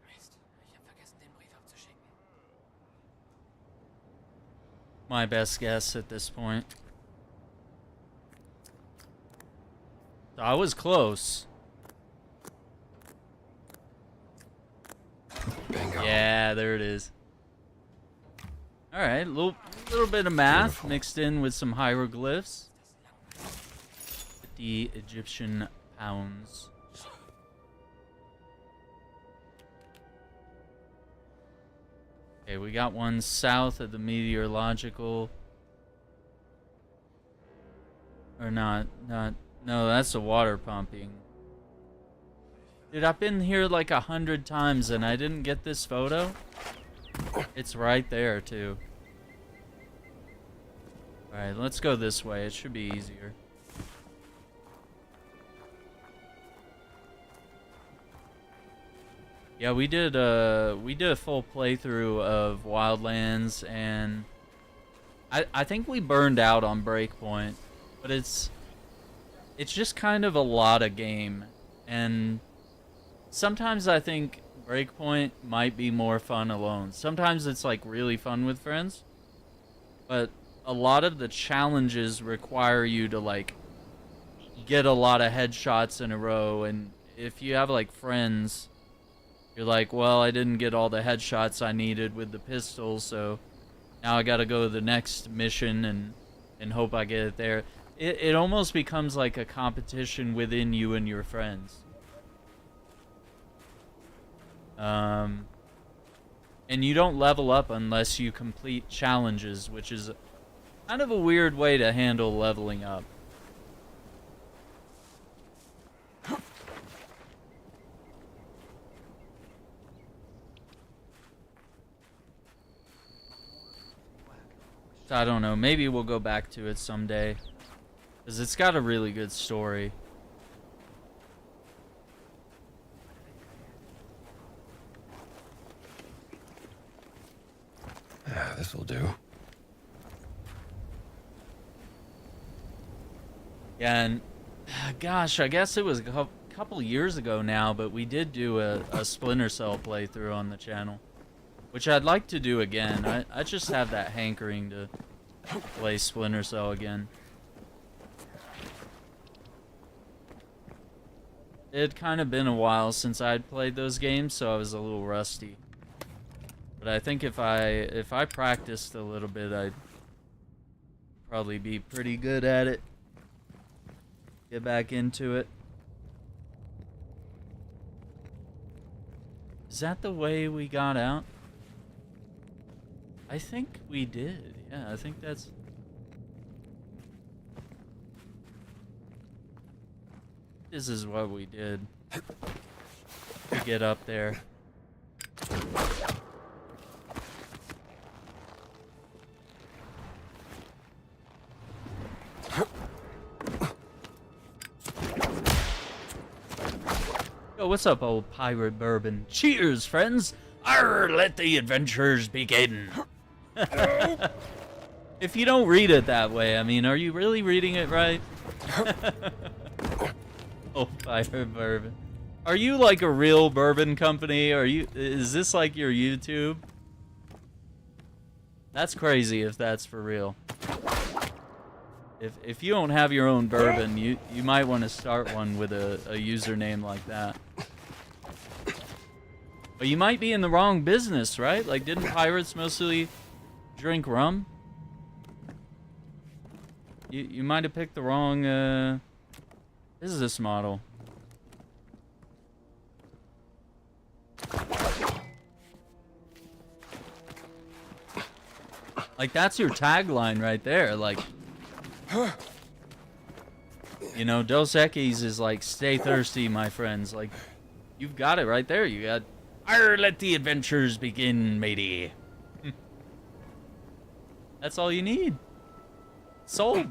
Mist, ich habe vergessen, den Brief abzuschicken. My best guess at this point. I was close. Bingo. Yeah, there it is. All right, little bit of math Beautiful. mixed in with some hieroglyphs. 50 Egyptian pounds. Okay, we got one south of the meteorological. Or not, no, that's the water pumping. Dude, I've been here like 100 times and I didn't get this photo. It's right there too. Alright, let's go this way. It should be easier. Yeah, we did a full playthrough of Wildlands, and I think we burned out on Breakpoint, but it's just kind of a lot of game, and sometimes I think Breakpoint might be more fun alone. Sometimes it's like really fun with friends, but a lot of the challenges require you to like get a lot of headshots in a row, and if you have like friends, you're like, well, I didn't get all the headshots I needed with the pistol, so now I gotta go to the next mission and hope I get it there. It almost becomes like a competition within you and your friends. And you don't level up unless you complete challenges, which is kind of a weird way to handle leveling up. I don't know, maybe we'll go back to it someday, because it's got a really good story. Yeah, this will do. Yeah, and gosh, I guess it was a couple years ago now, but we did do a Splinter Cell playthrough on the channel, which I'd like to do again. I just have that hankering to play Splinter Cell again. It had kind of been a while since I'd played those games, so I was a little rusty. But I think if I practiced a little bit, I'd probably be pretty good at it. Get back into it. Is that the way we got out? I think we did. Yeah, I think that's... This is what we did to get up there. Yo, what's up, old pirate bourbon? Cheers, friends! Arr, let the adventures begin! If you don't read it that way, I mean, are you really reading it right? Oh, pirate bourbon. Are you like a real bourbon company? Is this like your YouTube? That's crazy if that's for real. If you don't have your own bourbon, you might want to start one with a username like that. But you might be in the wrong business, right? Like, didn't pirates mostly drink rum? You might have picked the wrong business model. Like, that's your tagline right there. Like, you know, Dos Equis is like, stay thirsty, my friends. Like, You've got it right there. You got, "Arr, let the adventures begin, matey." That's all you need. Sold.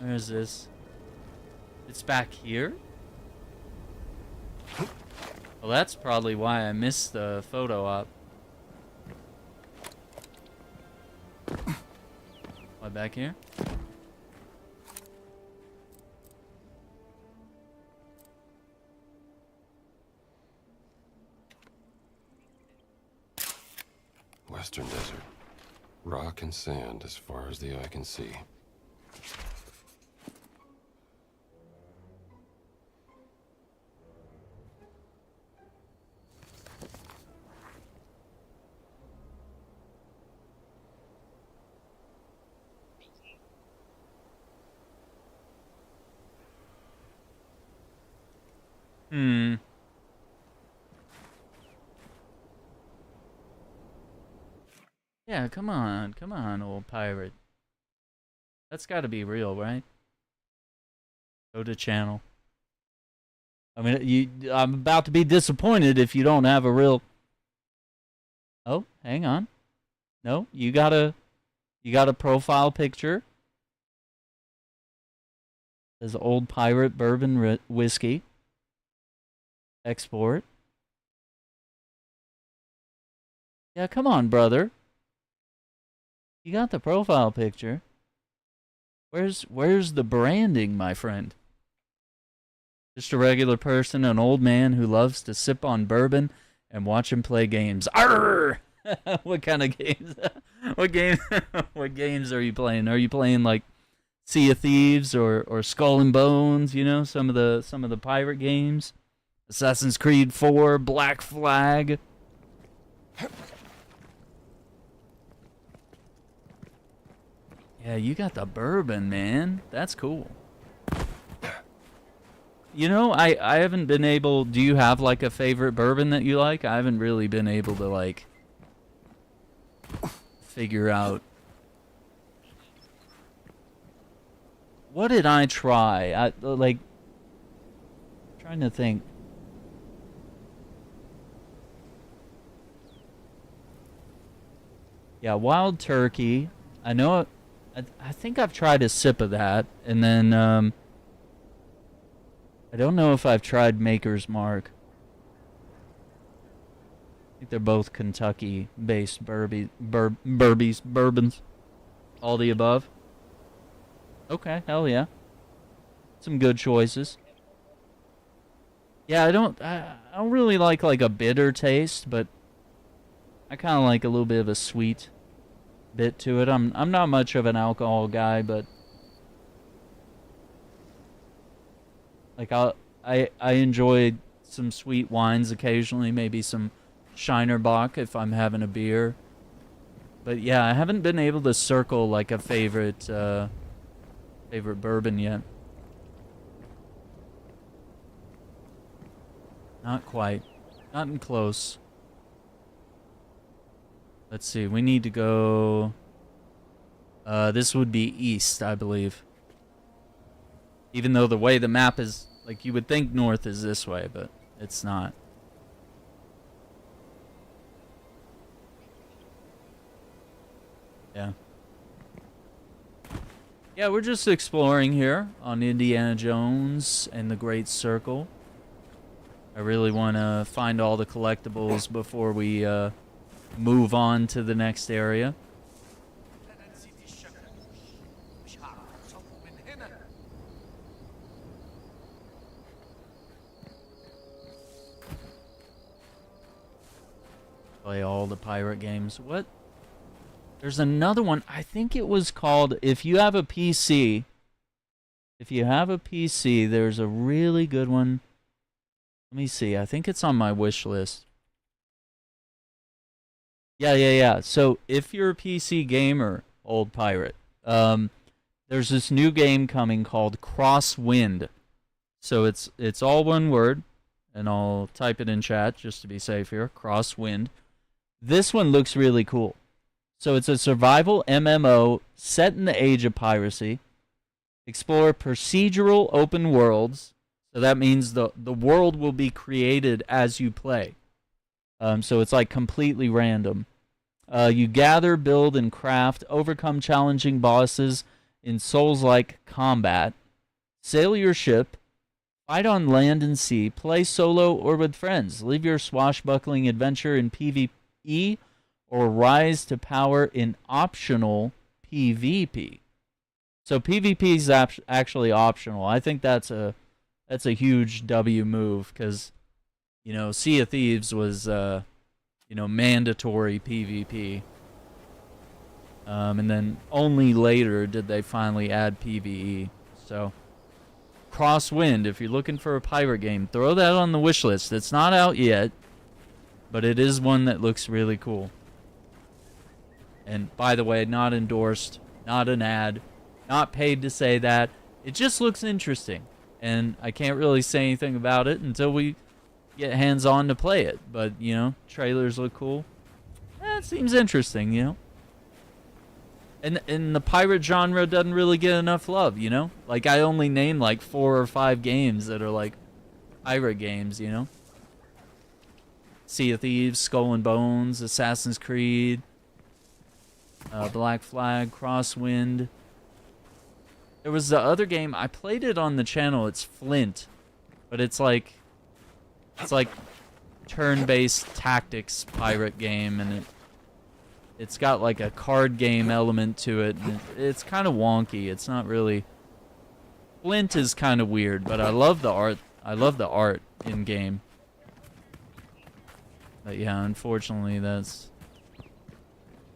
Where is this? It's back here? Well, that's probably why I missed the photo op. Why, back here? Western Desert. Rock and sand as far as the eye can see. Yeah, come on, old pirate. That's gotta be real, right? Go to channel. I mean, I'm about to be disappointed if you don't have a real... Oh, hang on. No, you got a profile picture. There's old pirate bourbon whiskey. Export. Yeah, come on, brother. You got the profile picture. Where's the branding, my friend? Just a regular person, an old man who loves to sip on bourbon and watch him play games. Arr! What kind of games? What games are you playing? Are you playing like Sea of Thieves or Skull and Bones, you know, some of the pirate games? Assassin's Creed 4, Black Flag. Yeah, you got the bourbon, man. That's cool. You know, I haven't been able... Do you have, like, a favorite bourbon that you like? I haven't really been able to, like, figure out... What did I try? I'm trying to think. Yeah, Wild Turkey. I know... I think I've tried a sip of that, and then I don't know if I've tried Maker's Mark. I think they're both Kentucky-based bourbons. All the above. Okay, hell yeah. Some good choices. Yeah, I don't really like a bitter taste, but I kind of like a little bit of a sweet bit to it. I'm not much of an alcohol guy, but like I enjoy some sweet wines occasionally, maybe some Shiner Bock if I'm having a beer. But yeah, I haven't been able to circle like a favorite bourbon yet. Not quite. Not in close. Let's see, we need to go... this would be east, I believe. Even though the way the map is... Like, you would think north is this way, but it's not. Yeah. Yeah, we're just exploring here on Indiana Jones and the Great Circle. I really want to find all the collectibles before we move on to the next area. Play all the pirate games. What? There's another one. I think it was called, if you have a PC, there's a really good one. Let me see. I think it's on my wish list. Yeah. So if you're a PC gamer, old pirate, there's this new game coming called Crosswind. So it's all one word, and I'll type it in chat just to be safe here. Crosswind. This one looks really cool. So it's a survival MMO set in the age of piracy. Explore procedural open worlds. So that means the world will be created as you play. So it's like completely random. You gather, build, and craft, overcome challenging bosses in Souls-like combat, sail your ship, fight on land and sea, play solo or with friends, live your swashbuckling adventure in PvE, or rise to power in optional PvP. So PvP is actually optional. I think that's a huge W move because, you know, Sea of Thieves was mandatory PvP. And then only later did they finally add PvE. So Crosswind, if you're looking for a pirate game, throw that on the wish list. It's not out yet, but it is one that looks really cool. And by the way, not endorsed, not an ad, not paid to say that. It just looks interesting. And I can't really say anything about it until we get hands-on to play it. But, you know, trailers look cool. It seems interesting, you know. And the pirate genre doesn't really get enough love, you know? Like, I only named like 4 or 5 games that are like pirate games, you know? Sea of Thieves, Skull and Bones, Assassin's Creed, Black Flag, Crosswind. There was the other game, I played it on the channel, it's Flint. But it's like turn-based tactics pirate game, and it's got like a card game element to it. And it's kind of wonky. It's not really. Flint is kind of weird, but I love the art. I love the art in game. But yeah, unfortunately,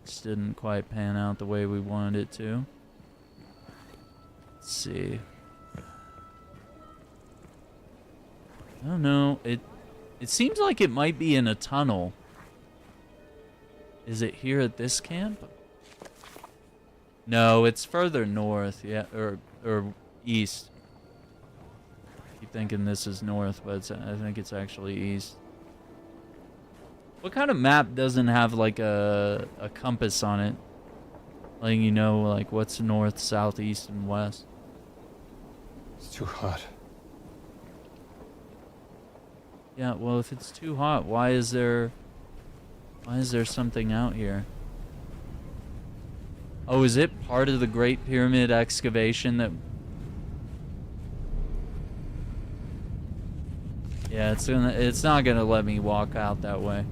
just didn't quite pan out the way we wanted it to. Let's see. I don't know. It seems like it might be in a tunnel. Is it here at this camp? No, it's further north, yeah, or east. I keep thinking this is north, but I think it's actually east. What kind of map doesn't have like a compass on it? Letting you know like what's north, south, east, and west. It's too hot. Yeah, well, if it's too hot, why is there something out here? Oh, is it part of the Great Pyramid excavation that... Yeah, it's not gonna let me walk out that way.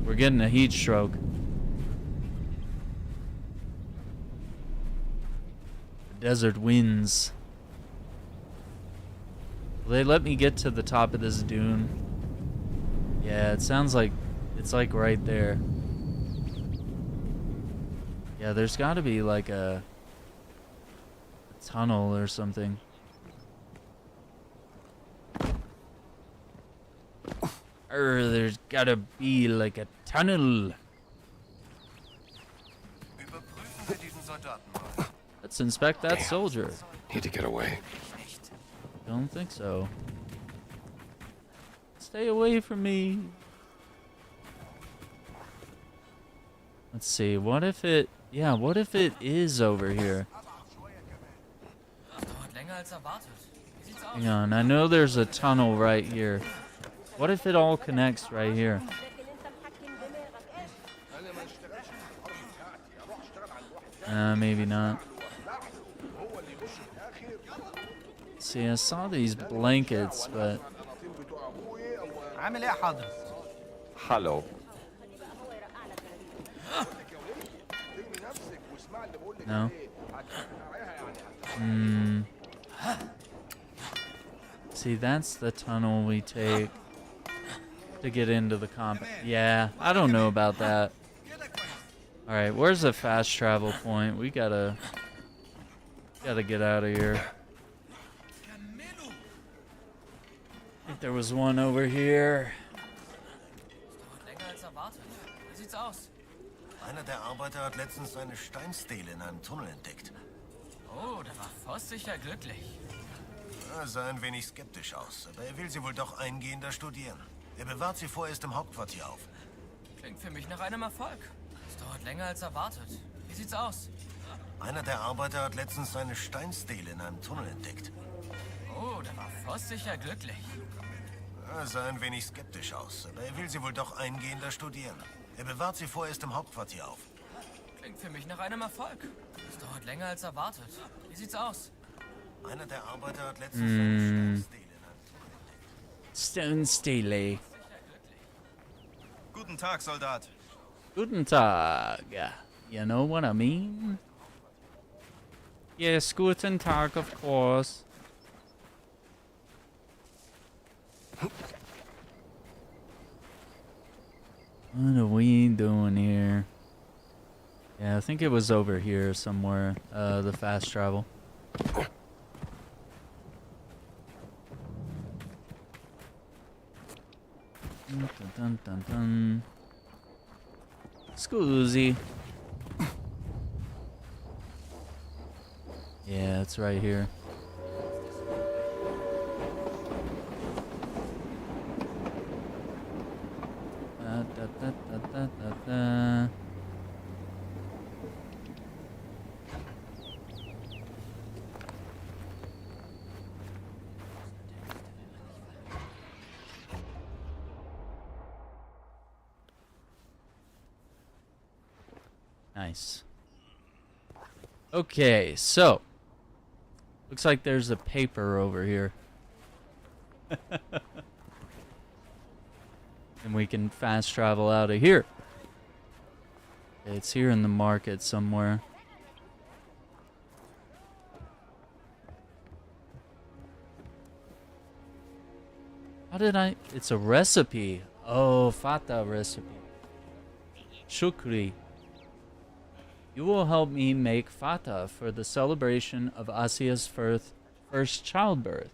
We're getting a heat stroke. The desert winds. Will they let me get to the top of this dune? Yeah, it sounds like it's like right there. Yeah, there's got to be like a tunnel or something. There's got to be like a tunnel. Let's inspect that soldier. Need to get away. Don't think so. Stay away from me. Let's see. What if it... Yeah, what if it is over here? Hang on. I know there's a tunnel right here. What if it all connects right here? Maybe not. See, I saw these blankets, but... Hello. No? See, that's the tunnel we take to get into the comp. Yeah, I don't know about that. Alright, where's the fast travel point? We gotta get out of here. I think there was one over here. Einer der Arbeiter hat letztens eine Steinstele in einem Tunnel entdeckt. Oh, da war Voss sicher glücklich. Er sah ein wenig skeptisch aus, aber er will sie wohl doch eingehender studieren. Er bewahrt sie vorerst im Hauptquartier auf. Klingt für mich nach einem Erfolg. Es dauert länger als erwartet. Wie sieht's aus? Einer der Arbeiter hat letztens seine Steinstele in einem Tunnel entdeckt. Oh, da war Voss sicher glücklich. Er sah ein wenig skeptisch aus, aber er will sie wohl doch eingehender studieren. Er bewahrt sie vorerst im Hauptquartier auf. Klingt für mich nach einem Erfolg. Es dauert länger als erwartet. Wie sieht's aus? Einer der Arbeiter hat letztens seine Steinstele in einem Tunnel entdeckt. Stone Stele. Guten Tag, Soldat. Guten Tag. You know what I mean? Yes, guten Tag, of course. What are we doing here? Yeah, I think it was over here somewhere, the fast travel. Dun, dun, dun, dun. Scusi. Yeah, it's right here. Da, da, da, da, da, da. Nice. Okay, so looks like there's a paper over here. And we can fast travel out of here. It's here in the market somewhere. How did I? It's a recipe. Oh, fata recipe. Shukri. You will help me make fata for the celebration of Asia's first childbirth.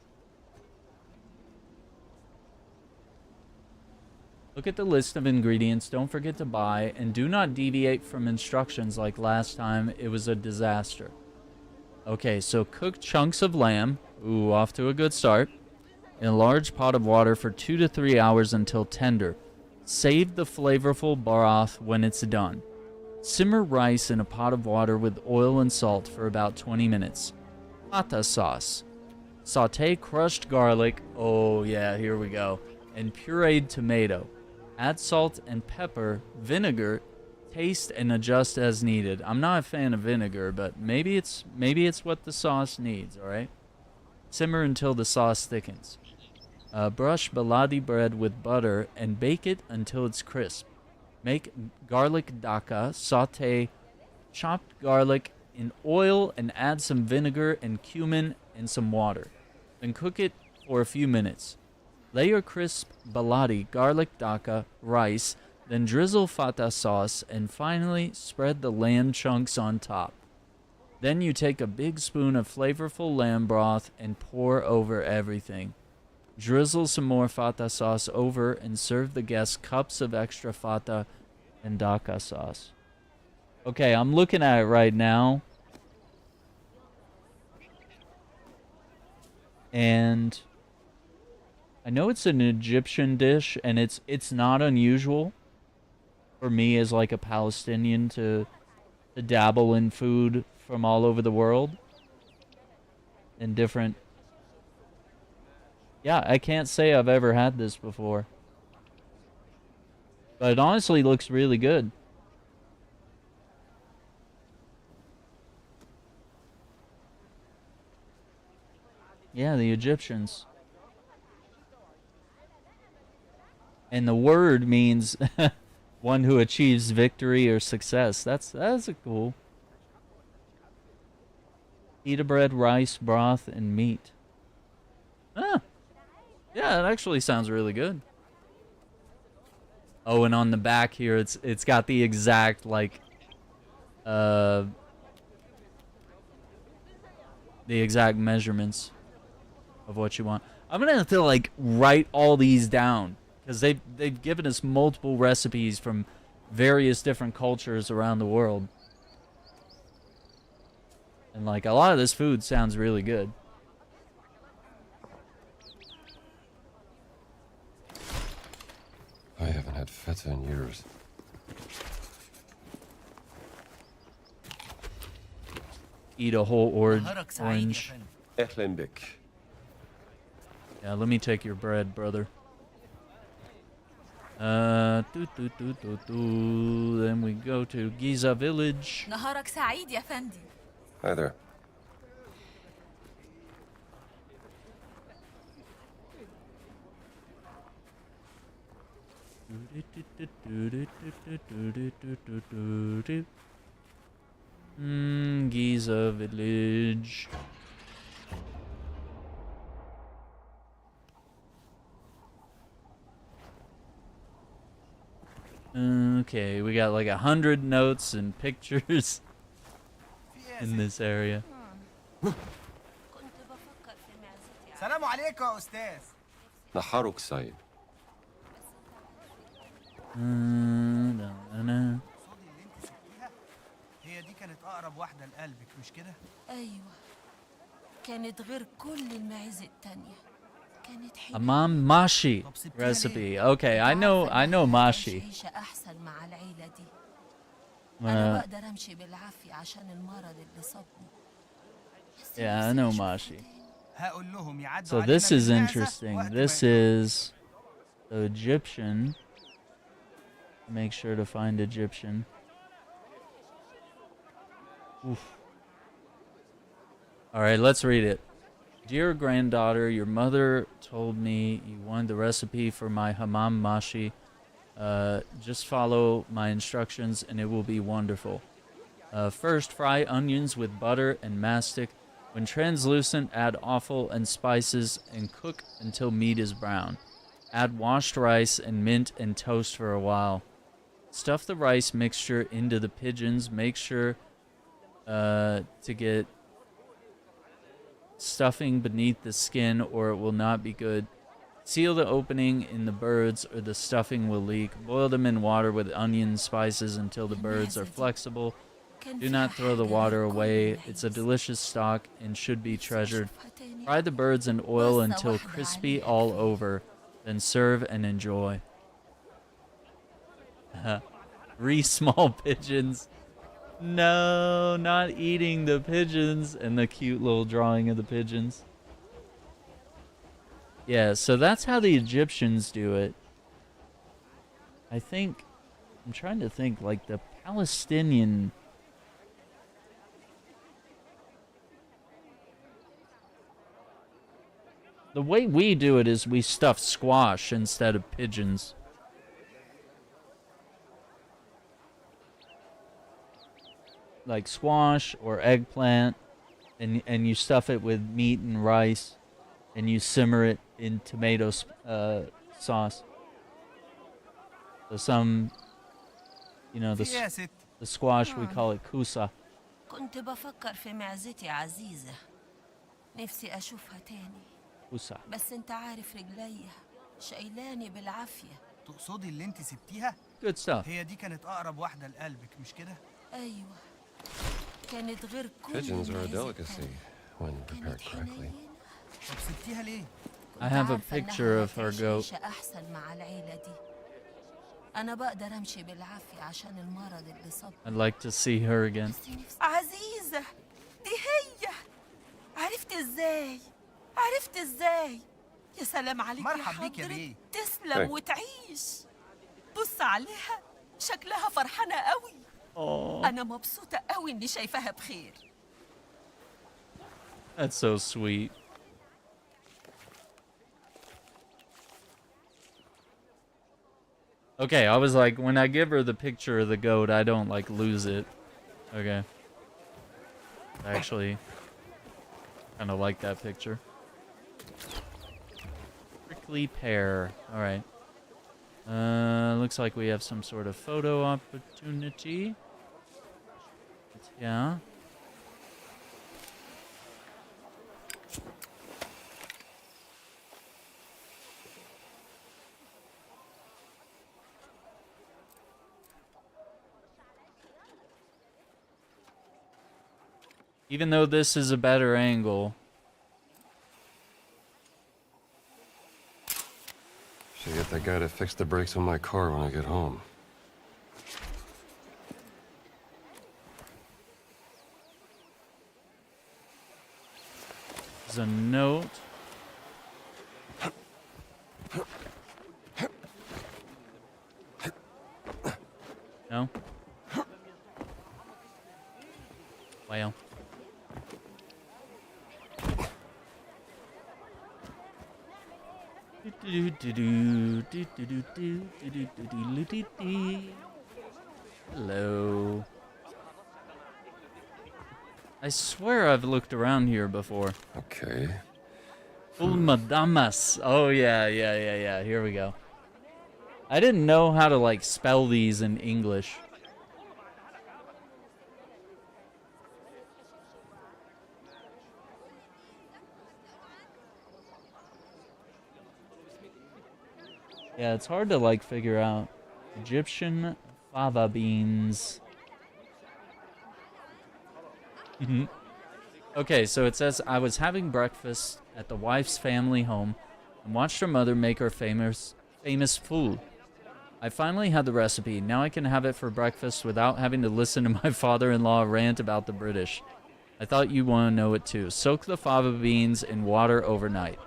Look at the list of ingredients, don't forget to buy, and do not deviate from instructions like last time. It was a disaster. Okay, so cook chunks of lamb, ooh, off to a good start, in a large pot of water for 2 to 3 hours until tender. Save the flavorful broth when it's done. Simmer rice in a pot of water with oil and salt for about 20 minutes. Pata sauce. Sauté crushed garlic, oh yeah, here we go, and pureed tomato. Add salt and pepper, vinegar, taste and adjust as needed. I'm not a fan of vinegar, but maybe it's what the sauce needs, all right? Simmer until the sauce thickens. Brush baladi bread with butter and bake it until it's crisp. Make garlic daka, saute chopped garlic in oil and add some vinegar and cumin and some water. Then cook it for a few minutes. Layer crisp baladi, garlic daka, rice, then drizzle fata sauce, and finally spread the lamb chunks on top. Then you take a big spoon of flavorful lamb broth and pour over everything. Drizzle some more fata sauce over and serve the guests cups of extra fata and daka sauce. Okay, I'm looking at it right now. And I know it's an Egyptian dish, and it's not unusual for me as like a Palestinian to dabble in food from all over the world. In different... Yeah, I can't say I've ever had this before. But it honestly looks really good. Yeah, the Egyptians. And the word means one who achieves victory or success. That's a cool. Pita bread, rice, broth, and meat. Ah. Yeah, it actually sounds really good. Oh, and on the back here, it's got the exact like, the exact measurements of what you want. I'm gonna have to like write all these down because they've given us multiple recipes from various different cultures around the world, and like a lot of this food sounds really good. I haven't had feta in years. eat a whole نهارك سعيد يا orange. فندم. أهلا بك. Yeah, let me take your bread, brother. Then we go to Giza village. نهارك سعيد يا فندي. Hi there. Giza village. Okay, we got like 100 notes and pictures in this area. سلام عليكم يا أستاذ. نهارك سعيد. صودي اللي انت سبتيها هي دي كانت أقرب واحدة لقلبك مش كده؟ أيوة، كانت غير كل المعز التانية. كانت حلوة. Amam mashi recipe. Okay, I know mashi. عيشة أحسن مع العيلة دي. أنا بقدر أمشي بالعافية عشان المرض اللي صابني. بس Yeah, I نفسي know أشوفها mashi. تاني. هقول لهم يعدوا So علينا this is بالمعزة interesting. وقت This ما يقولوا. is the Egyptian. Make sure to find Egyptian. Oof. All right, let's read it. Dear granddaughter, your mother told me you wanted the recipe for my hammam mashi. Just follow my instructions and it will be wonderful. First, fry onions with butter and mastic. When translucent, add offal and spices and cook until meat is brown. Add washed rice and mint and toast for a while. Stuff the rice mixture into the pigeons. Make sure to get stuffing beneath the skin or it will not be good. Seal the opening in the birds or the stuffing will leak. Boil them in water with onions, spices until the birds are flexible. Do not throw the water away. It's a delicious stock and should be treasured. Fry the birds in oil until crispy all over. Then serve and enjoy. 3 small pigeons. No, not eating the pigeons. And the cute little drawing of the pigeons. Yeah, so that's how the Egyptians do it. I think, I'm trying to think, like the Palestinian. The way we do it is we stuff squash instead of pigeons. Like squash or eggplant, and you stuff it with meat and rice, and you simmer it in tomato sauce. So some, في يا ست. the squash we call it kusa. كنت بفكر في معزتي عزيزة. نفسي أشوفها تاني. Kusa. بس أنت عارف رجليا شايلاني بالعافية. تقصدي اللي انت سبتيها؟ Good stuff. هي دي كانت أقرب واحدة لقلبك مش كده؟ أيوة، كانت غير كل Pigeons are a المعز delicacy التانية. when كانت prepared correctly. حنينة. طب سبتيها ليه؟ I have a كنت عارفة picture إنها of her هتعيش goat. عيشة أحسن مع العيلة دي. أنا بقدر أمشي بالعافية عشان المرض اللي صابني. I'd like to see her again. بس نفسي. عزيزة، دي هي. عرفت إزاي؟ عرفت إزاي؟ يا سلام عليك يا مرحب بيك يا حضرة. بيه. تسلم Hey. وتعيش. بص عليها، شكلها فرحانة قوي. Oh, أنا مبسوطة قوي إني شايفاها بخير. that's so sweet. Okay, I was like, when I give her the picture of the goat, I don't like lose it. Okay. I actually kind of like that picture. Prickly pear. All right. Looks like we have some sort of photo opportunity. Yeah. Even though this is a better angle. Should get that guy to fix the brakes on my car when I get home. There's a note. No? Well. Hello. I swear I've looked around here before. Okay. Madamas. Oh yeah. Here we go. I didn't know how to like spell these in English. Yeah, it's hard to like figure out. Egyptian fava beans. Okay, so it says, I was having breakfast at the wife's family home and watched her mother make her famous food. I finally had the recipe. Now I can have it for breakfast without having to listen to my father-in-law rant about the British. I thought you'd want to know it too. Soak the fava beans in water overnight.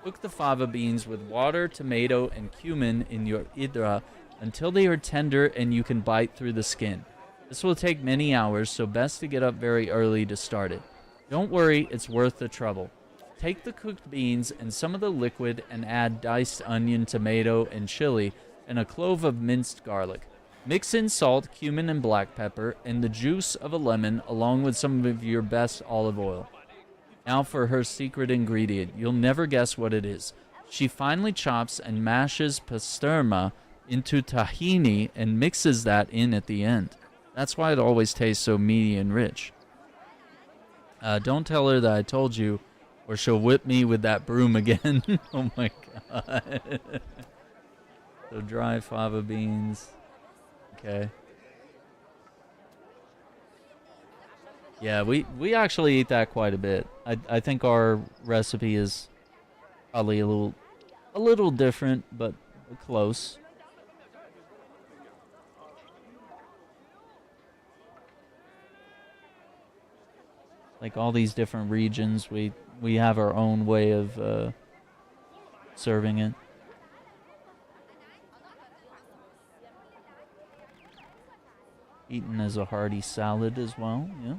Cook the fava beans with water, tomato, and cumin in your idra until they are tender and you can bite through the skin. This will take many hours, so best to get up very early to start it. Don't worry, it's worth the trouble. Take the cooked beans and some of the liquid and add diced onion, tomato, and chili, and a clove of minced garlic. Mix in salt, cumin, and black pepper, and the juice of a lemon, along with some of your best olive oil. Now for her secret ingredient. You'll never guess what it is. She finely chops and mashes pastrama into tahini and mixes that in at the end. That's why it always tastes so meaty and rich. Don't tell her that I told you, or she'll whip me with that broom again. Oh my god. So dry fava beans. Okay. Yeah, we actually eat that quite a bit. I think our recipe is probably a little different, but close. Like all these different regions, we have our own way of serving it. Eaten as a hearty salad as well, yeah.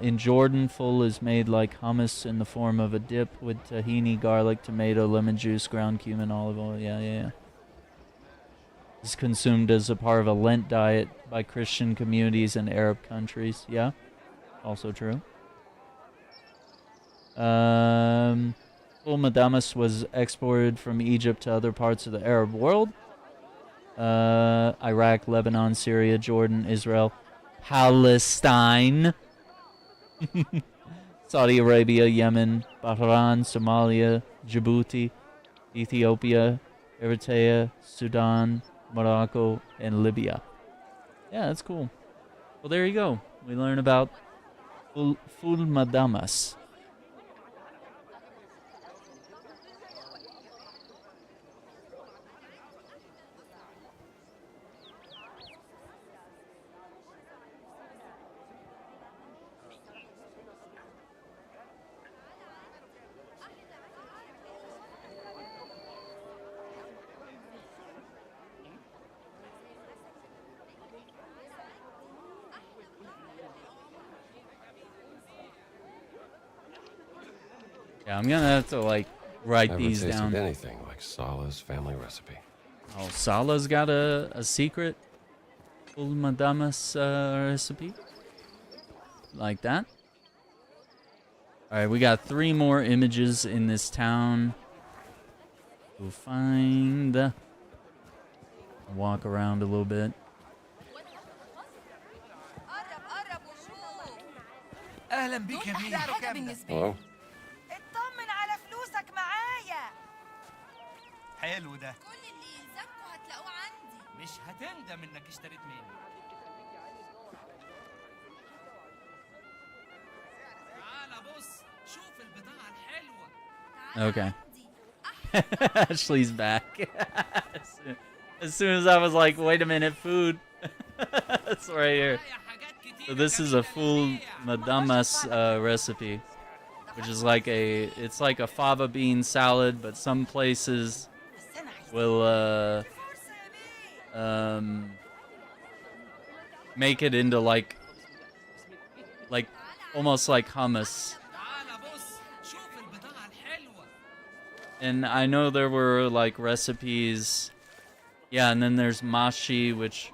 In Jordan, full is made like hummus in the form of a dip with tahini, garlic, tomato, lemon juice, ground cumin, olive oil. Yeah. It's consumed as a part of a Lent diet by Christian communities in Arab countries. Yeah, also true. Full madamas was exported from Egypt to other parts of the Arab world. Iraq, Lebanon, Syria, Jordan, Israel, Palestine, Saudi Arabia, Yemen, Bahrain, Somalia, Djibouti, Ethiopia, Eritrea, Sudan, Morocco, and Libya. Yeah, that's cool. Well, there you go. We learn about full madamas. Yeah, I'm gonna have to like write Never these tasted down. anything like Salah's family recipe. Oh, Salah's got a secret full madamas recipe like that. All right, we got 3 more images in this town. We'll find. Walk around a little bit. اهلا بيك يا بيه. حاجة بالنسبة لي. Hello? اطمن على فلوسك معايا. حلو ده. كل اللي يلزمكوا هتلاقوه عندي. مش هتندم انك اشتريت مني. تعال بص شوف البضاعة الحلوة. Okay. Ashley's back. As soon as I was like, wait a minute, food. That's right here. معايا حاجات كتير So this is a full madamas recipe, which is like it's like a fava bean salad, but some places will make it into like almost like hummus. And I know there were like recipes, yeah, and then there's mashi, which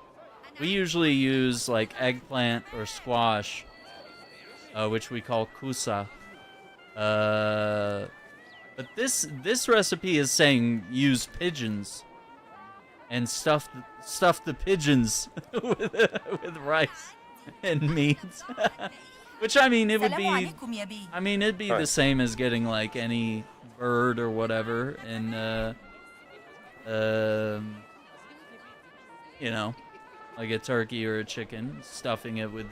we usually use like eggplant or squash, which we call kusa. But this recipe is saying use pigeons and stuff the pigeons with rice and meat. Which I mean, it would be. I mean, it'd be the same as getting like any bird or whatever, and you know, like a turkey or a chicken, stuffing it with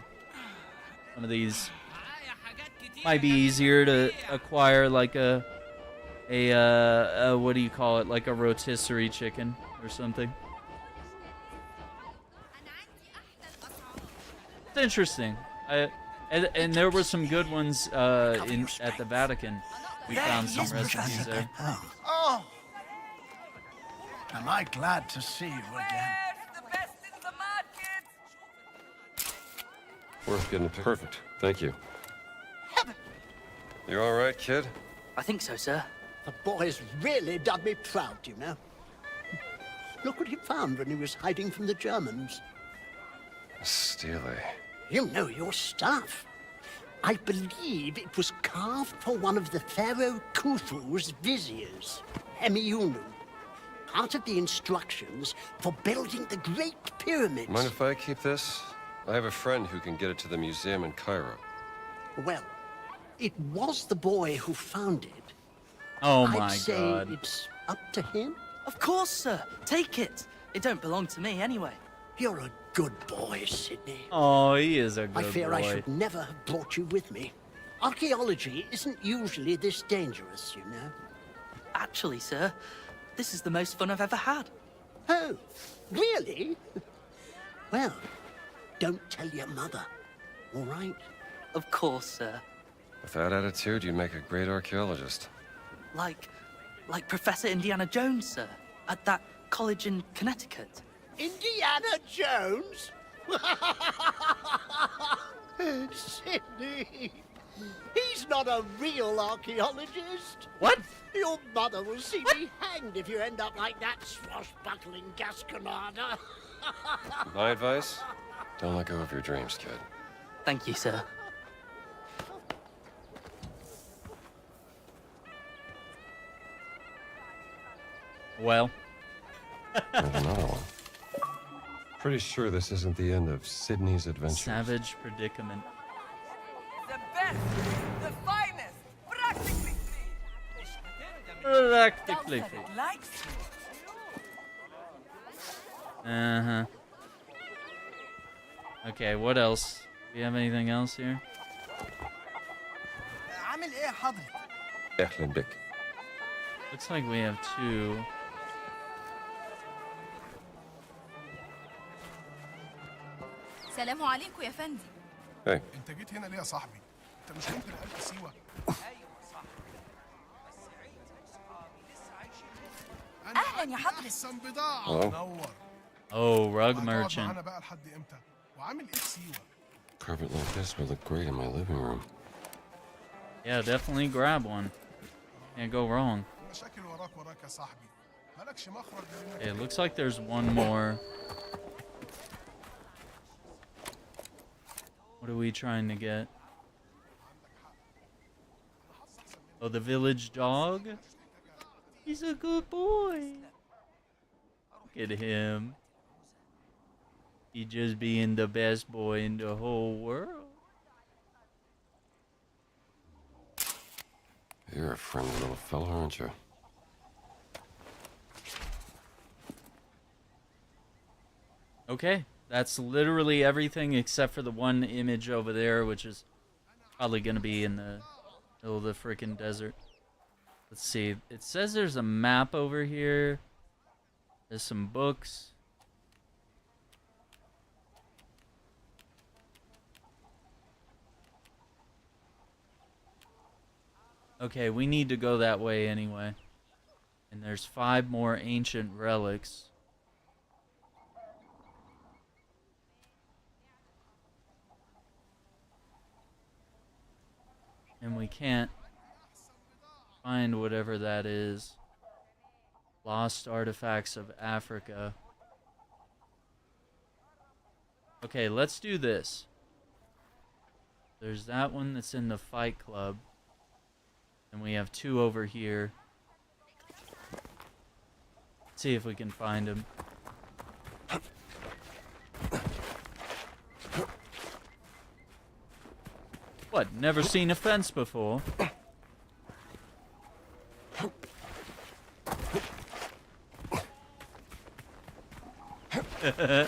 some of these. Might be easier to acquire like a what do you call it? Like a rotisserie chicken or something. It's interesting. And there were some good ones at the Vatican. We found some recipes there. Oh! Am I glad to see you again? Worth getting a picture. Perfect. Thank you. You all right, kid? I think so, sir. The boy's really done me proud, you know. Look what he found when he was hiding from the Germans. Steely. You know your stuff. I believe it was carved for one of the Pharaoh Khufu's viziers, Hemiunu. Part of the instructions for building the Great Pyramids. Mind if I keep this? I have a friend who can get it to the museum in Cairo. Well, it was the boy who found it. Oh my I'd say God. it's up to him. Of course, sir. Take it. It don't belong to me anyway. You're a good boy, Sydney. Oh, he is a good I fear boy. I should never have brought you with me. Archaeology isn't usually this dangerous, you know. Actually, sir, this is the most fun I've ever had. Oh, really? Well, don't tell your mother, all right? Of course, sir. With that attitude, you'd make a great archaeologist. Like Professor Indiana Jones, sir, at that college in Connecticut. Indiana Jones? Sydney, he's not a real archaeologist. What? Your mother will see me hanged if you end up like that swashbuckling Gasconada. My advice? Don't let go of your dreams, kid. Thank you, sir. Well. There's another one. Pretty sure this isn't the end of Sydney's adventure. Savage predicament. The best, the finest, practically Practically. free. Likes you. Uh-huh. Okay, what else? Do you have anything else here? عامل ايه حضرتك؟ أهلاً بك. Looks like we have two. سلام عليكم يا فندم. Hey, انت جيت هنا ليه يا صاحبي؟ انت مش ممكن قلت سيوه؟ اهلا يا حضرتك. احسن بضاعه. Hello? نور. Oh, rug هتقعد merchant. معانا بقى لحد امتى؟ وعامل ايه في سيوه؟ carpet like this would look great in my living room. Yeah, definitely grab one. Can't go wrong. المشاكل وراك يا صاحبي. مالكش مخرج Okay, it looks like there's one more. What are we trying to get? Oh, the village dog? He's a good boy. Look at him. He just being the best boy in the whole world. You're a friendly little fella, aren't you? Okay, that's literally everything except for the one image over there, which is probably going to be in the middle of the freaking desert. Let's see. It says there's a map over here. There's some books. Okay, we need to go that way anyway. And there's 5 more ancient relics. And we can't find whatever that is. Lost artifacts of Africa. Okay, let's do this. There's that one that's in the Fight Club. And we have 2 over here. Let's see if we can find them. What? Never seen a fence before? I'll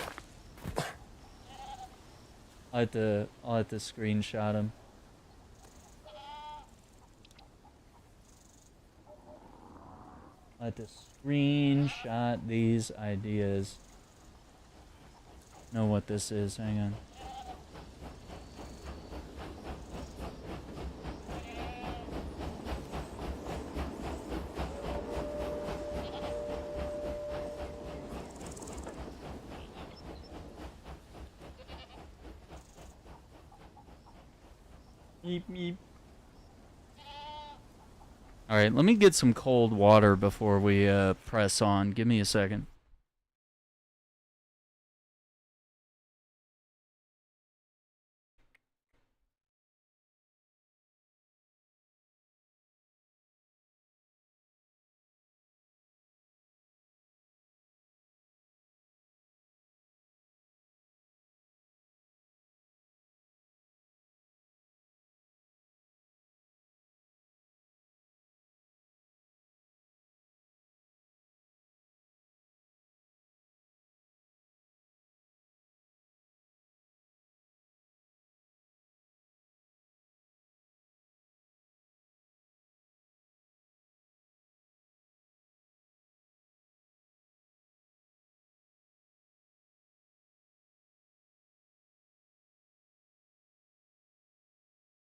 have to screenshot him. I'll have to screenshot these ideas. Know what this is, hang on. Meep, meep. Alright, let me get some cold water before we press on. Give me a second.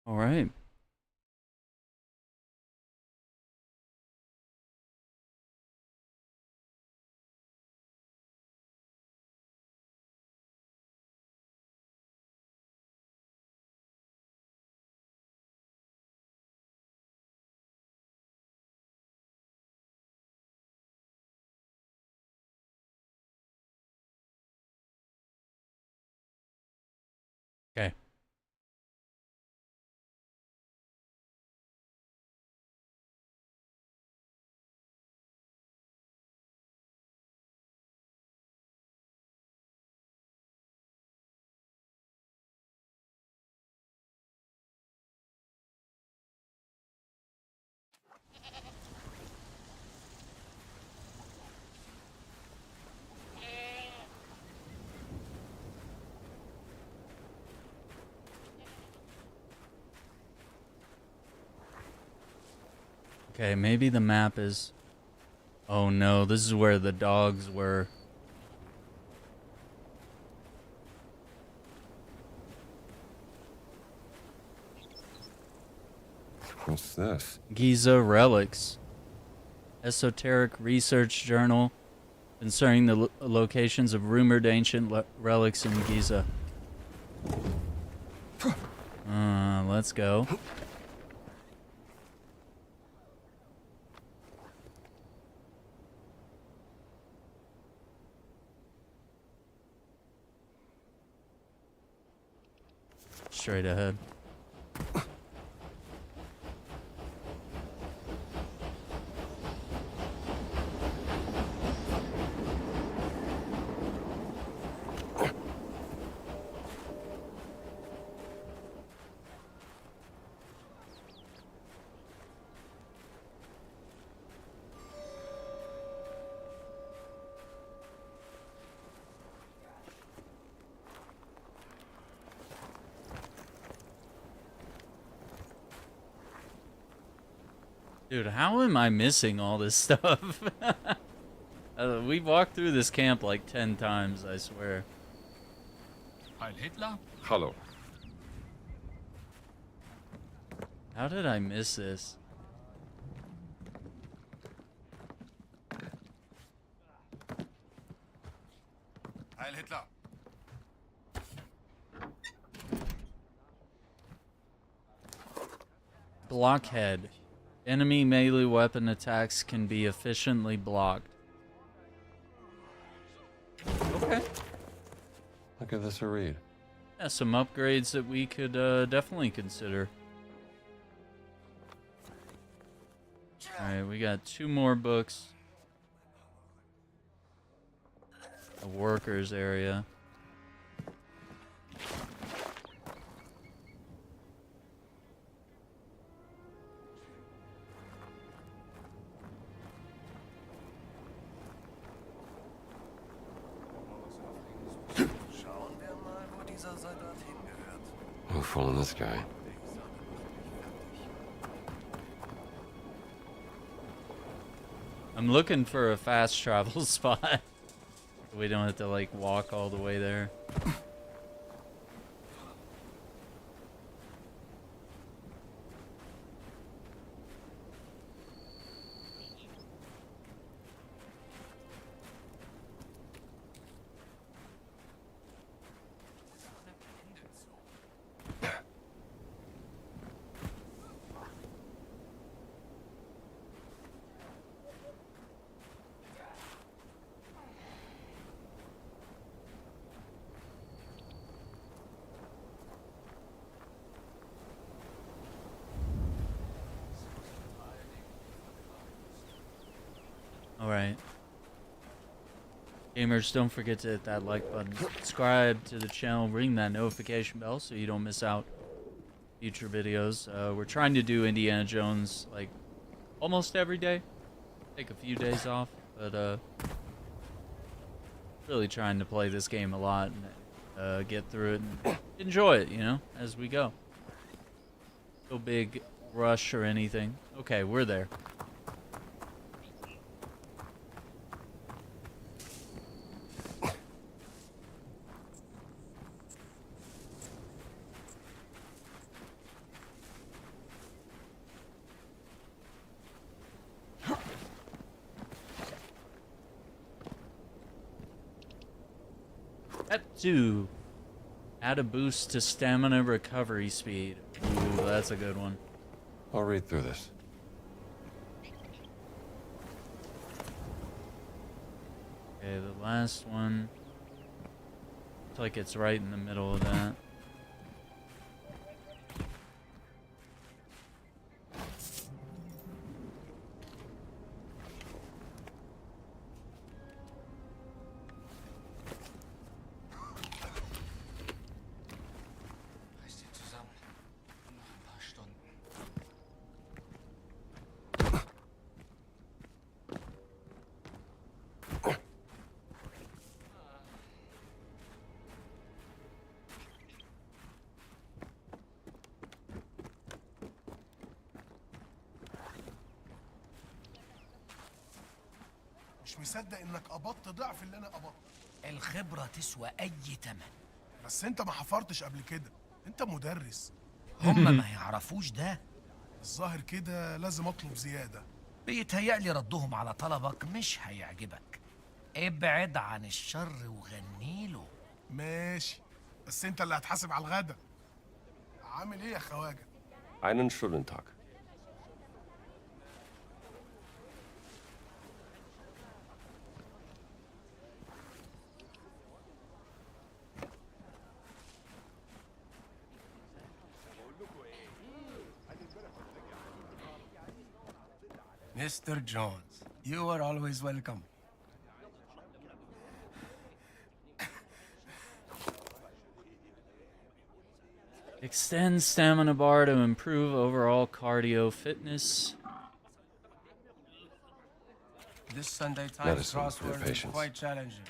All right. Okay. Okay, maybe the map is... Oh no, this is where the dogs were. What's this? Giza Relics. Esoteric research journal concerning the locations of rumored ancient relics in Giza. Let's go. Straight ahead. Dude, how am I missing all this stuff? We've walked through this camp like 10 times, I swear. Heil Hitler? Hello. How did I miss this? Heil Hitler! Blockhead. Enemy melee weapon attacks can be efficiently blocked. Okay. I'll give this a read. Yeah, some upgrades that we could definitely consider. Alright, we got 2 more books. A workers area. Schauen wir mal, wo dieser Soldat hingehört. No fooling this guy. I'm looking for a fast travel spot. We don't have to like walk all the way there. Alright. Gamers, don't forget to hit that like button. Subscribe to the channel, ring that notification bell so you don't miss out future videos. We're trying to do Indiana Jones like almost every day. Take a few days off, but really trying to play this game a lot and get through it and enjoy it, you know, as we go. No big rush or anything. Okay, we're there. Step 2. Add a boost to stamina recovery speed. Ooh, that's a good one. I'll read through this. Okay, the last one. Looks like it's right in the middle of that. Reiß dich zusammen. Noch ein paar Stunden. مش مصدق انك قبضت ضعف اللي انا قبضته. الخبرة تسوى أي تمن. بس انت ما حفرتش قبل كده، انت مدرس. هم ما يعرفوش ده. الظاهر كده لازم اطلب زيادة. بيتهيألي ردهم على طلبك مش هيعجبك. ابعد عن الشر وغنيله. ماشي، بس انت اللي هتحاسب على الغدا. عامل ايه يا خواجة؟ Einen schönen Tag. Mr. Jones, you are always welcome. Extend stamina bar to improve overall cardio fitness. This Sunday Times Medicine for crossword is patients. quite challenging,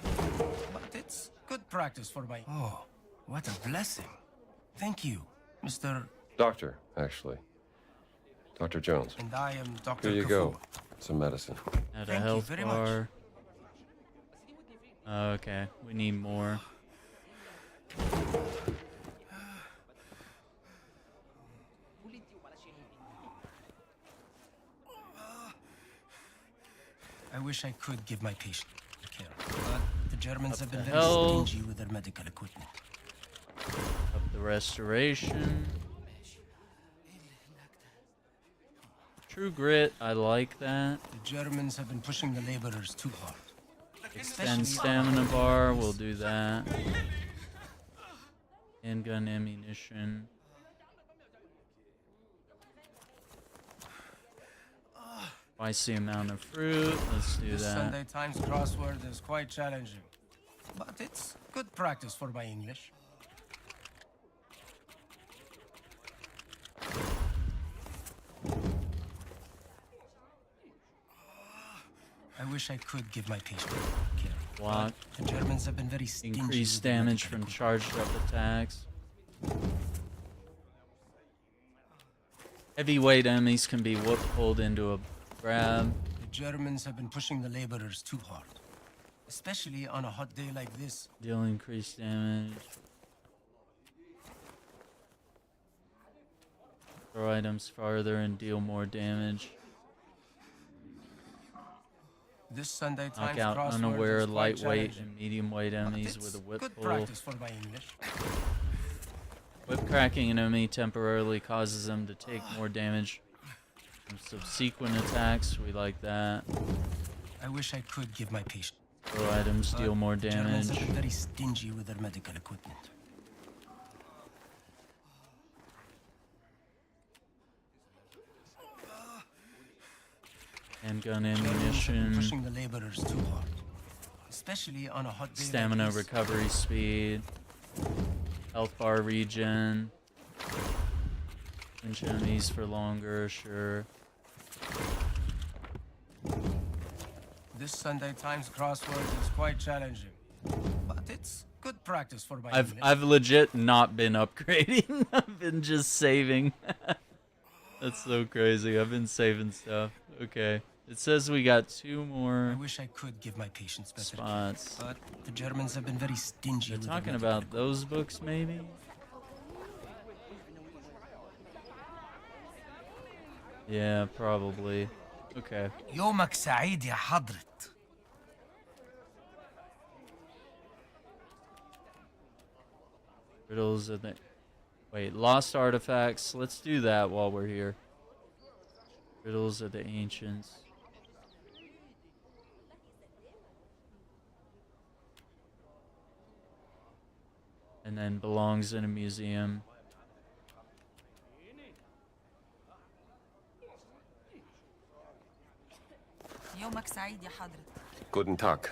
but it's good practice for my... Oh, what a blessing. Thank you, Mr. Doctor, actually. Dr. Jones. And I am Dr. Here you Kafua. go. Some medicine. Add a Thank you health very much. bar. Okay, we need more. I wish I could give my patient care, but the Germans have been the very health. stingy with their medical equipment. Up the restoration. True grit, I like that. The Germans have been pushing the laborers too hard. Extend stamina bar, we'll do that. Handgun ammunition. Twice the amount of fruit, let's do This that. Sunday Times crossword is quite challenging, but it's good practice for my English. I wish I could give my patient care. Block. The Germans have been very stingy. Increase with their damage medical from charged up attacks. Heavyweight enemies can be pulled into a grab. The Germans have been pushing the laborers too hard, especially on a hot day like this. Deal increased damage. Throw items farther and deal more damage. This Sunday Times Knock out crossword unaware is quite lightweight challenging, and medium weight but enemies it's with a whip good pull. practice for my English. Whip cracking an enemy temporarily causes them to take more damage from subsequent attacks. We like that. I wish I could give my patient. Throw items but deal more the Germans damage. have been very stingy with their medical equipment. Handgun Germans have been ammunition. pushing the laborers too hard, especially on a hot day Stamina like this. recovery speed. Health bar regen. Pinch enemies for longer, sure. This Sunday Times crossword is quite challenging, but it's good practice for my English. I've legit not been upgrading. I've been just saving. That's so crazy. I've been saving stuff. Okay. It says we got 2 I more wish I could give my patients better care, spots. but the Germans have been very stingy. They're with their talking medical about those books, maybe? Yeah, probably. Okay. يومك سعيد يا حضرة. Riddles of the... Wait, lost artifacts. Let's do that while we're here. Riddles of the ancients. And then belongs in a museum. يومك سعيد يا حضرة. Guten Tag.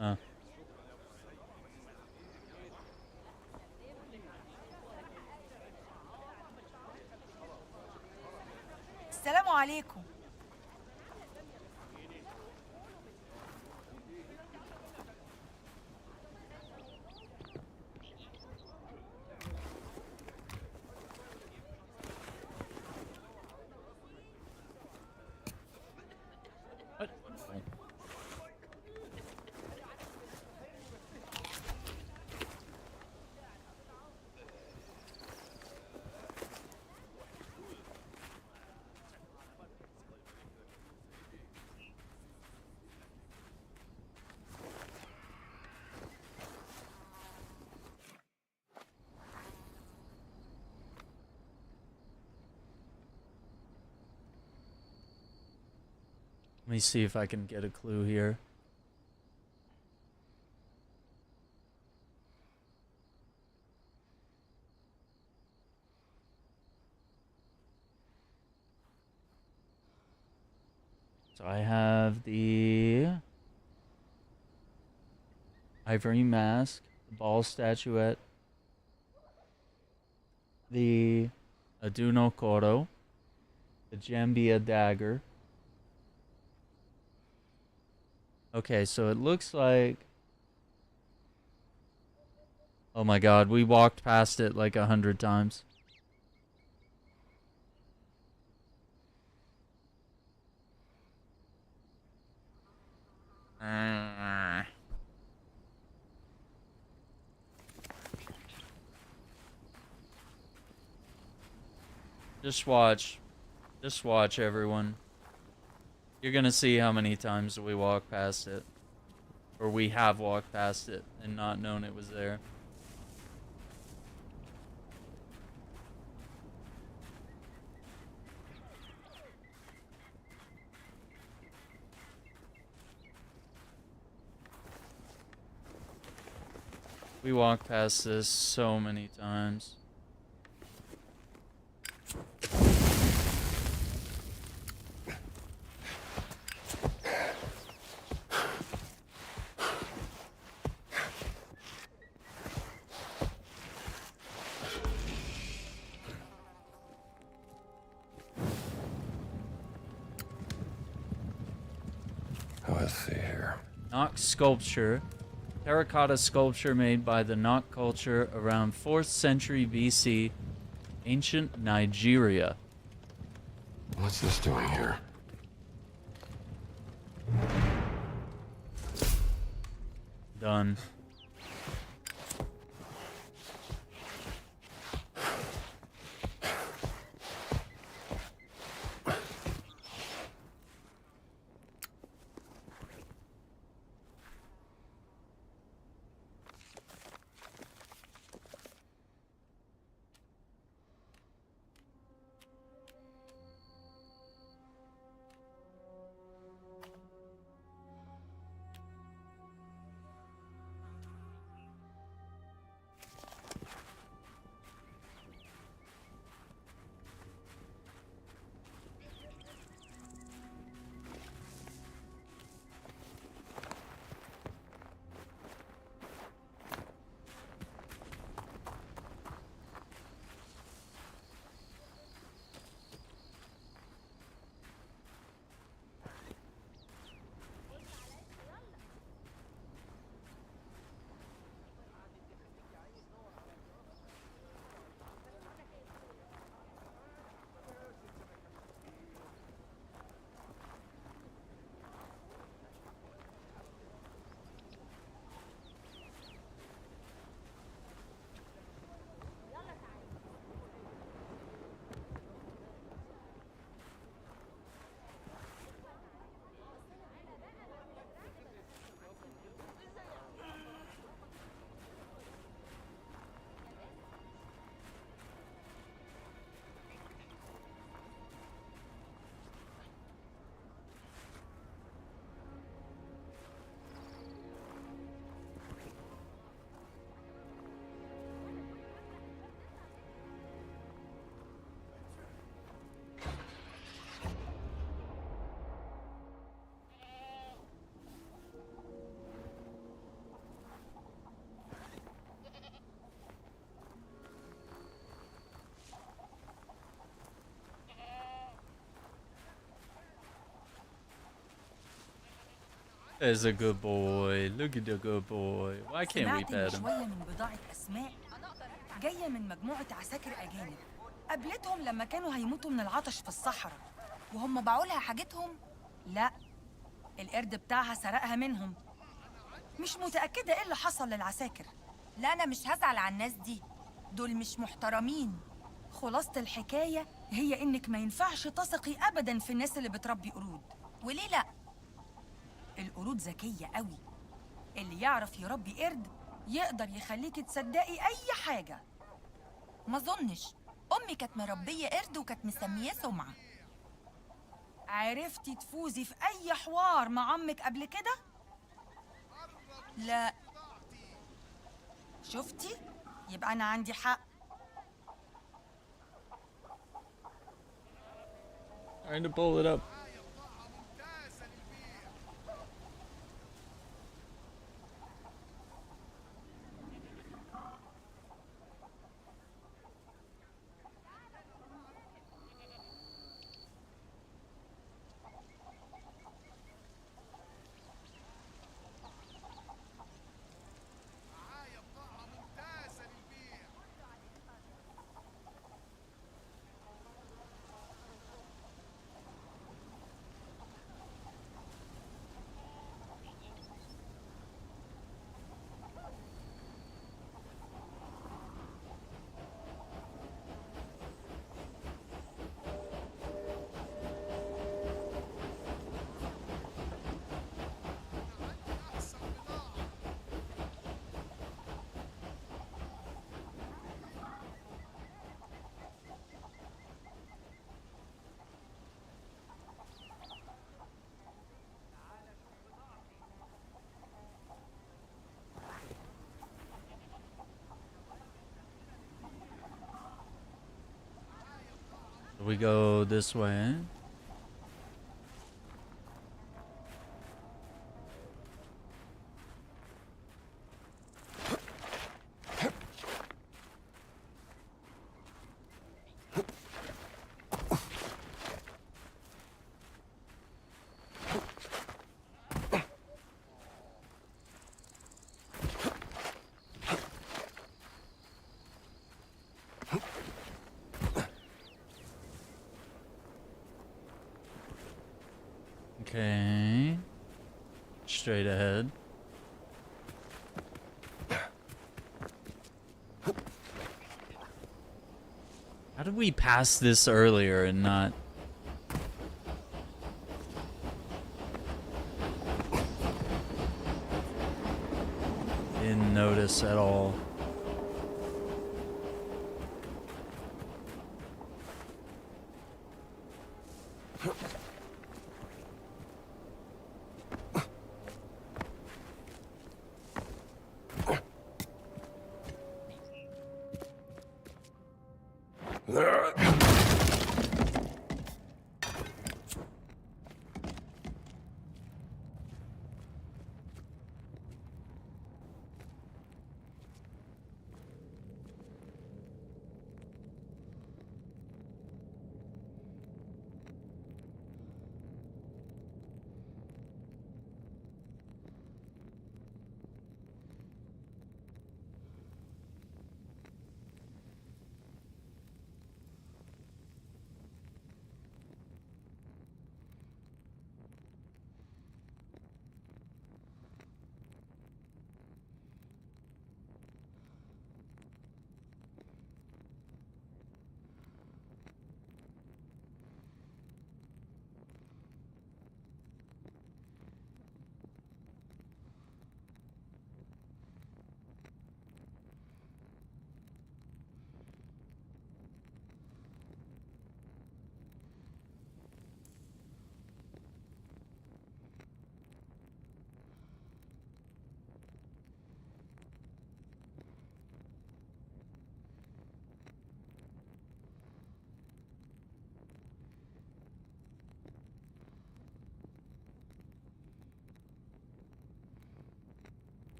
Oh. السلام عليكم. What? Let me see if I can get a clue here. So I have the ivory mask, the ball statuette, the Aduno Koro, the Jambia dagger. Okay, so it looks like... Oh my god, we walked past it like 100 times. Just watch. Just watch, everyone. You're gonna see how many times we walk past it. Or we have walked past it and not known it was there. We walked past this so many times. Let's see here. Nok sculpture. Terracotta sculpture made by the Nok culture around 4th century BC, ancient Nigeria. What's this doing here? Done. There's a good boy. Look at the good boy. Why can't we pet him? شوية من بضاعة أسماء جاية من مجموعة عساكر أجانب قابلتهم لما كانوا هيموتوا من العطش في الصحراء وهم باعوا لها حاجتهم؟ لا، القرد بتاعها سرقها منهم. مش متأكدة إيه اللي حصل للعساكر. لا، أنا مش هزعل على الناس دي، دول مش محترمين. خلاصة الحكاية هي إنك ما ينفعش تثقي أبداً في الناس اللي بتربي قرود. وليه لأ؟ القرود ذكية قوي. اللي يعرف يربي قرد يقدر يخليكي تصدقي أي حاجة. ما ظنش أمي كانت مربية قرد وكانت مسمياه سمعة. عرفتي تفوزي في أي حوار مع عمك قبل كده؟ لا. شفتي؟ يبقى أنا عندي حق. Trying to pull it up. We go this way. Okay. Straight ahead. How did we pass this earlier and not... Didn't notice at all.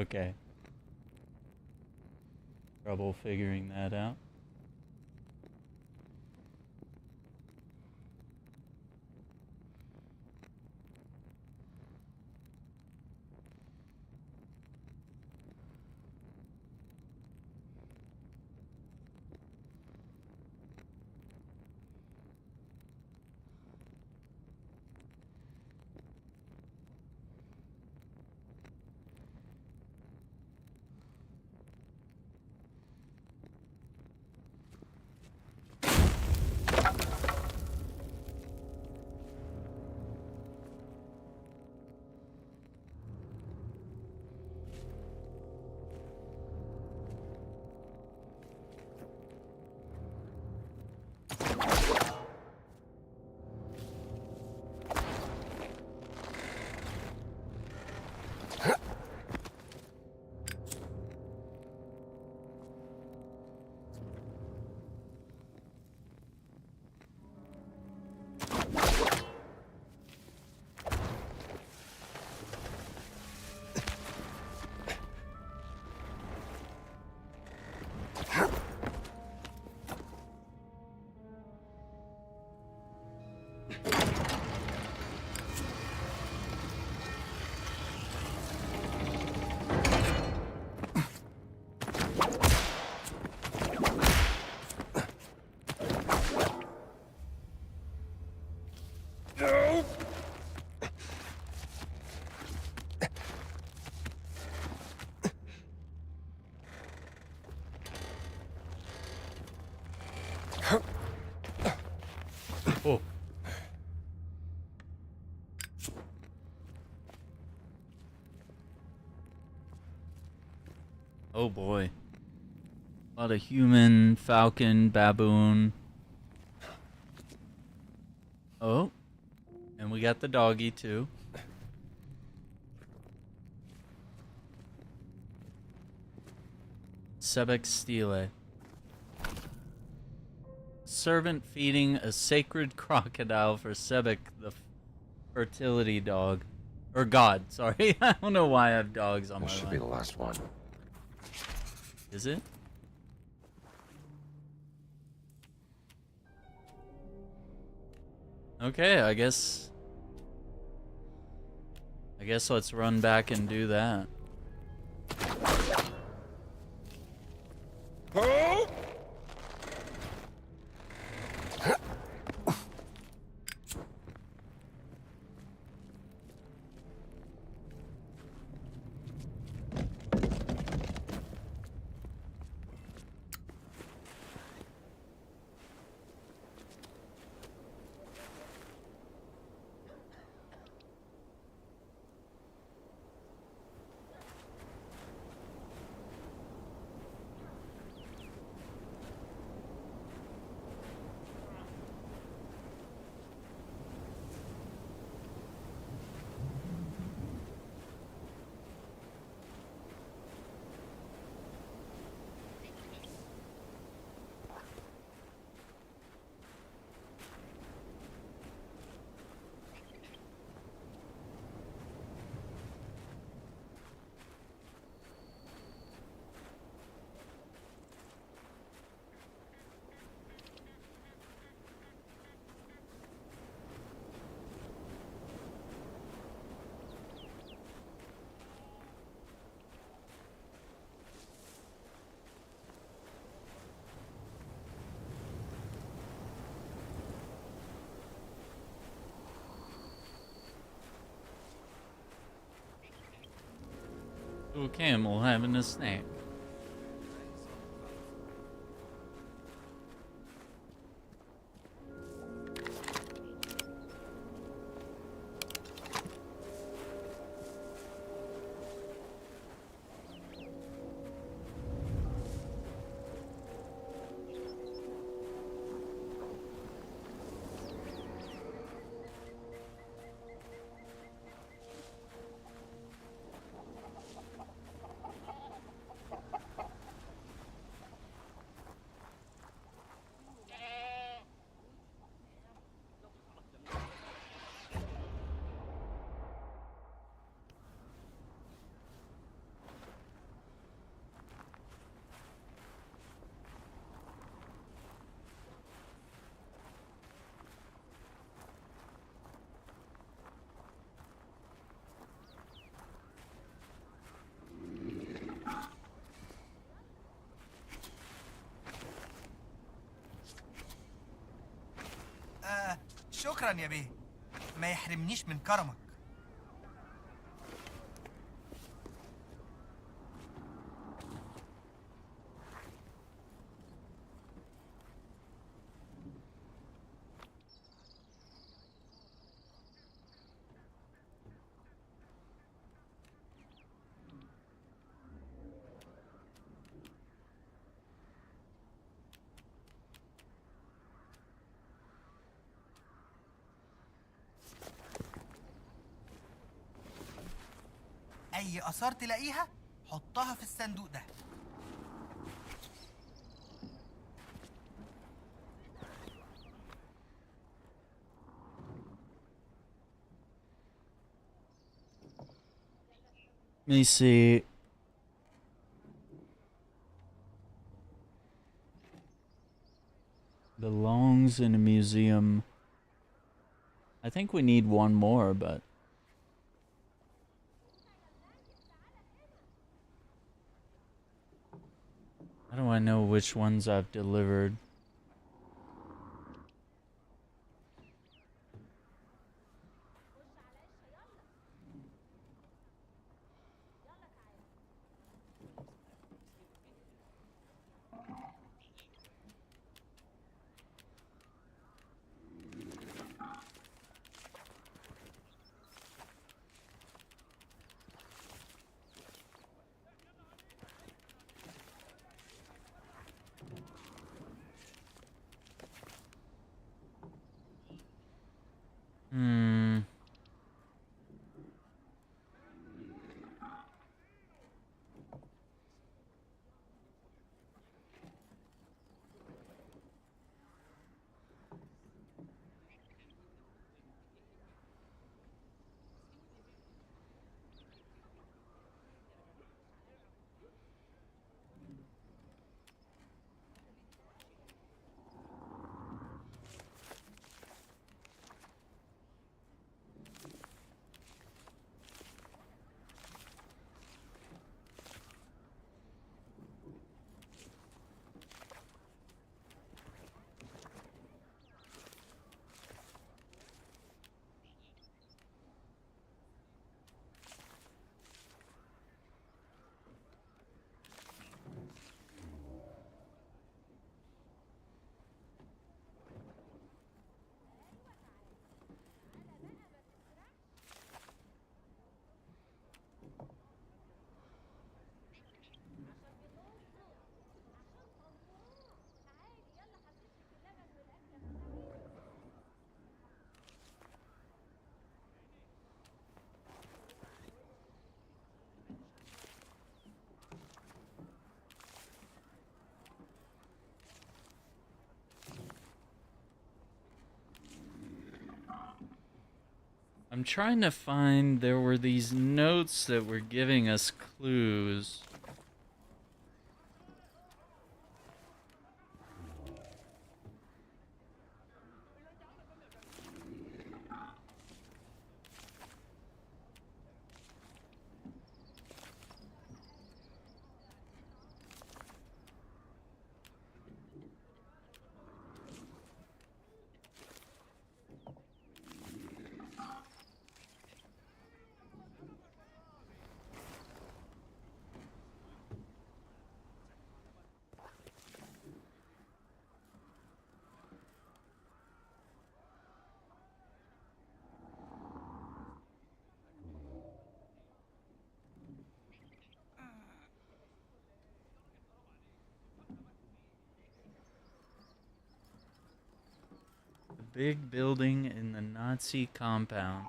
Okay. Trouble figuring that out. Oh. Oh boy. A lot of human, falcon, baboon. Oh. And we got the doggy too. Sebek Stele. Servant feeding a sacred crocodile for Sebek, the fertility dog. Or god, sorry. I don't know why I have dogs on This my should line. be the last one. Is it? Okay, I guess let's run back and do that. Ooh, camel having a snack. شكرا يا بيه. ما يحرمنيش من كرمك. أي آثار تلاقيها حطها في الصندوق ده. Let me see. Belongs in a museum. I think we need one more, but how do I know which ones I've delivered? I'm trying to find, there were these notes that were giving us clues. Big building in the Nazi compound.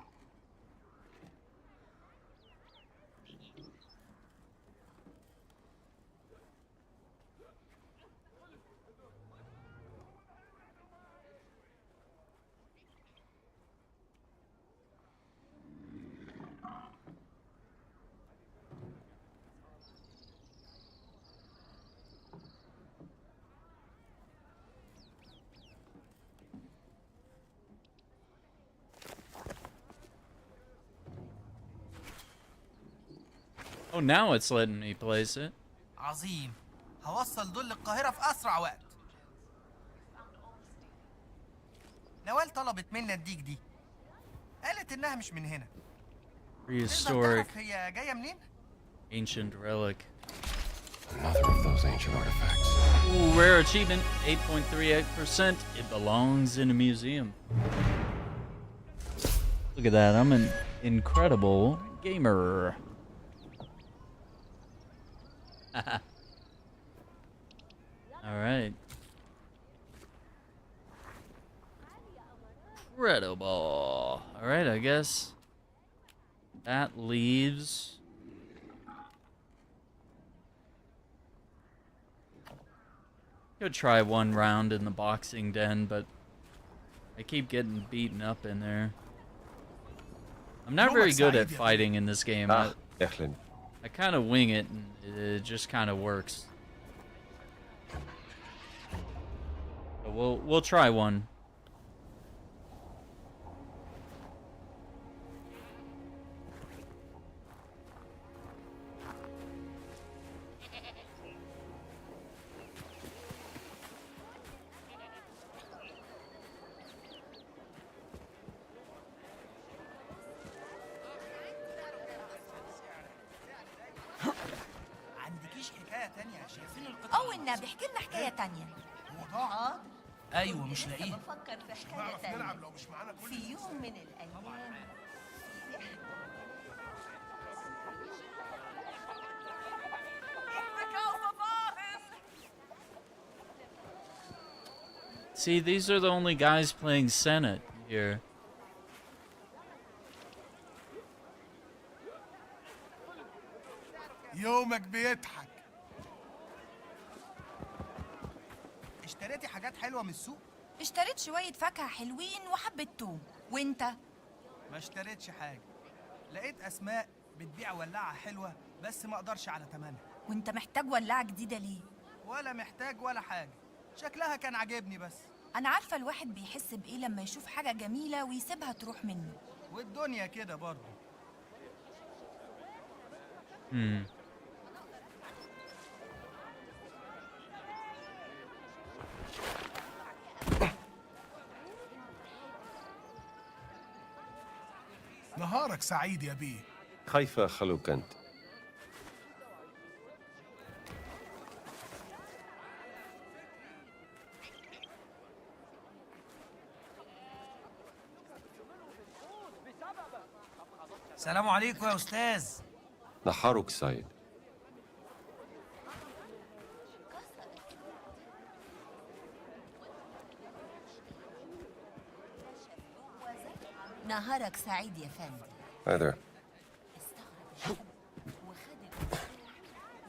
Oh, now it's letting me place it. عظيم. هوصل دول للقاهرة في أسرع وقت. نوال طلبت منا اديك دي. قالت إنها مش من هنا. Prehistoric. هي جاية منين؟ Ancient relic. Another of those ancient artifacts. Ooh, rare achievement, 8.38%. It belongs in a museum. Look at that, I'm an incredible gamer. Alright. Incredible. Alright, I guess that leaves... Could try one round in the boxing den, but I keep getting beaten up in there. I'm not very good at fighting in this game. I kind of wing it, and it just kind of works. But we'll try one. أو بيحكي لنا حكاية تانية. أيوة مش لاقيه. بفكر في حكاية تانية. في يوم من الأيام. See, these are the only guys playing Senate here. يومك بيضحك. اشتريتي حاجات حلوة من السوق؟ اشتريت شوية فاكهة حلوين وحبة توم. وانت؟ ما اشتريتش حاجة. لقيت أسماء بتبيع ولاعة حلوة بس ما اقدرش على ثمنها. وانت محتاج ولاعة جديدة ليه؟ ولا محتاج ولا حاجة. شكلها كان عاجبني بس. أنا عارفة الواحد بيحس بإيه لما يشوف حاجة جميلة ويسيبها تروح منه. والدنيا كده برضه. نهارك سعيد يا بيه. كيف خلوك أنت؟ السلام عليكم يا أستاذ. نهارك سعيد. نهارك سعيد يا فندم. Hi there.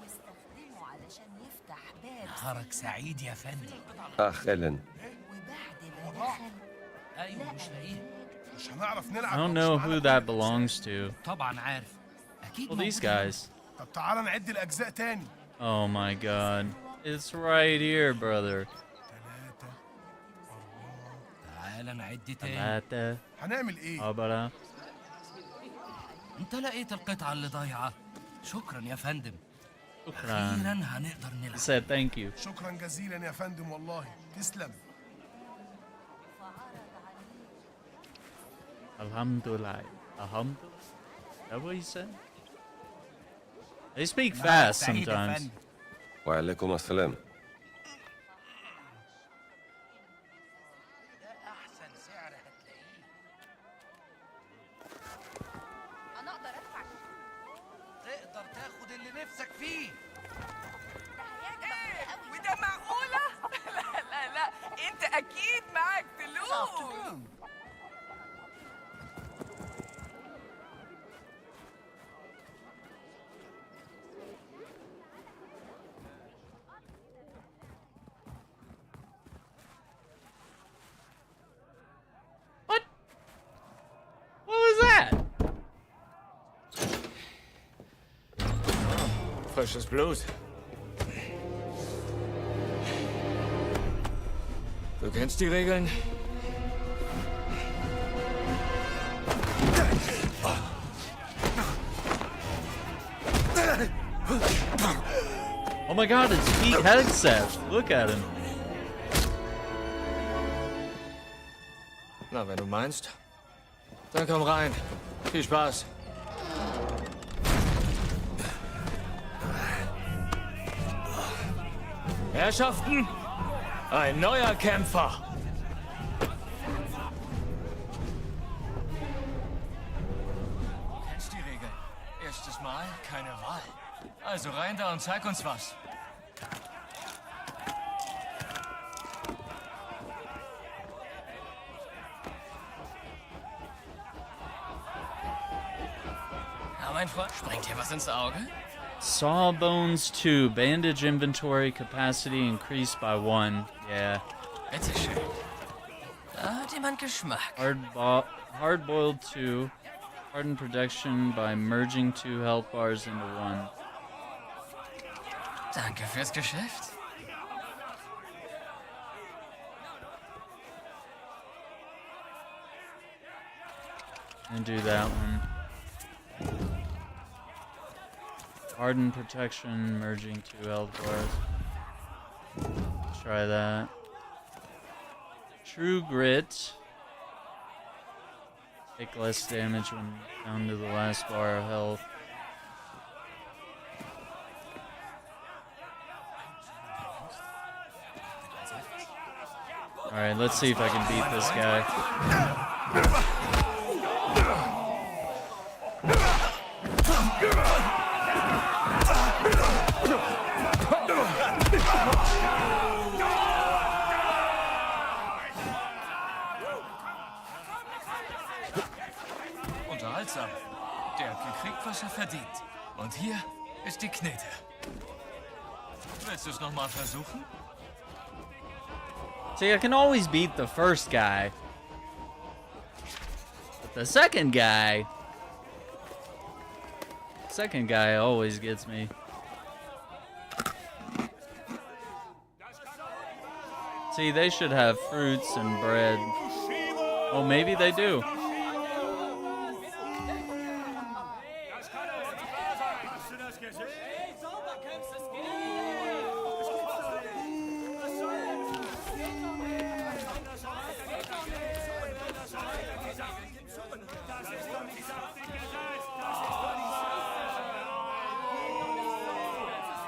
يستخدمه علشان يفتح باب. نهارك سعيد يا فندم. أخ إلين. وبعد ما دخل أيوة مش لاقيه. مش هنعرف I نلعب. don't know who that belongs to. طبعا عارف. أكيد Well, these موجودة. guys. طب تعالى نعد الأجزاء تاني. Oh my god. It's right here, brother. تعالى نعد تاني. Tabata. هنعمل إيه؟ Abara. أنت لقيت القطعة اللي ضايعة. شكرا يا فندم. Shukran. أخيرا هنقدر He نلعب. said thank you. شكرا جزيلا يا فندم والله. تسلم. Alhamdulillah. Alhamdulillah. Is that what he said? They speak fast سعيد يا sometimes. فندم. وعليكم السلام. انا اقدر ادفع. تقدر تاخد اللي نفسك فيه. وده معقولة؟ لا لا لا، أنت أكيد معاك فلوس. What? What was that? Frisches Blut. Du kennst die Regeln? Oh my god, it's Pete Hegseth. Look at him. Na, wenn du meinst. Dann komm rein. Viel Spaß. Herrschaften, ein neuer Kämpfer. Du kennst die Regeln. Erstes Mal, keine Wahl. Also rein da und zeig uns was. Ja, mein Freund, springt dir was ins Auge? Sawbones 2. Bandage inventory capacity increased by 1. Yeah. Bitteschön. Da hat jemand Geschmack. Hard-boiled 2. Hardened protection by merging 2 health bars into 1. Danke fürs Geschäft. And do that one. Hardened protection, merging 2 health bars. Try that. True grit. Take less damage when down to the last bar of health. Alright, let's see if I can beat this guy. Unterhaltsam. Der hat gekriegt, was er verdient. Und hier ist die Knete. Willst du es nochmal versuchen? See, I can always beat the first guy. But the second guy always gets me. See, they should have fruits and bread. Oh, maybe they do.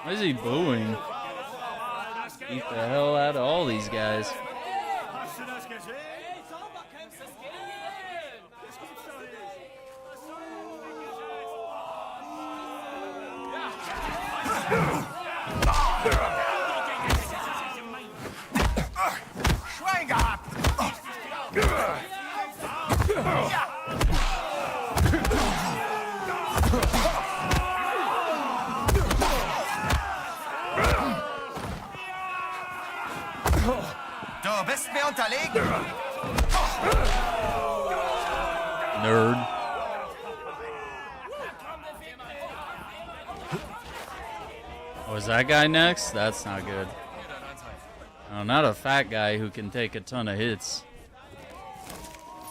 Why is he booing? Beat the hell out of all these guys. Schwein gehabt! Du bist mir unterlegen! Nerd. Oh, is that guy next? That's not good. Oh, not a fat guy who can take a ton of hits.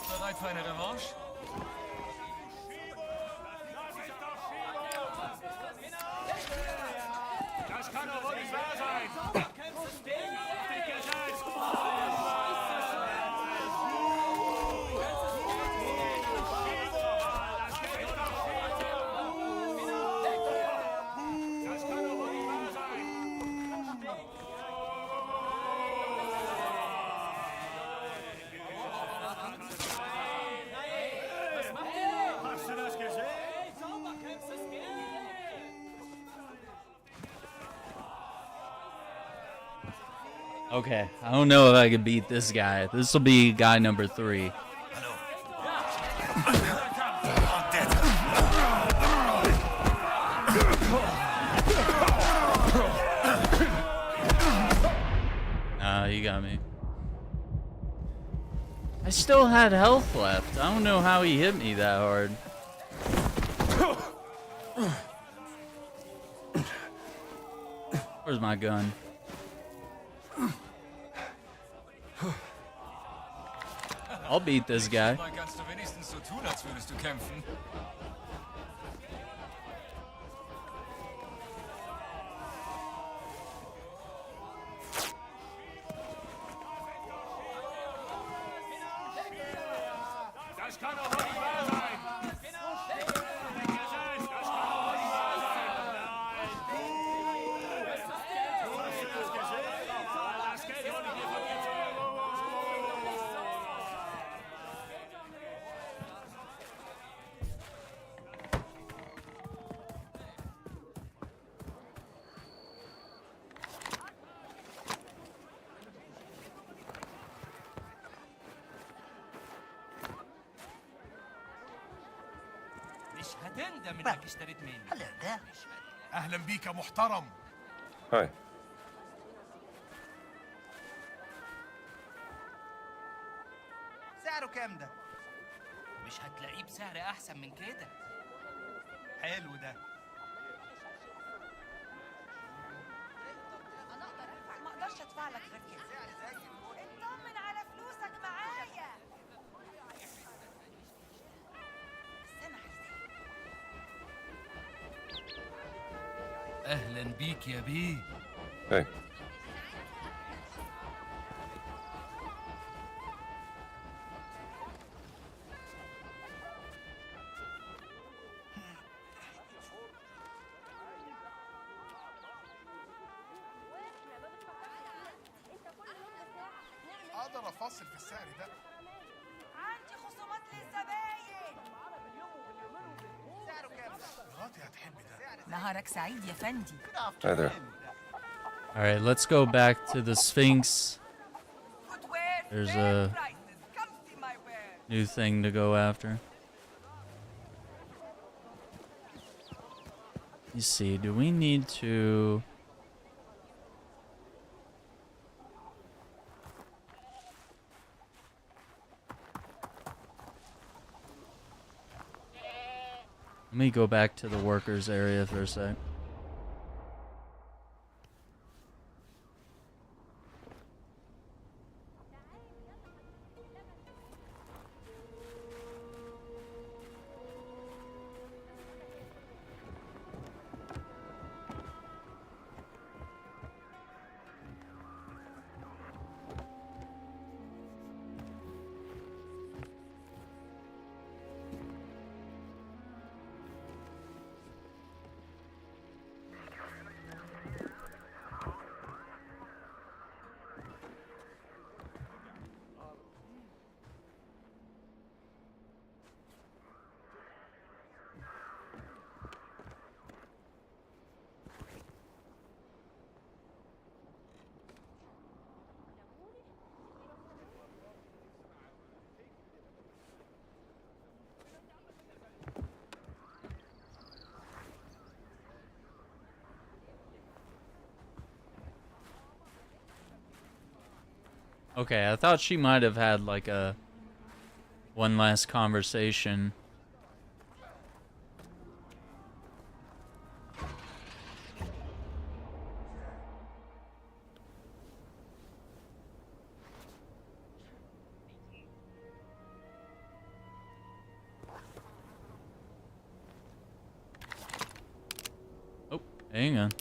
Bereit für eine Revanche? Das kann doch wohl nicht wahr sein! Okay, I don't know if I can beat this guy. This will be guy number 3. Nah, you got me. I still had health left. I don't know how he hit me that hard. Where's my gun? I'll beat this guy. Mal kannst du wenigstens so tun, als würdest du kämpfen. Das kann doch wohl nicht wahr sein! Hello there. اهلا بيك يا محترم. Hi. سعره كام ده؟ مش هتلاقيه بسعر احسن من كده. حلو ده. انا ما اقدرش ادفع لك غير كده. اطمن على فلوسك معايا. أهلا بيك يا بيه. Hey. اقدر افصل في السعر ده. عندي خصومات للزباين. سعره كام؟ مراتي هتحب ده. نهارك سعيد يا فندي. Hi there. Alright, let's go back to the Sphinx. There's a new thing to go after. You see, do we need to... Let me go back to the workers area for a sec. Okay, I thought she might have had like a one last conversation. Oh, hang on.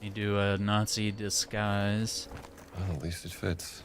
You do a Nazi disguise. Well, at least it fits.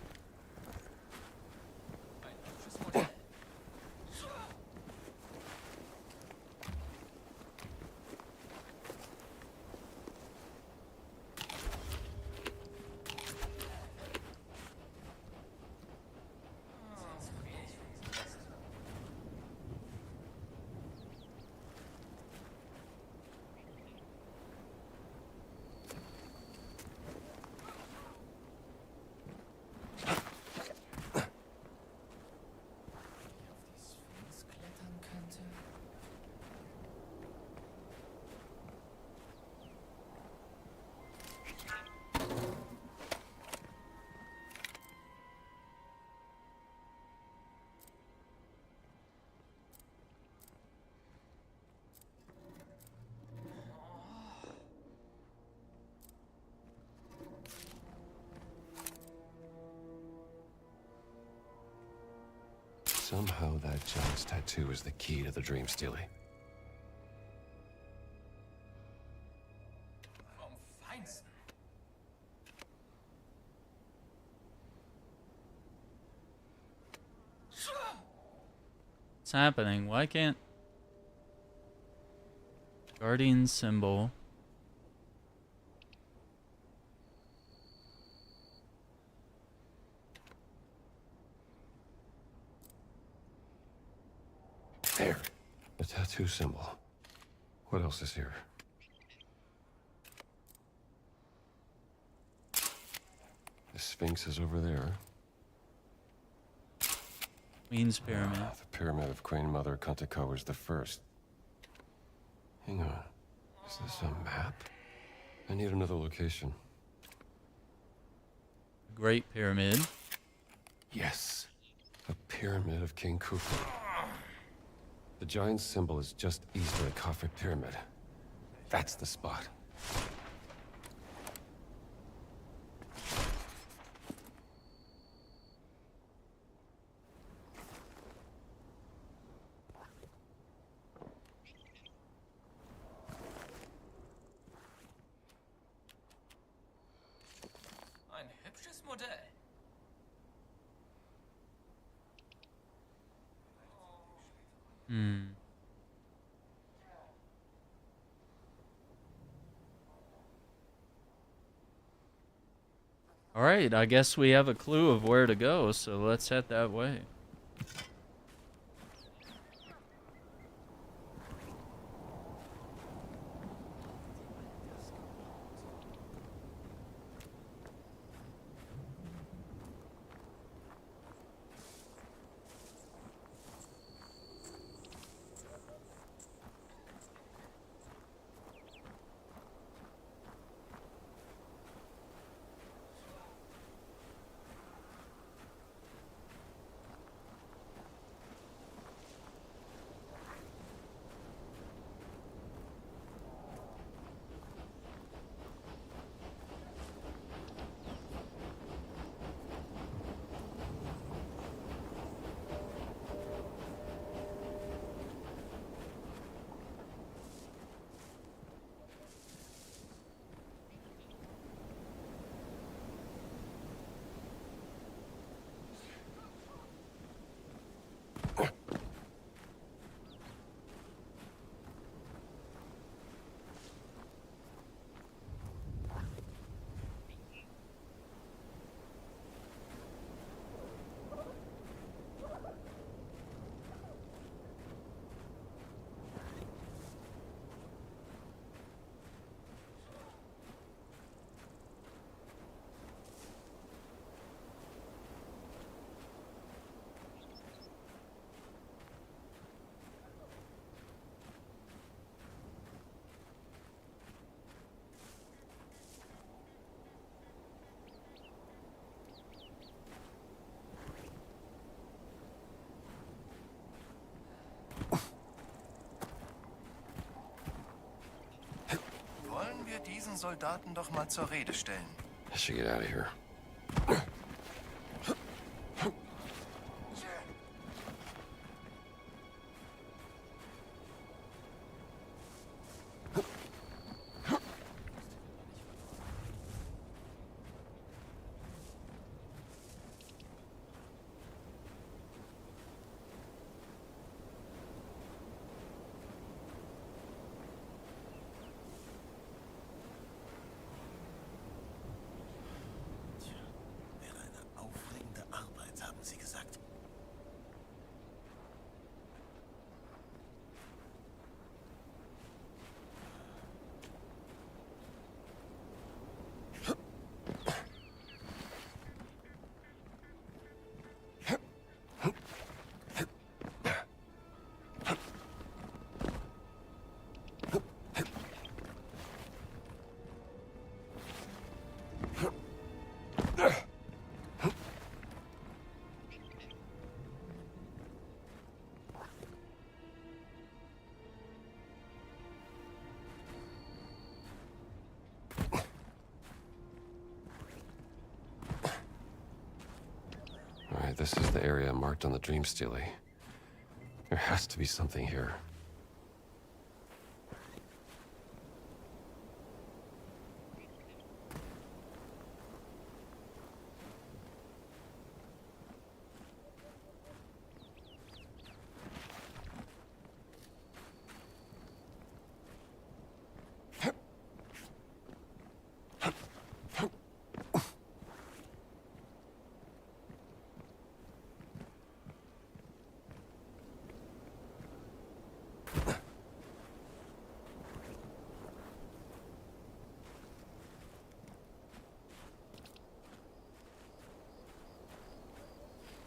Somehow that giant's tattoo is the key to the dream stealing. Vom Feinsten. What's happening? Why can't... Guardian symbol. There. The tattoo symbol. What else is here? The Sphinx is over there. Queen's Pyramid. The pyramid of Queen Mother Kantaka was the first. Hang on. Is this a map? I need another location. Great Pyramid. Yes. A pyramid of King Khufu. The giant symbol is just east of the Khafre Pyramid. That's the spot. Ein hübsches Modell. Alright, I guess we have a clue of where to go, so let's head that way. Soldaten doch mal zur Rede stellen. I should get out of here. Alright, this is the area marked on the Dream Stealie. There has to be something here.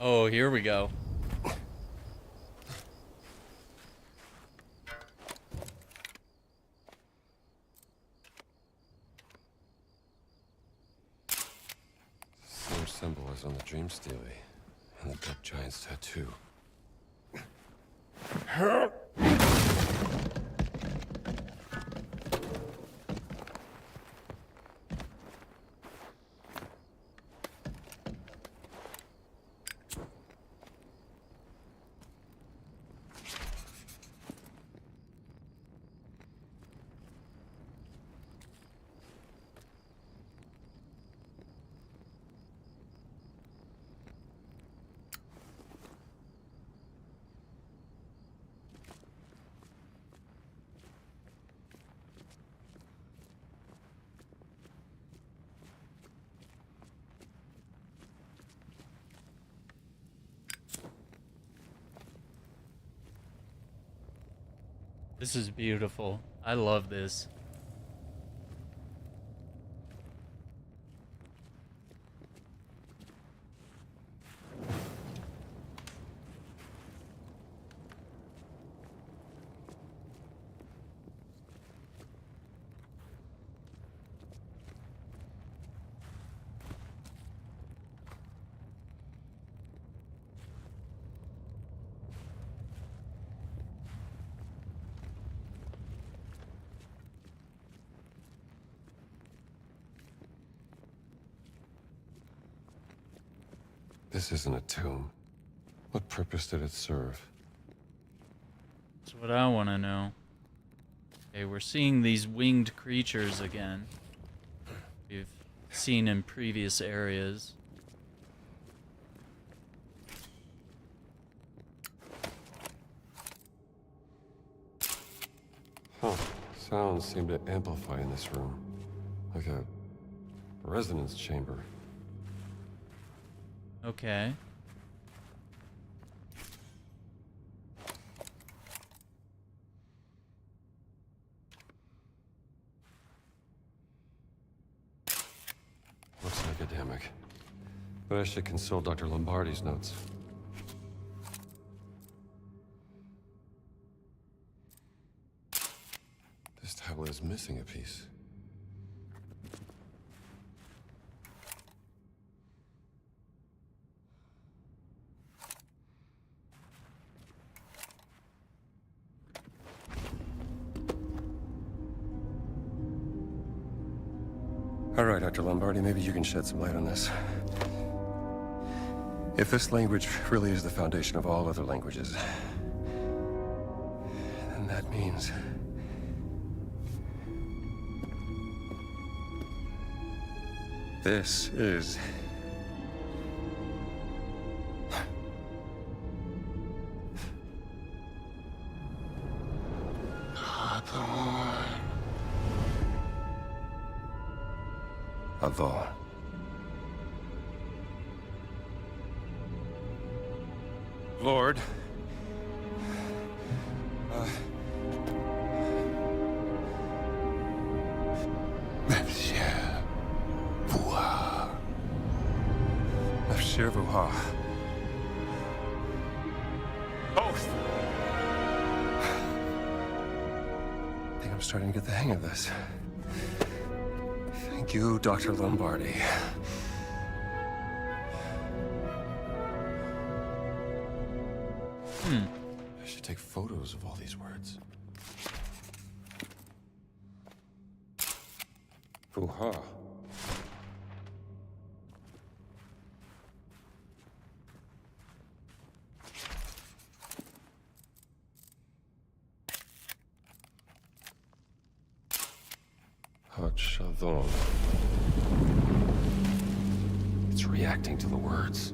Oh, here we go. Same symbol as on the Dream Stealie, and the Dead Giant's tattoo. This is beautiful. I love this. This isn't a tomb. What purpose did it serve? That's what I want to know. Okay, we're seeing these winged creatures again. We've seen in previous areas. Huh. Sounds seem to amplify in this room. Like a resonance chamber. Okay. Looks academic. But I should consult Dr. Lombardi's notes. This tablet is missing a piece. All right, Dr. Lombardi, maybe you can shed some light on this. If this language really is the foundation of all other languages, then that means... this is... Avon. Lord. Monsieur Vuha. Monsieur Vuha. Both. I think I'm starting to get the hang of this. Thank you, Dr. Lombardi. I should take photos of all these words. Vuha. Hachadon. It's reacting to the words.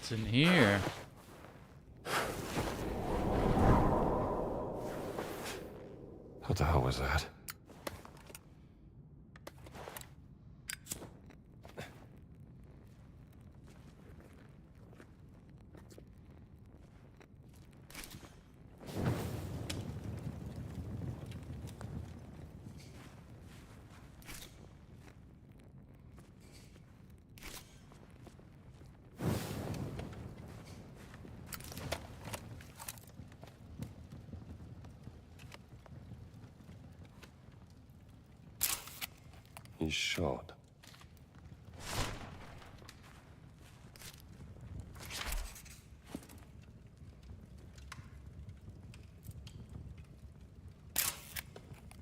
What's in here? What the hell was that? He's shot.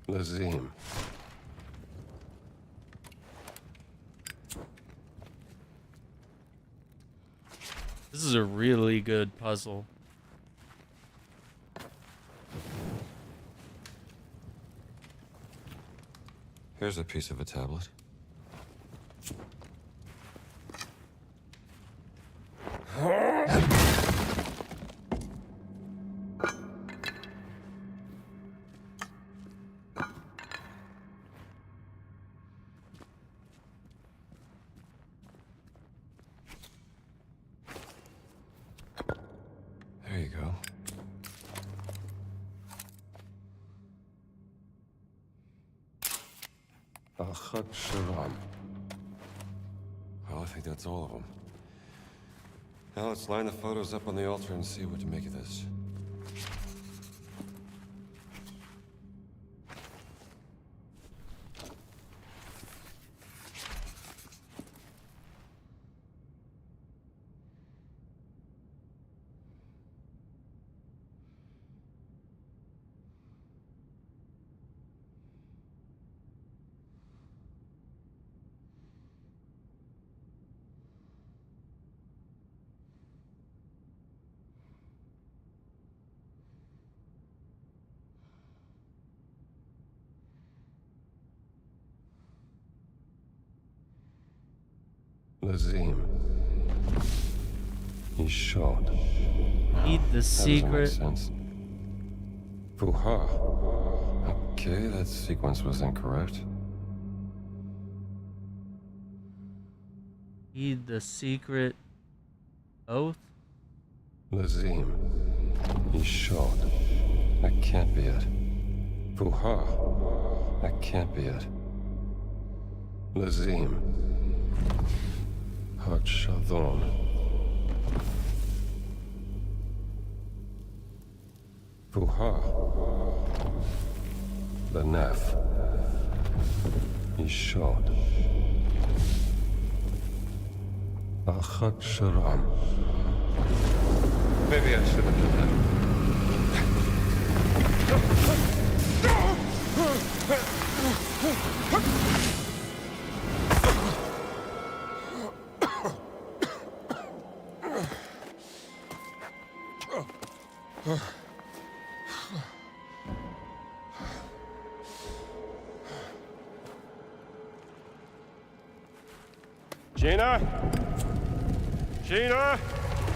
Lazim. This is a really good puzzle. Here's a piece of a tablet. There you go. Achad Sharam. Well, I think that's all of them. Now let's line the photos up on the altar and see what to make of this. Lazim. He's shot. Heed the That doesn't make secret. sense. Fuha. Okay, that sequence was incorrect. Heed the secret oath. Lazim. He's shot. That can't be it. Fuha. That can't be it. Lazim. Hatshadon. Fuha. The Nef. He's shot. Achat Sharam. Maybe I should have done that. Gina? Gina?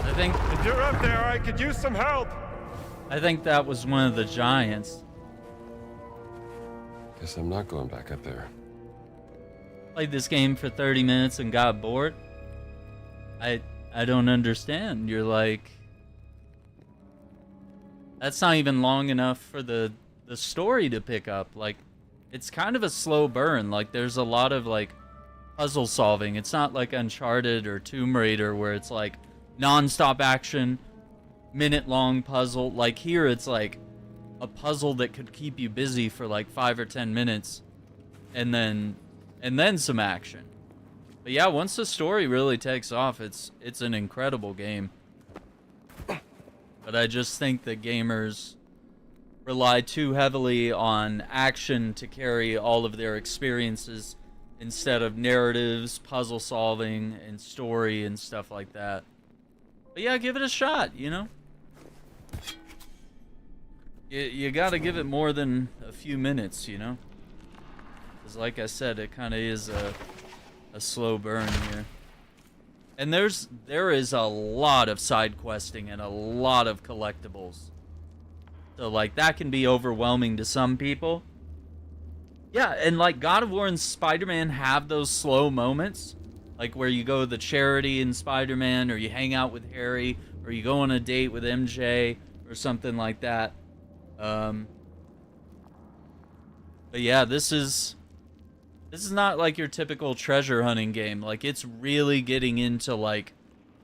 I think if you're up there, I could use some help. I think that was one of the giants. Guess I'm not going back up there. Played this game for 30 minutes and got bored. I don't understand. You're like, that's not even long enough for the story to pick up. Like, it's kind of a slow burn. Like, there's a lot of like puzzle solving. It's not like Uncharted or Tomb Raider where it's like non-stop action, minute-long puzzle. Like here, it's like a puzzle that could keep you busy for like 5 or 10 minutes, and then some action. But yeah, once the story really takes off, it's an incredible game. But I just think that gamers rely too heavily on action to carry all of their experiences instead of narratives, puzzle solving, and story and stuff like that. But yeah, give it a shot, you know? You gotta give it more than a few minutes, you know? Because like I said, it kind of is a slow burn here. And there is a lot of side questing and a lot of collectibles. So like that can be overwhelming to some people. Yeah, and like God of War and Spider-Man have those slow moments. Like where you go to the charity in Spider-Man, or you hang out with Harry, or you go on a date with MJ, or something like that. But yeah, this is not like your typical treasure hunting game. Like, it's really getting into like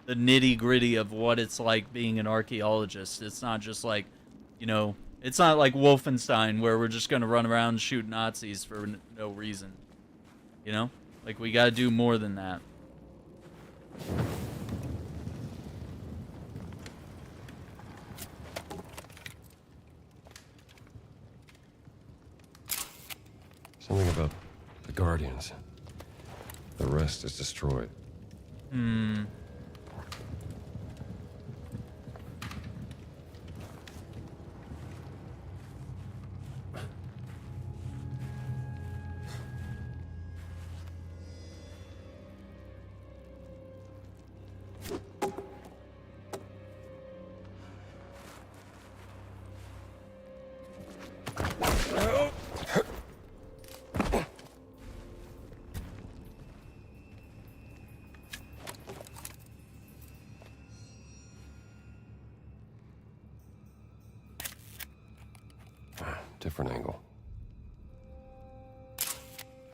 the nitty-gritty of what it's like being an archaeologist. It's not just like, you know, it's not like Wolfenstein where we're just gonna run around and shoot Nazis for no reason. You know? Like, we gotta do more than that. Something about the Guardians. The rest is destroyed. Different angle.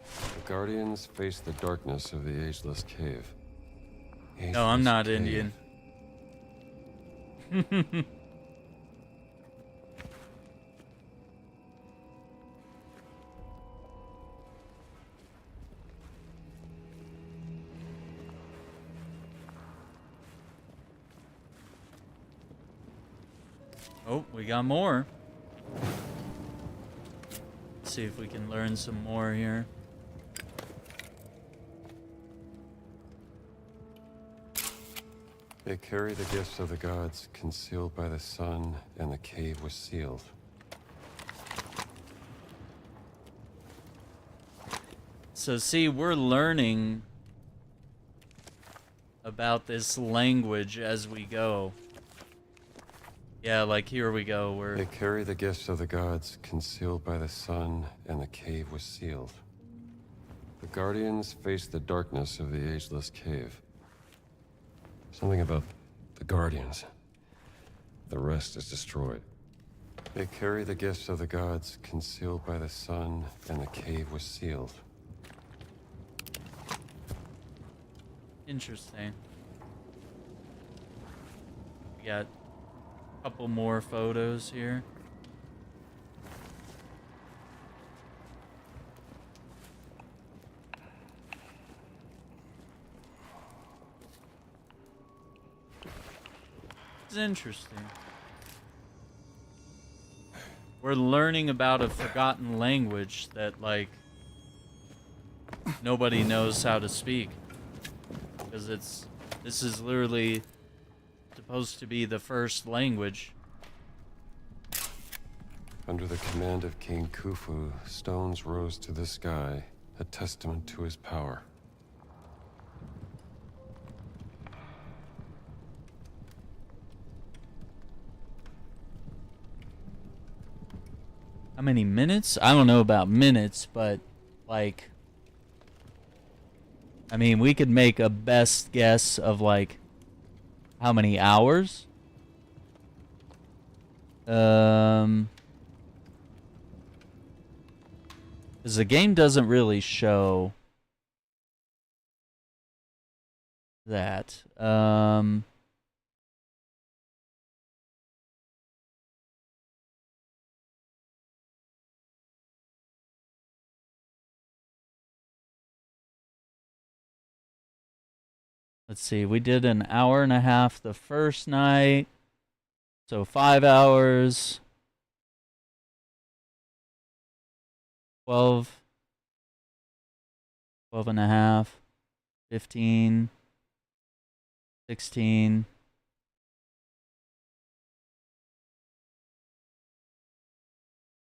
The Guardians face the darkness of the Ageless Cave. No, I'm not Cave. Indian. Oh, we got more. Let's see if we can learn some more here. They carry the gifts of the gods concealed by the sun, and the cave was sealed. So see, we're learning about this language as we go. Yeah, like here we go. They carry the gifts of the gods, concealed by the sun, and the cave was sealed. The Guardians face the darkness of the ageless cave. Something about the Guardians. The rest is destroyed. They carry the gifts of the gods, concealed by the sun, and the cave was sealed. Interesting. We got a couple more photos here. It's interesting. We're learning about a forgotten language that, like, nobody knows how to speak. Because this is literally supposed to be the first language. Under the command of King Khufu, stones rose to the sky, a testament to his power. How many minutes? I don't know about minutes, but, like, I mean, we could make a best guess of, like, how many hours? Because the game doesn't really show that. Let's see, we did an hour and a half the first night. So 5 hours. 12 and a half. 15. 16.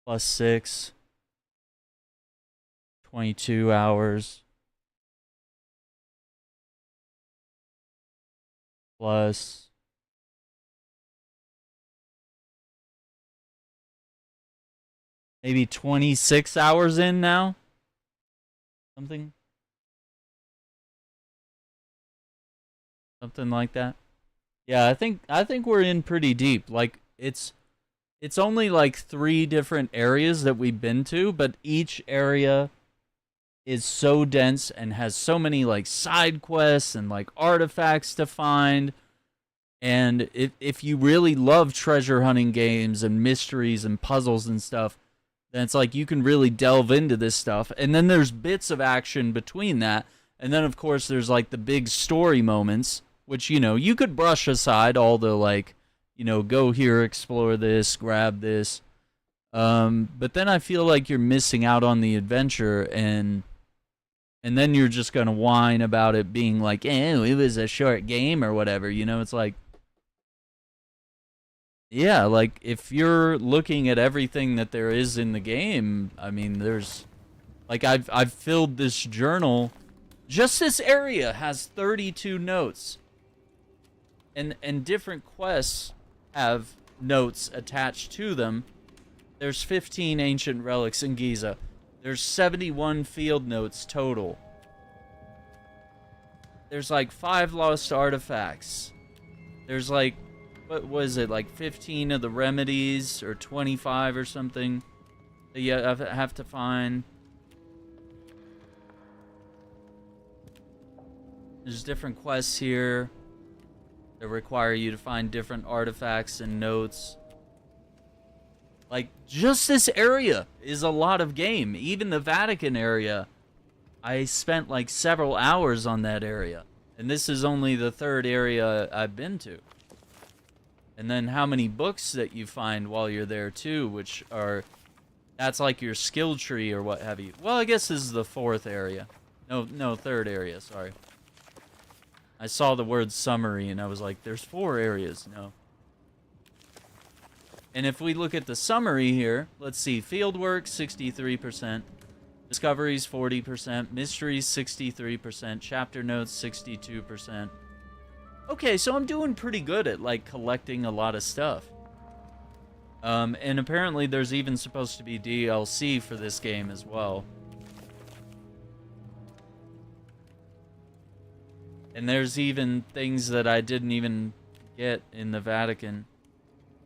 Plus 6. 22 hours. Plus maybe 26 hours in now? Something like that. Yeah, I think we're in pretty deep. Like it's only like 3 different areas that we've been to, but each area is so dense and has so many like side quests and like artifacts to find. And if you really love treasure hunting games and mysteries and puzzles and stuff, then it's like you can really delve into this stuff. And then there's bits of action between that. And then of course there's like the big story moments, which, you know, you could brush aside all the like, you know, go here, explore this, grab this. But then I feel like you're missing out on the adventure, and then you're just going to whine about it being like, it was a short game or whatever. You know, it's like, yeah, like if you're looking at everything that there is in the game, I mean, there's like I've filled this journal. Just this area has 32 notes. And different quests have notes attached to them. There's 15 ancient relics in Giza. There's 71 field notes total. There's like 5 lost artifacts. There's like, what was it, like 15 of the remedies or 25 or something that you have to find. There's different quests here that require you to find different artifacts and notes. Like, just this area is a lot of game. Even the Vatican area, I spent like several hours on that area. And this is only the 3rd area I've been to. And then how many books that you find while you're there too, which are, that's like your skill tree or what have you. Well, I guess this is the 4th area. No, 3rd area, sorry. I saw the word summary and I was like, there's 4 areas. No. And if we look at the summary here, let's see, fieldwork 63%, discoveries 40%, mysteries 63%, chapter notes 62%, Okay, so I'm doing pretty good at, like, collecting a lot of stuff. And apparently there's even supposed to be DLC for this game as well. And there's even things that I didn't even get in the Vatican.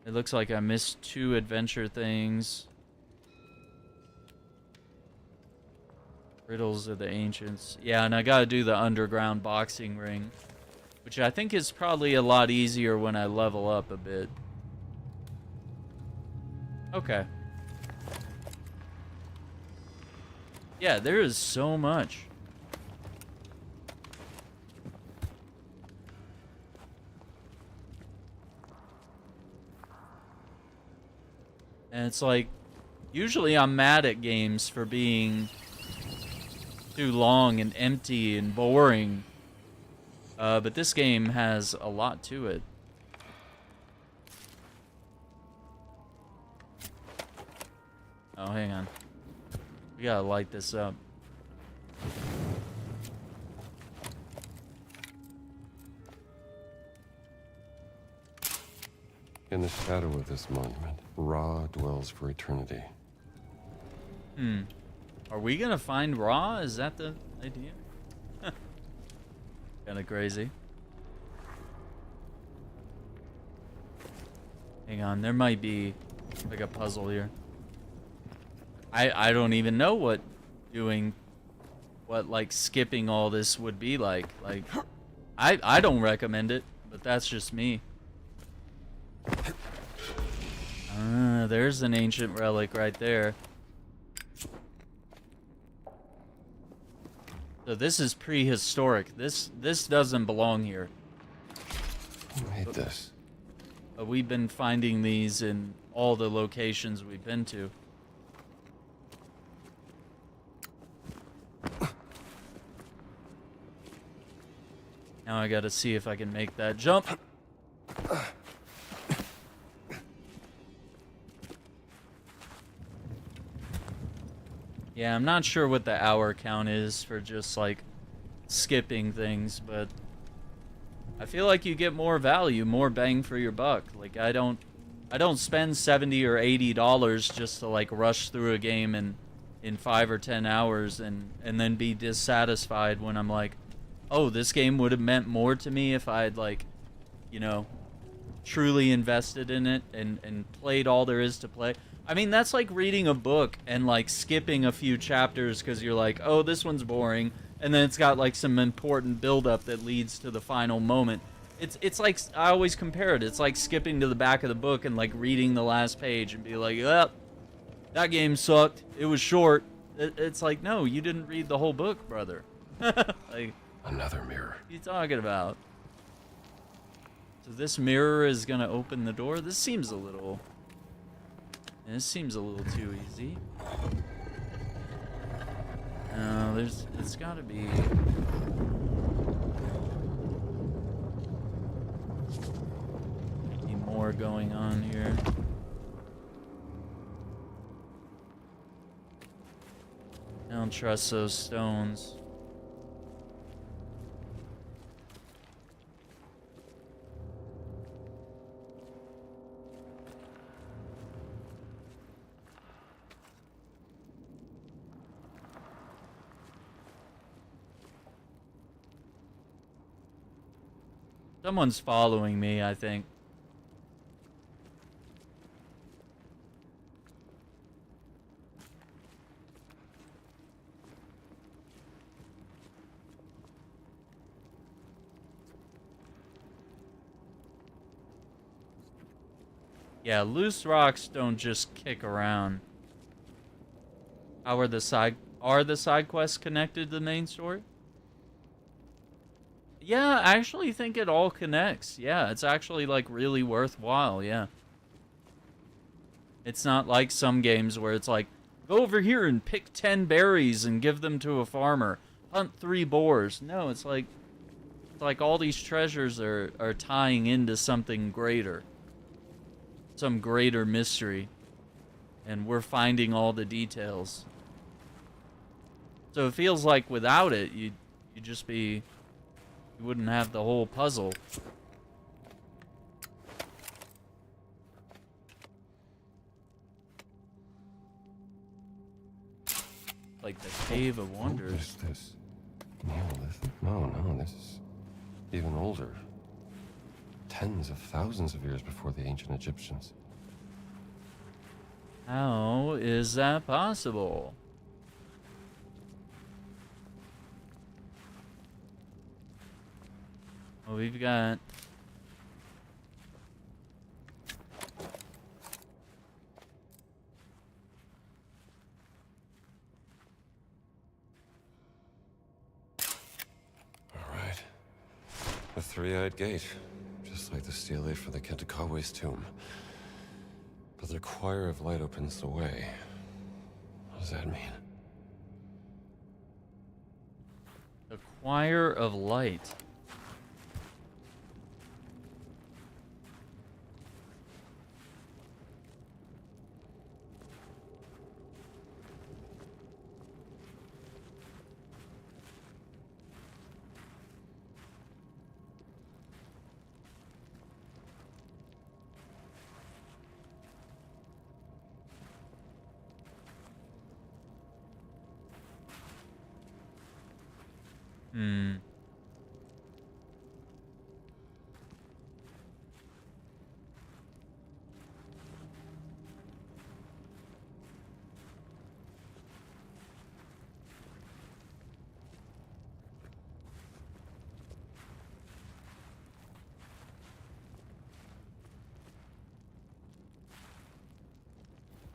It looks like I missed 2 adventure things. Riddles of the Ancients. Yeah, and I gotta do the underground boxing ring, which I think is probably a lot easier when I level up a bit. Okay. Yeah, there is so much. And it's like, usually I'm mad at games for being too long and empty and boring. But this game has a lot to it. Oh, hang on. We gotta light this up. In the shadow of this monument, Ra dwells for eternity. Are we gonna find Ra? Is that the idea? Kinda crazy. Hang on, there might be like a puzzle here. I don't even know what like skipping all this would be like. Like, I don't recommend it, but that's just me. There's an ancient relic right there. So this is prehistoric. This doesn't belong here. Who made this? But we've been finding these in all the locations we've been to. Now I gotta see if I can make that jump. Yeah, I'm not sure what the hour count is for just like skipping things, but I feel like you get more value, more bang for your buck. Like I don't spend $70 or $80 just to like rush through a game in 5 or 10 hours and then be dissatisfied when I'm like, oh, this game would have meant more to me if I had like, you know, truly invested in it and played all there is to play. I mean, that's like reading a book and like skipping a few chapters because you're like, oh, this one's boring, and then it's got like some important buildup that leads to the final moment. It's like, I always compare it. It's like skipping to the back of the book and like reading the last page and be like, oh, that game sucked. It was short. It's like, no, you didn't read the whole book, brother. Like, another mirror. What are you talking about? So this mirror is gonna open the door. This seems a little too easy. No, it's gotta be. Maybe more going on here. I don't trust those stones. Someone's following me, I think. Yeah, loose rocks don't just kick around. How are the side quests connected to the main story? Yeah, I actually think it all connects. Yeah, it's actually like really worthwhile, yeah. It's not like some games where it's like, go over here and pick 10 berries and give them to a farmer. Hunt 3 boars. No, it's like all these treasures are tying into something greater. Some greater mystery. And we're finding all the details. So it feels like without it, you'd just be You wouldn't have the whole puzzle. Like the Cave of Wonders. What is this? Neolithic? No, this is even older. Tens of thousands of years before the ancient Egyptians. How is that possible? Well, we've got... Alright. A three-eyed gate. Just like the stele for the Kentakawe's tomb. But the choir of light opens the way. What does that mean? The Choir of Light.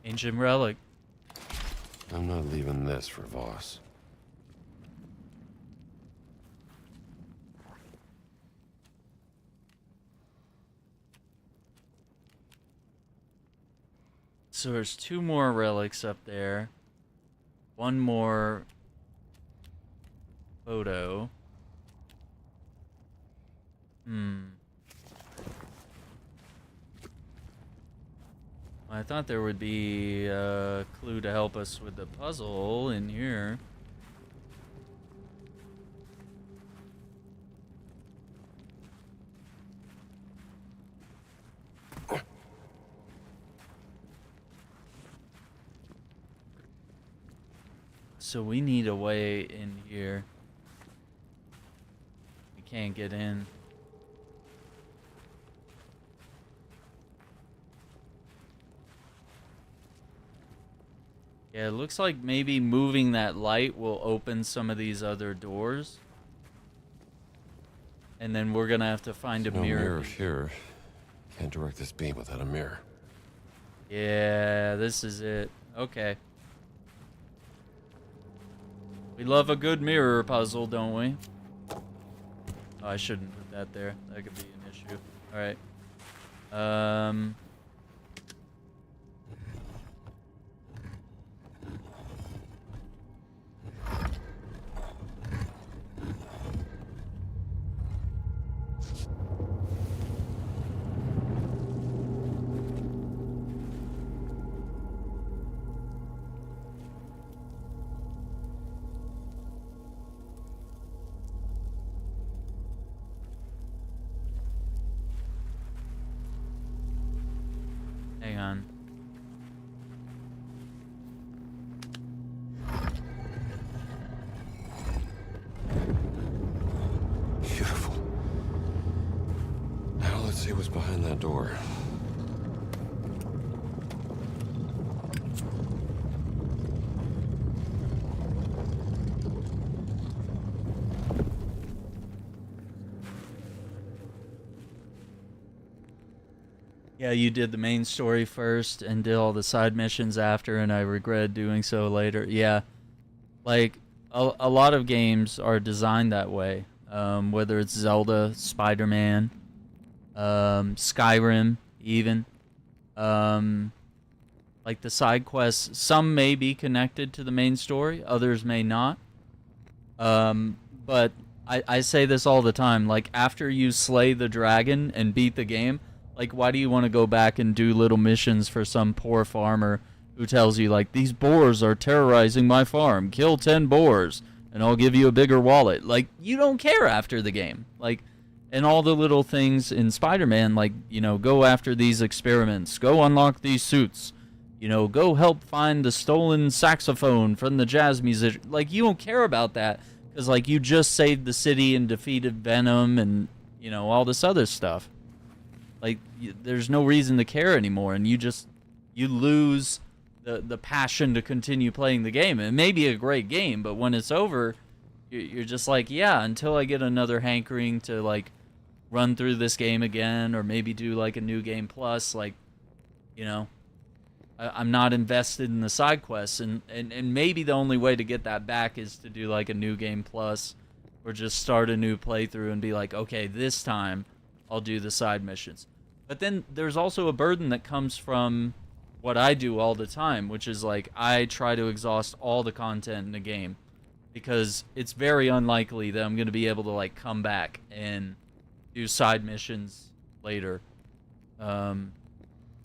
Ancient relic. I'm not leaving this for Voss. So there's 2 more relics up there. 1 more photo. I thought there would be a clue to help us with the puzzle in here. So we need a way in here. We can't get in. Yeah, it looks like maybe moving that light will open some of these other doors. And then we're gonna have to find a mirror. No mirror here. Can't direct this beam without a mirror. Yeah, this is it. Okay. We love a good mirror puzzle, don't we? Oh, I shouldn't put that there. That could be an issue. Alright. Hang on. Beautiful. Now let's see what's behind that door. Yeah, you did the main story first and did all the side missions after, and I regret doing so later. Yeah, like a lot of games are designed that way. Whether it's Zelda, Spider-Man, Skyrim, even. Like the side quests, some may be connected to the main story, others may not. But I say this all the time, like after you slay the dragon and beat the game, like, why do you want to go back and do little missions for some poor farmer who tells you, like, these boars are terrorizing my farm, kill 10 boars? and I'll give you a bigger wallet. Like, you don't care after the game. Like, and all the little things in Spider-Man, like, you know, go after these experiments, go unlock these suits, you know, go help find the stolen saxophone from the jazz musician. Like, you don't care about that because, like, you just saved the city and defeated Venom and, you know, all this other stuff. Like, there's no reason to care anymore, and you lose the passion to continue playing the game. It may be a great game, but when it's over, you're just like, yeah, until I get another hankering to, like, run through this game again, or maybe do, like, a new game plus, like, you know, I'm not invested in the side quests, and maybe the only way to get that back is to do, like, a new game plus, or just start a new playthrough and be like, okay, this time I'll do the side missions. But then there's also a burden that comes from what I do all the time, which is, like, I try to exhaust all the content in the game, because it's very unlikely that I'm going to be able to, like, come back and do side missions later.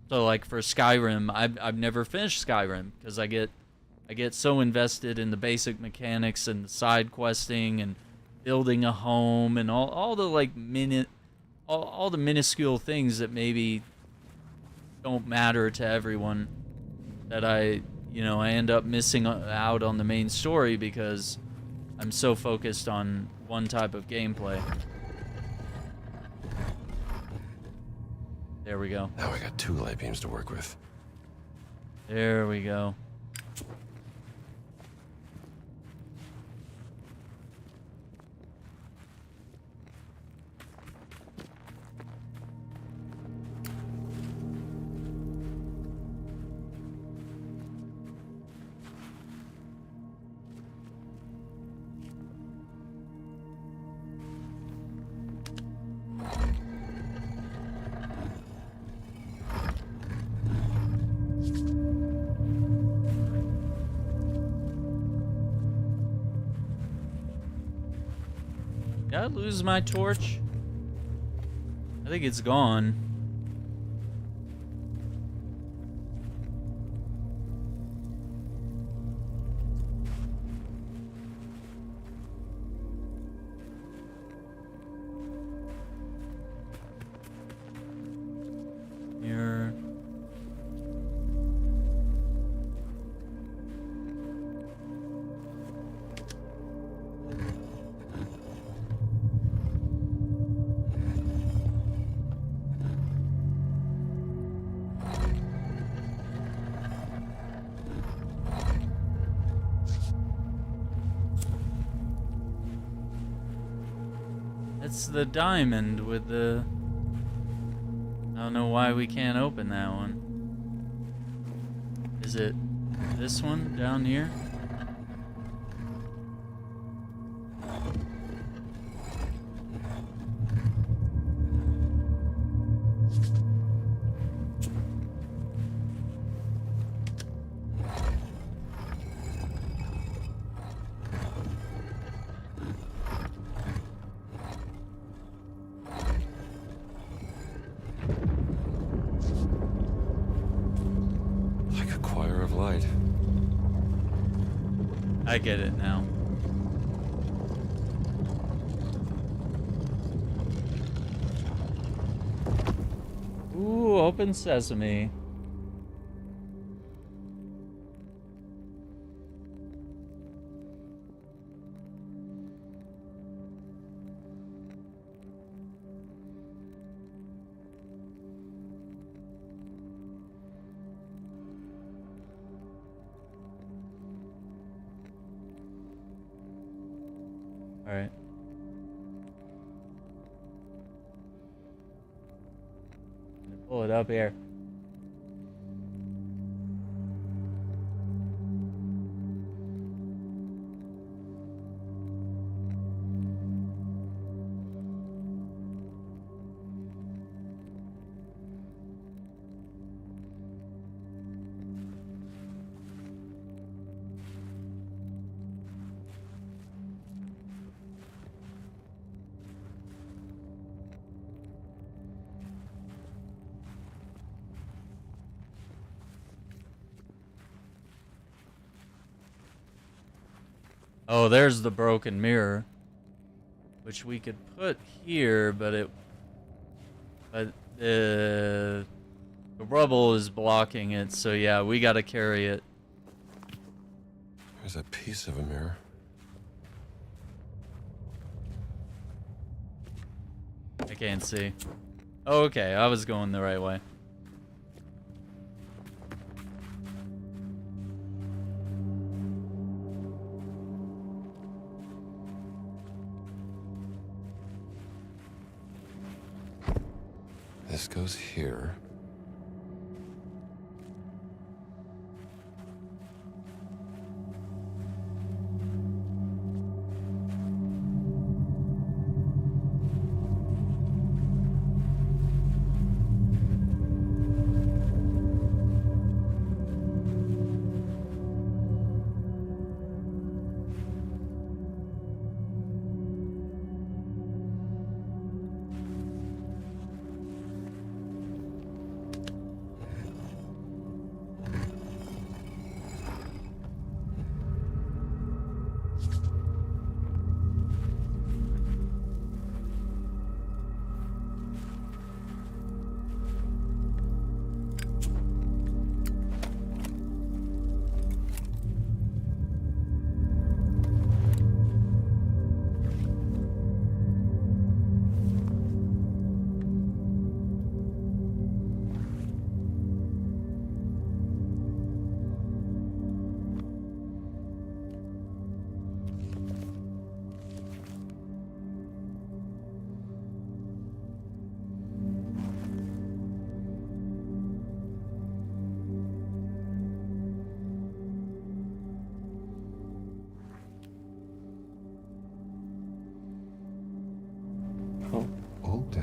So, like, for Skyrim, I've never finished Skyrim, because I get so invested in the basic mechanics and the side questing and building a home and all the, like, all the minuscule things that maybe don't matter to everyone, that I end up missing out on the main story because I'm so focused on one type of gameplay. There we go. Now we got 2 light beams to work with. There we go. Did I lose my torch? I think it's gone. Here. It's the diamond with the... I don't know why we can't open that one. Is it this one down here? I get it now. Ooh, open sesame. All right. Pull it up here. Oh, there's the broken mirror, which we could put here, but the rubble is blocking it, so yeah, we gotta carry it. There's a piece of a mirror. I can't see. Oh, okay, I was going the right way. This goes here.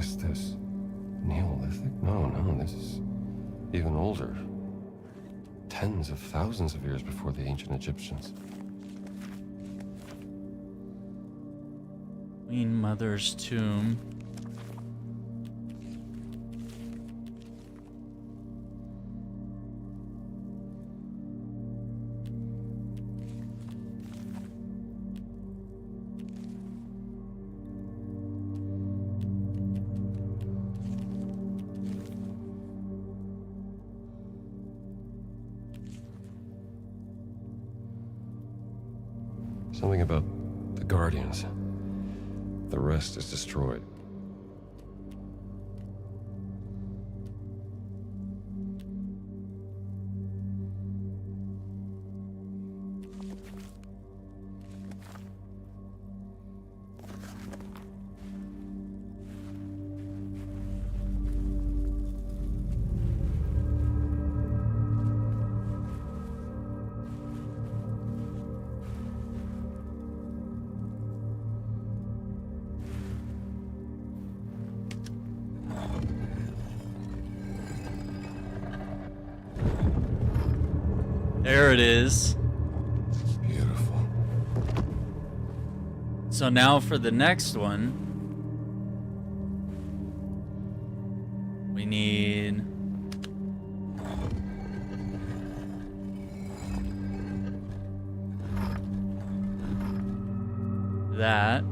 Is this Neolithic? No, this is even older. Tens of thousands of years before the ancient Egyptians. Queen Mother's tomb. Something about the Guardians. The rest is destroyed. There it is. Beautiful. So now for the next one, we need that.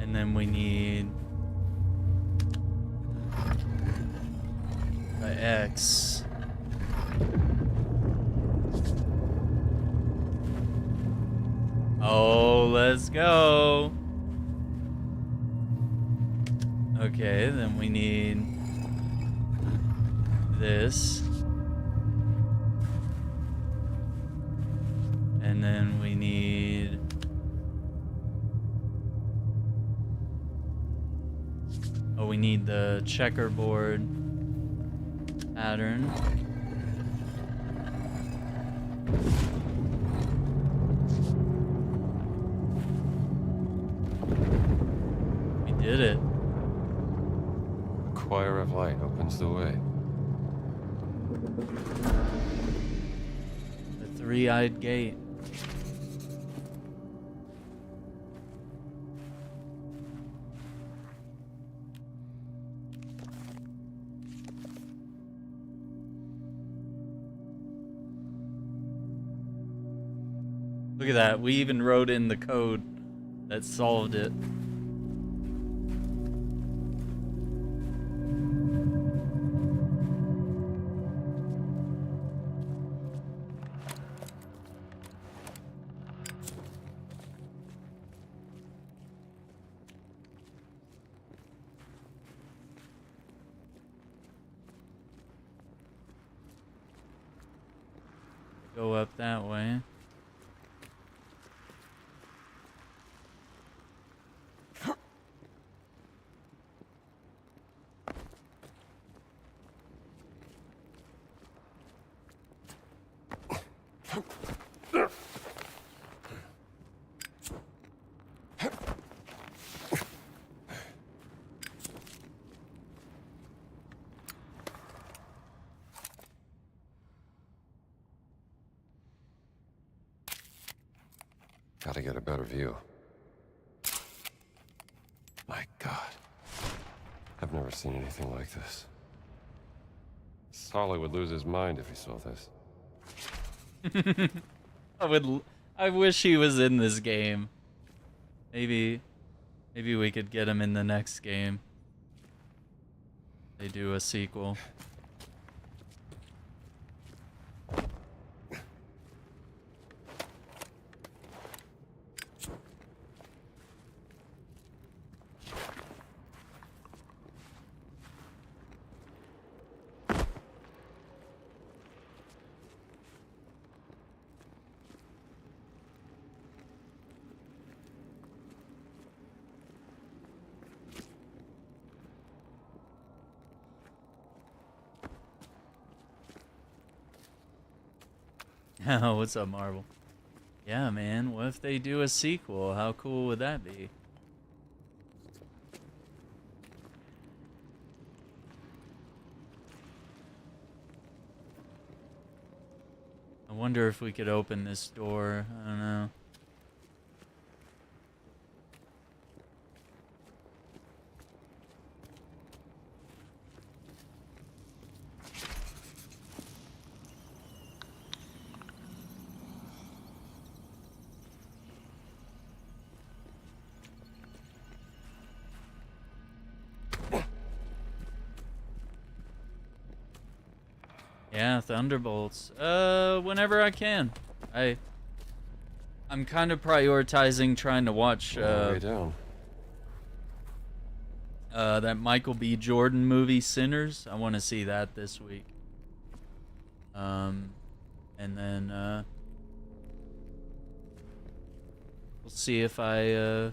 And then we need the X. Oh, let's go. Okay, then we need this. And then we need we need the checkerboard pattern. We did it. The choir of light opens the way. The three-eyed gate. Look at that. We even wrote in the code that solved it. Go up that way. Gotta get a better view. My God. I've never seen anything like this. Solly would lose his mind if he saw this. I wish he was in this game. Maybe we could get him in the next game. They do a sequel. What's up, Marvel? Yeah, man. What if they do a sequel? How cool would that be? I wonder if we could open this door. I don't know. Yeah, Thunderbolts. Whenever I can. I'm kind of prioritizing trying to watch Way down. That Michael B. Jordan movie, Sinners. I want to see that this week. And then we'll see if I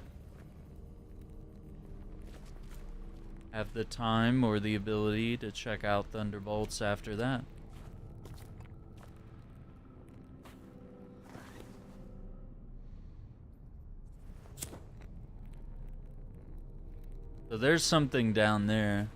have the time or the ability to check out Thunderbolts after that. So there's something down there.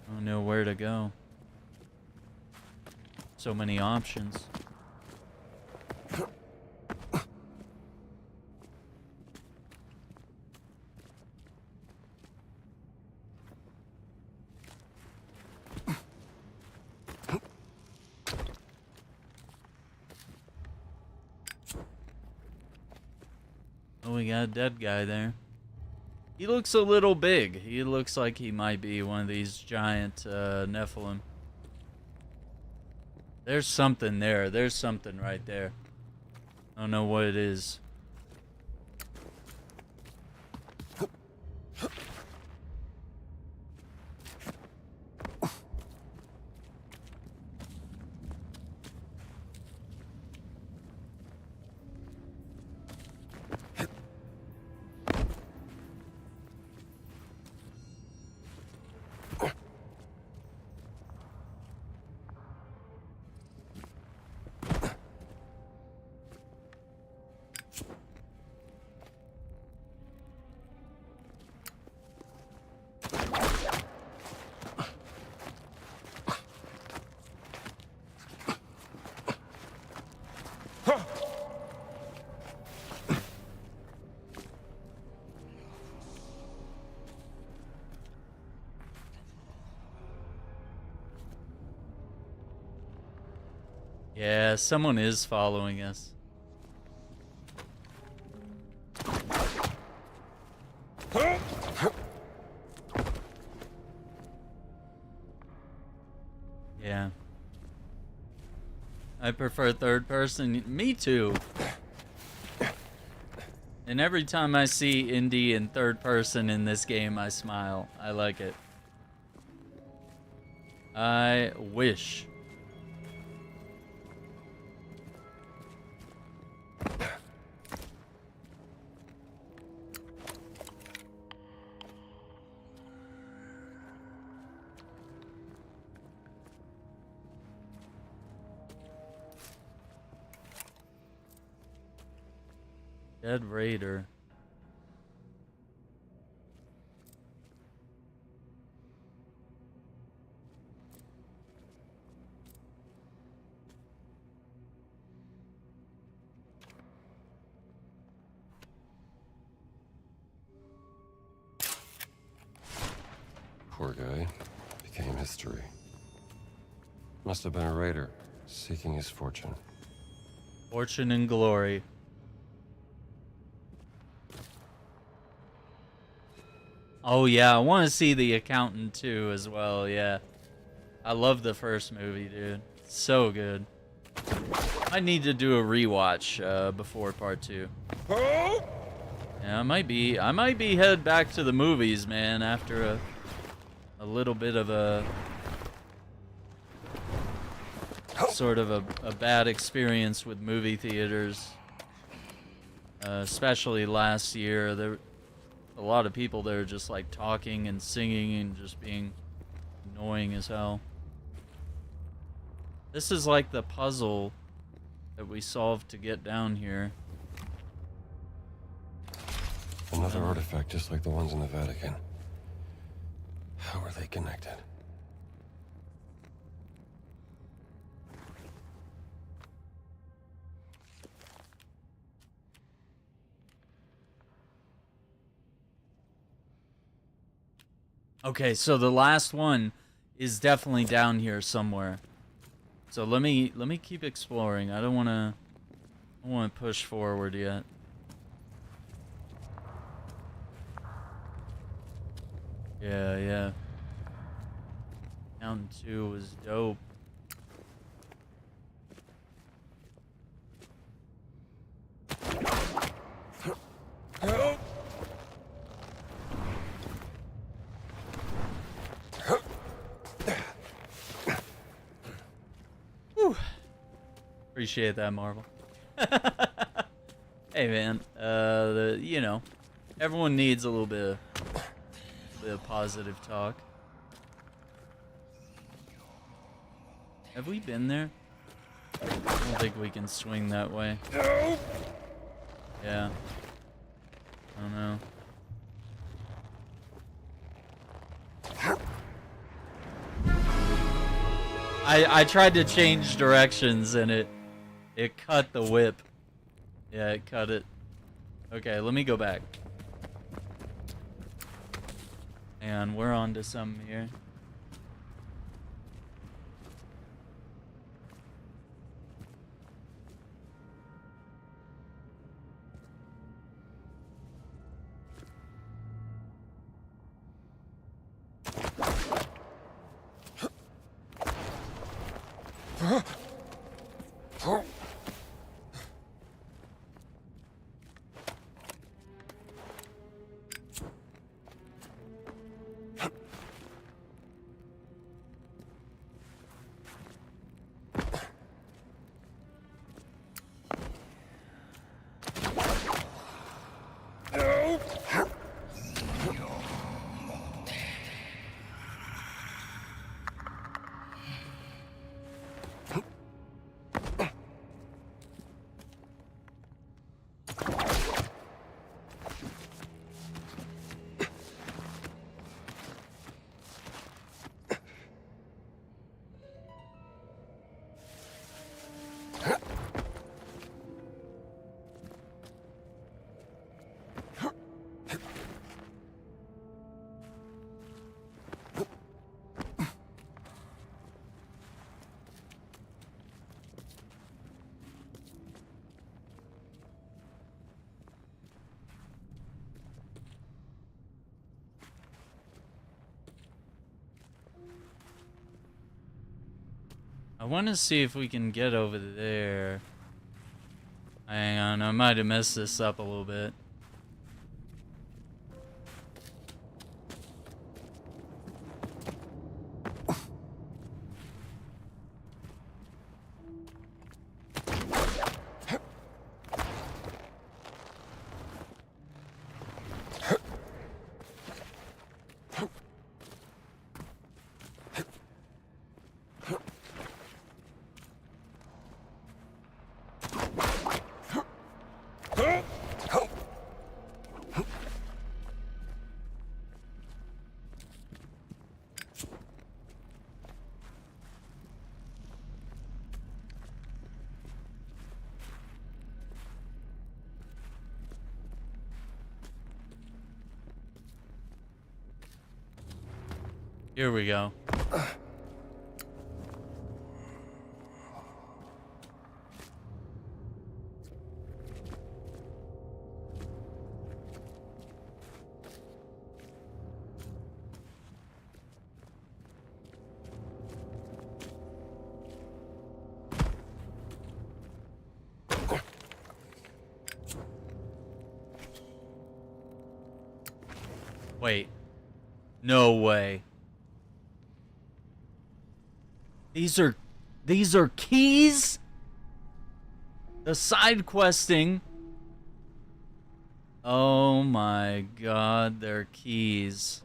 I don't know where to go. So many options. Oh, we got a dead guy there. He looks a little big. He looks like he might be one of these giant Nephilim. There's something there. There's something right there. I don't know what it is. Yeah, someone is following us. Yeah. I prefer third person. Me too. And every time I see Indy in third person in this game, I smile. I like it. I wish. Dead Raider. Poor guy. Became history. Must have been a raider, seeking his fortune. Fortune and glory. Oh yeah, I want to see The Accountant too as well, yeah. I love the first movie, dude. So good. I need to do a rewatch before part 2. Yeah, I might be head back to the movies, man, after a little bit of a sort of a bad experience with movie theaters. Especially last year, there a lot of people there just like talking and singing and just being annoying as hell. This is like the puzzle that we solved to get down here. Another artifact just like the ones in the Vatican. How are they connected? Okay, so the last one is definitely down here somewhere. So let me keep exploring. I don't want to push forward yet. Yeah. Down 2 was dope. Whew. Appreciate that, Marvel. Hey man, you know, everyone needs a little bit of positive talk. Have we been there? I don't think we can swing that way. Yeah. I don't know. I tried to change directions and it cut the whip. Yeah, it cut it. Okay, let me go back. And we're on to something here. I want to see if we can get over there. Hang on, I might have messed this up a little bit. Here we go. Wait. No way. These are keys? The side questing. Oh my god, they're keys.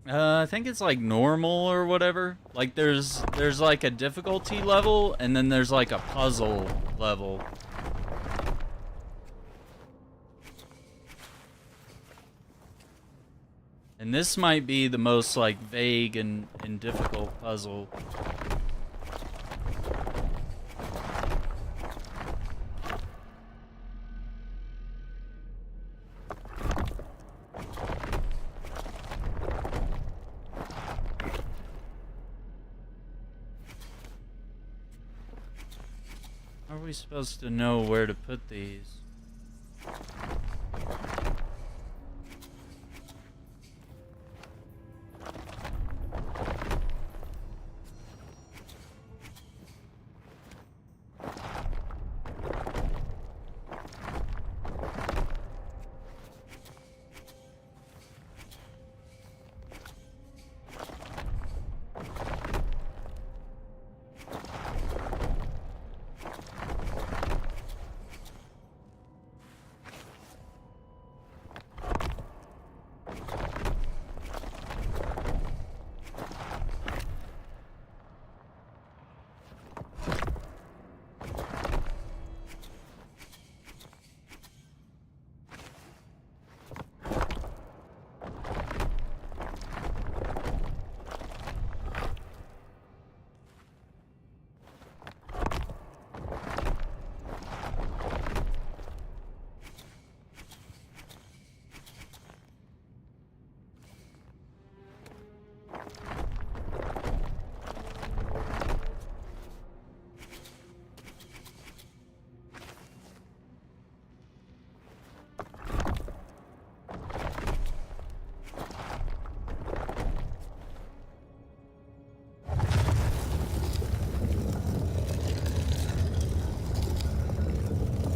I think it's like normal or whatever. Like there's like a difficulty level and then there's like a puzzle level. And this might be the most like vague and difficult puzzle. How are we supposed to know where to put these?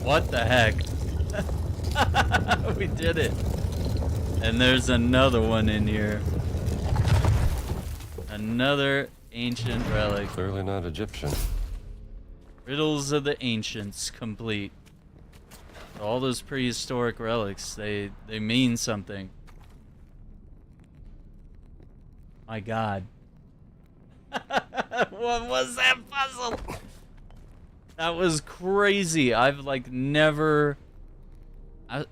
What the heck? We did it. And there's another one in here. Another ancient relic. Clearly not Egyptian. Riddles of the Ancients complete. All those prehistoric relics, they mean something. My God. What was that puzzle? That was crazy. I've like never... I've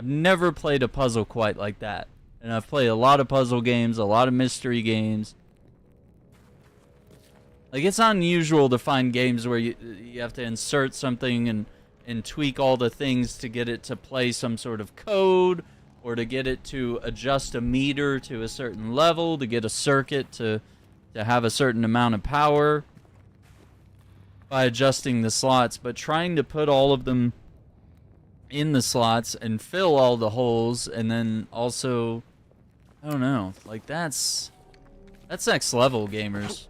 never played a puzzle quite like that. And I've played a lot of puzzle games, a lot of mystery games. Like, it's not unusual to find games where you have to insert something and tweak all the things to get it to play some sort of code, or to get it to adjust a meter to a certain level, to get a circuit to have a certain amount of power by adjusting the slots. But trying to put all of them in the slots and fill all the holes, and then also, I don't know, like that's next level, gamers.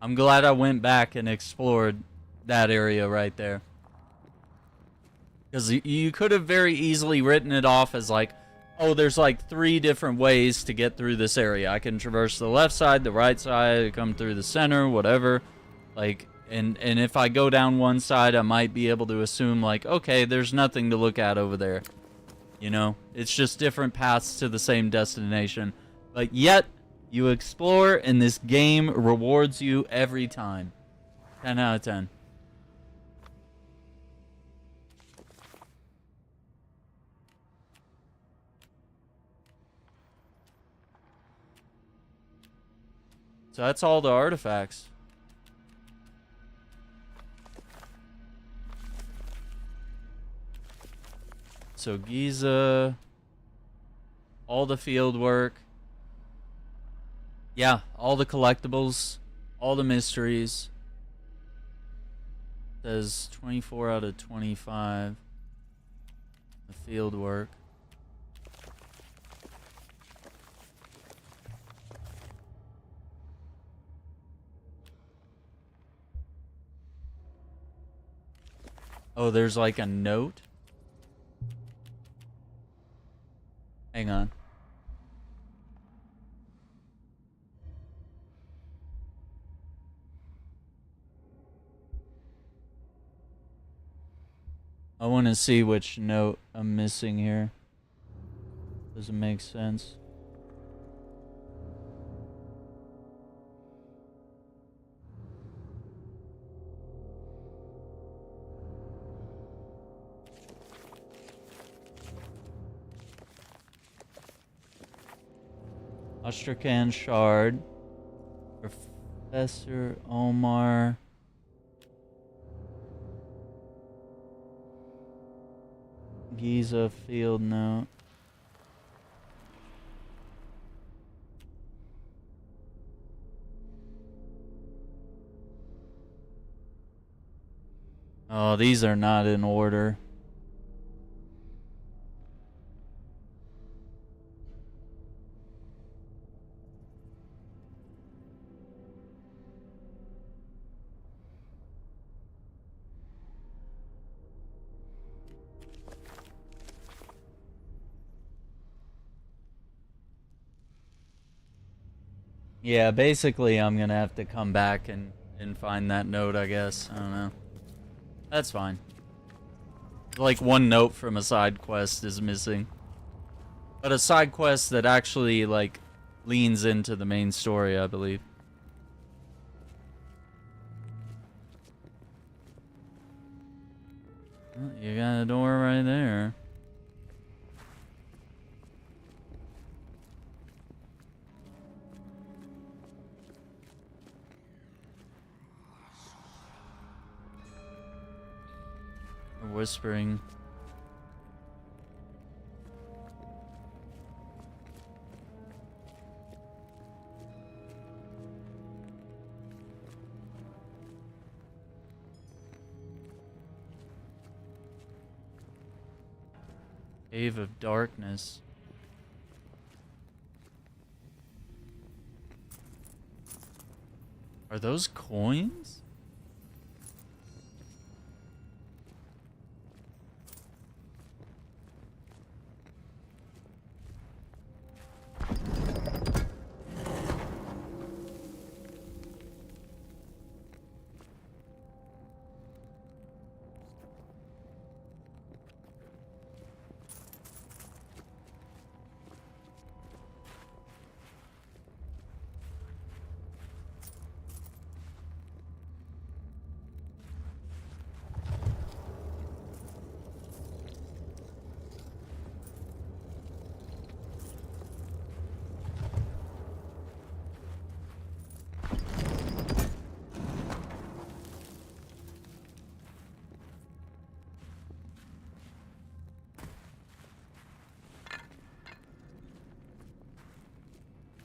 I'm glad I went back and explored that area right there. Because you could have very easily written it off as like, oh, there's like 3 different ways to get through this area. I can traverse the left side, the right side, come through the center, whatever. Like, and if I go down one side, I might be able to assume like, okay, there's nothing to look at over there. You know, it's just different paths to the same destination. But yet, you explore, and this game rewards you every time. 10 out of 10. So that's all the artifacts. So Giza, all the field work. Yeah, all the collectibles, all the mysteries. Says 24 out of 25. The field work. Oh, there's like a note. Hang on. I want to see which note I'm missing here. Does it make sense? Astrakhan Shard. Professor Omar. Giza field note. Oh, these are not in order. Yeah, basically I'm gonna have to come back and find that note, I guess. I don't know. That's fine. Like, one note from a side quest is missing. But a side quest that actually, like, leans into the main story, I believe. Well, you got a door right there. Whispering. Cave of Darkness. Are those coins?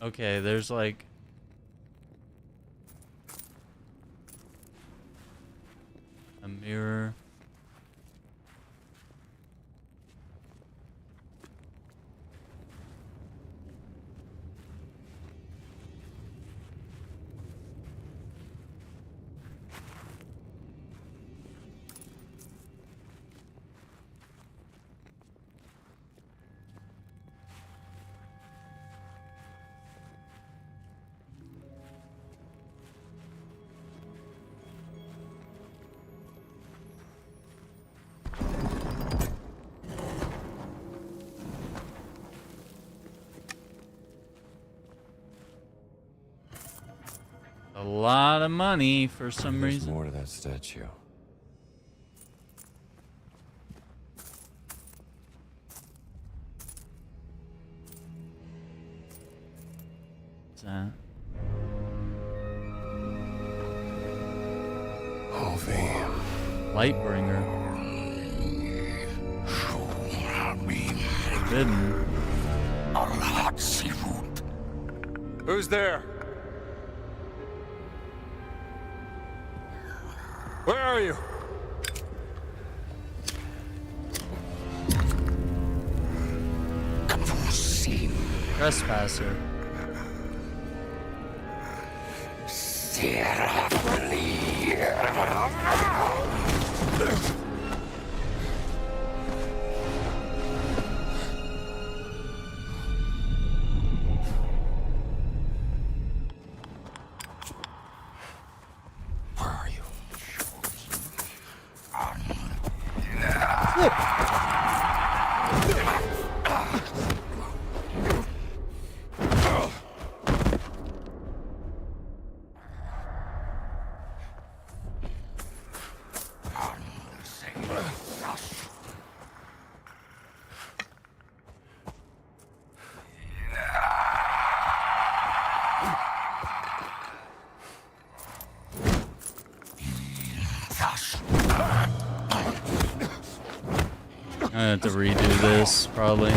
Okay, there's like a mirror. A lot of money for some There's reason. more to that statue. What's that? Lightbringer. Forbidden. Who's there? Where are you? Trespasser. Where are you? I have to redo this, probably.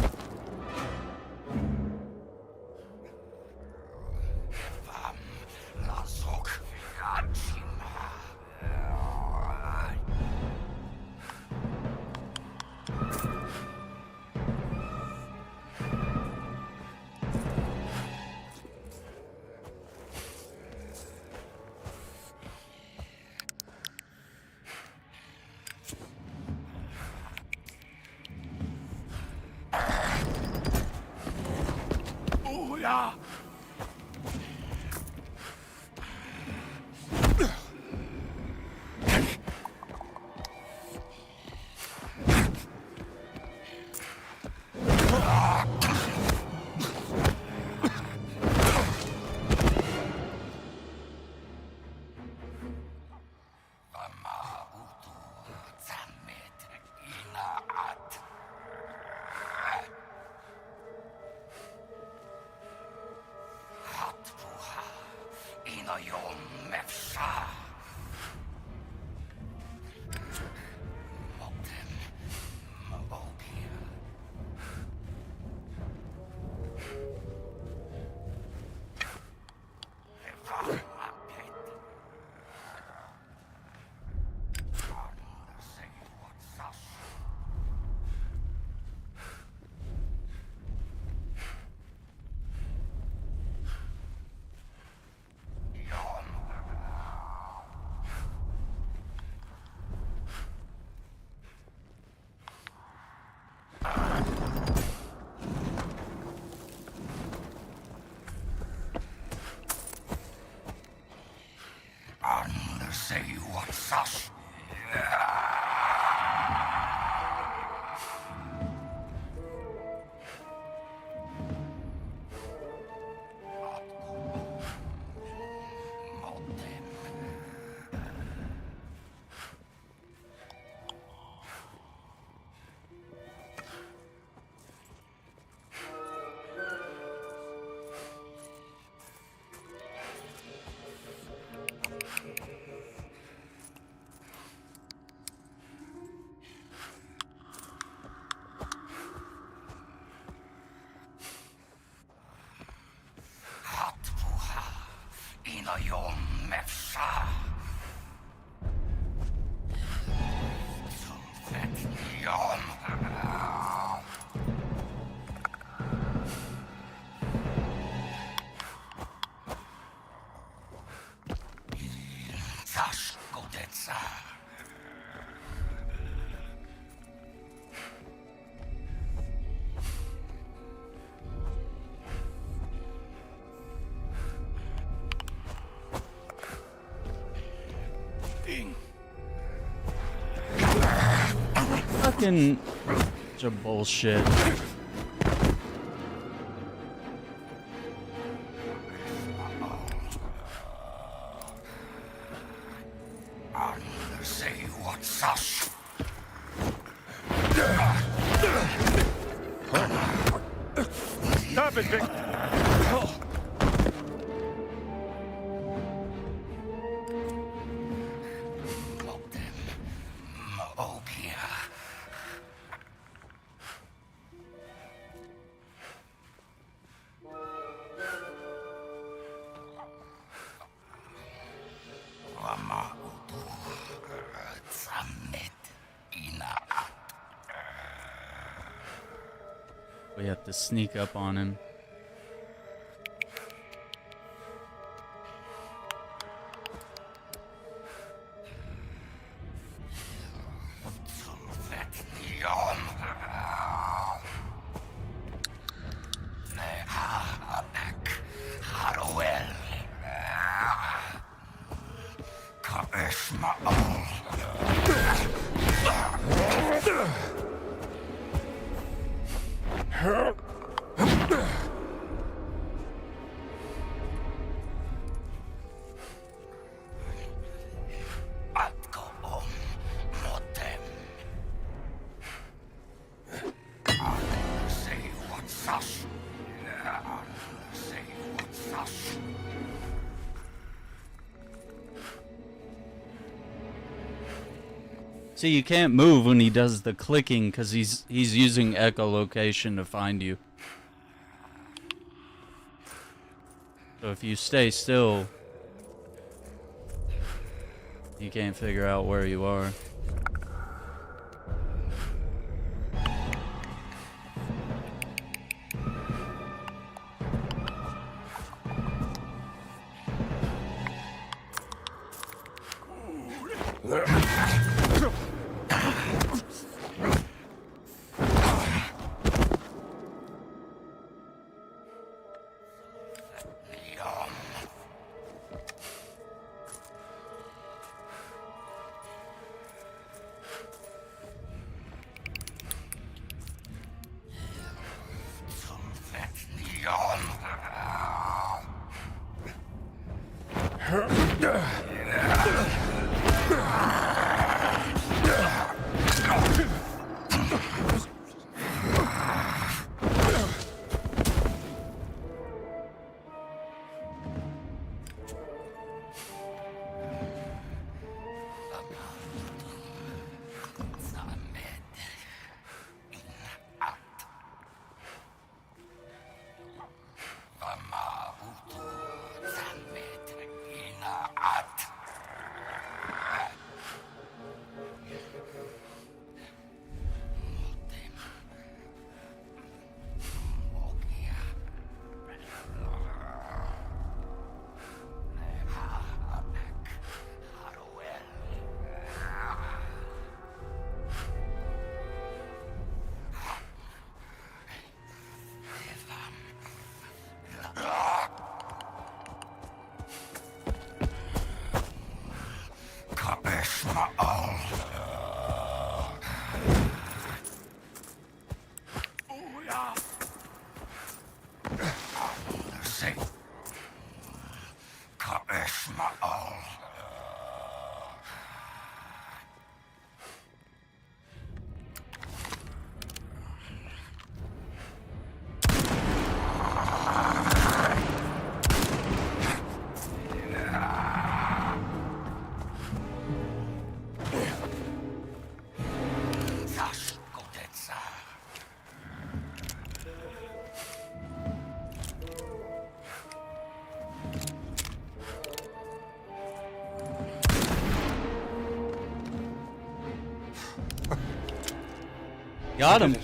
Fucking bunch of bullshit. Stop it, Vic! We have to sneak up on him. See, you can't move when he does the clicking because he's using echolocation to find you. So if you stay still, you can't figure out where you are. Got him.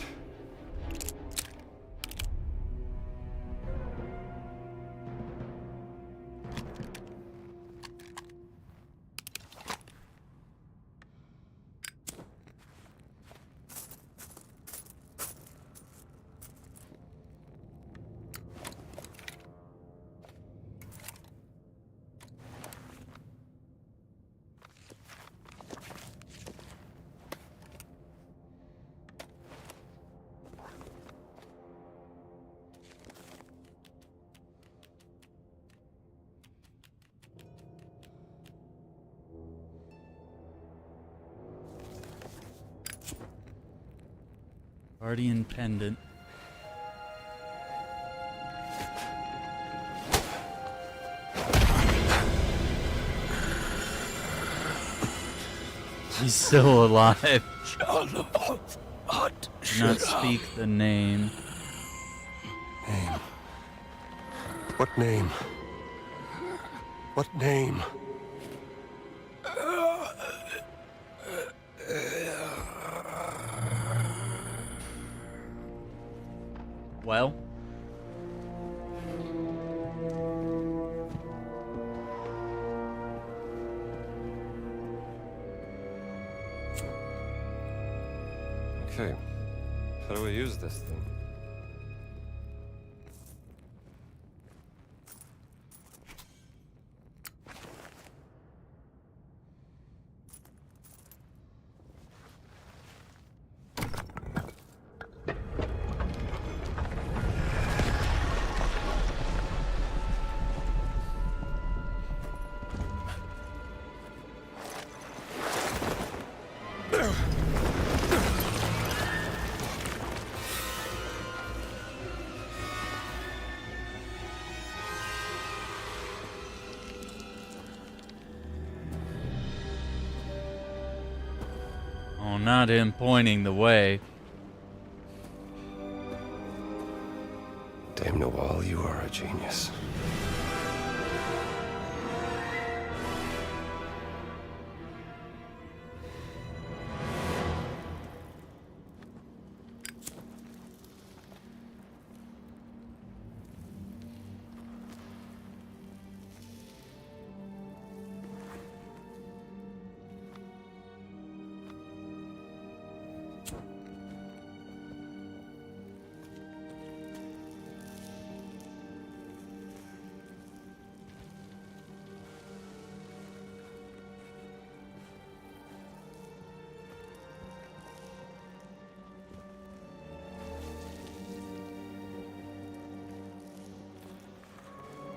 Guardian pendant. He's still alive. Do not speak the name. Name. What name? What name? Well. Okay. How do we use this thing? Oh, not him pointing the way. Dame Nawal, you are a genius.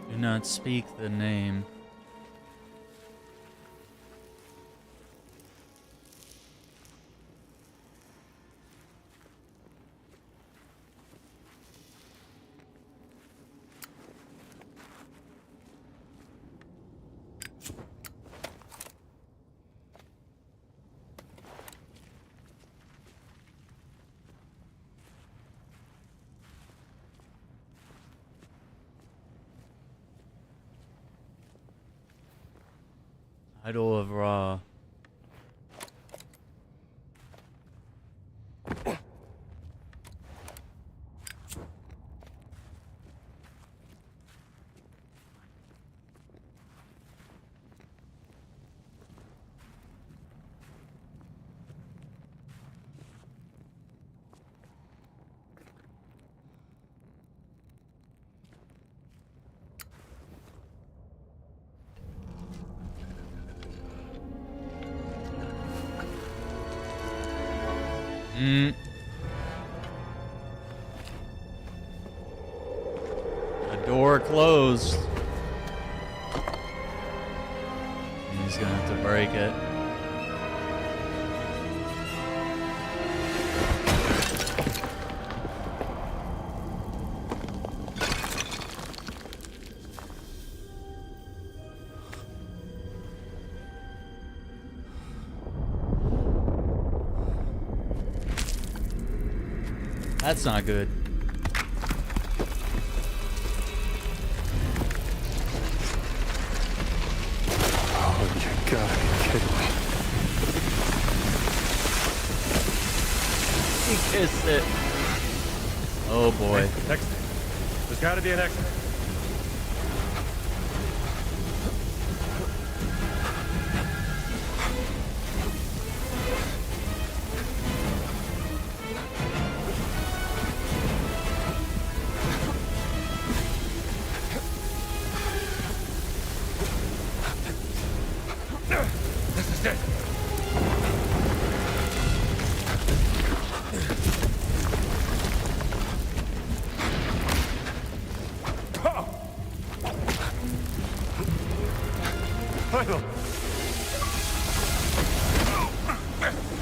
Do not speak the name. Idol of Ra. The door closed. He's gonna have to break it. That's not good. Oh, you gotta be kidding me. He kissed it. Oh boy. Exit. There's gotta be an exit. This is it.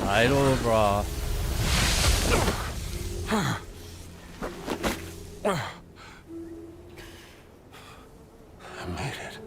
Idol of Ra. I made it.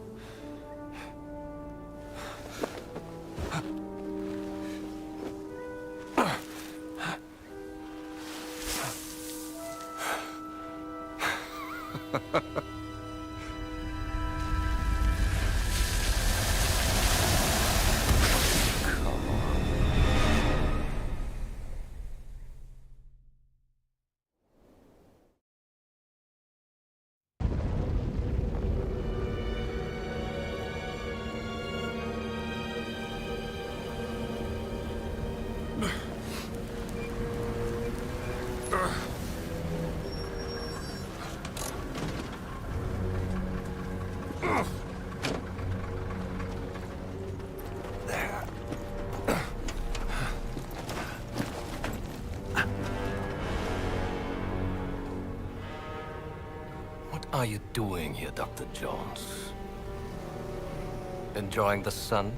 What are you doing here, Dr. Jones? Enjoying the sun?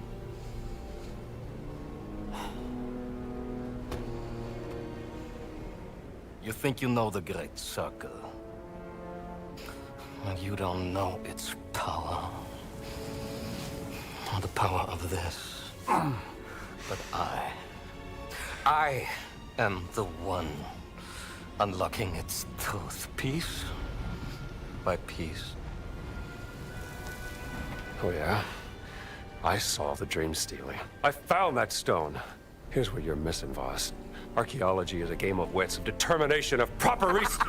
You think you know the Great Circle? Well, you don't know its power. Or the power of this. But I am the one unlocking its truth, piece by piece. Oh, yeah? I saw the dream stealing. I found that stone. Here's what you're missing, Voss. Archaeology is a game of wits, of determination, of proper research.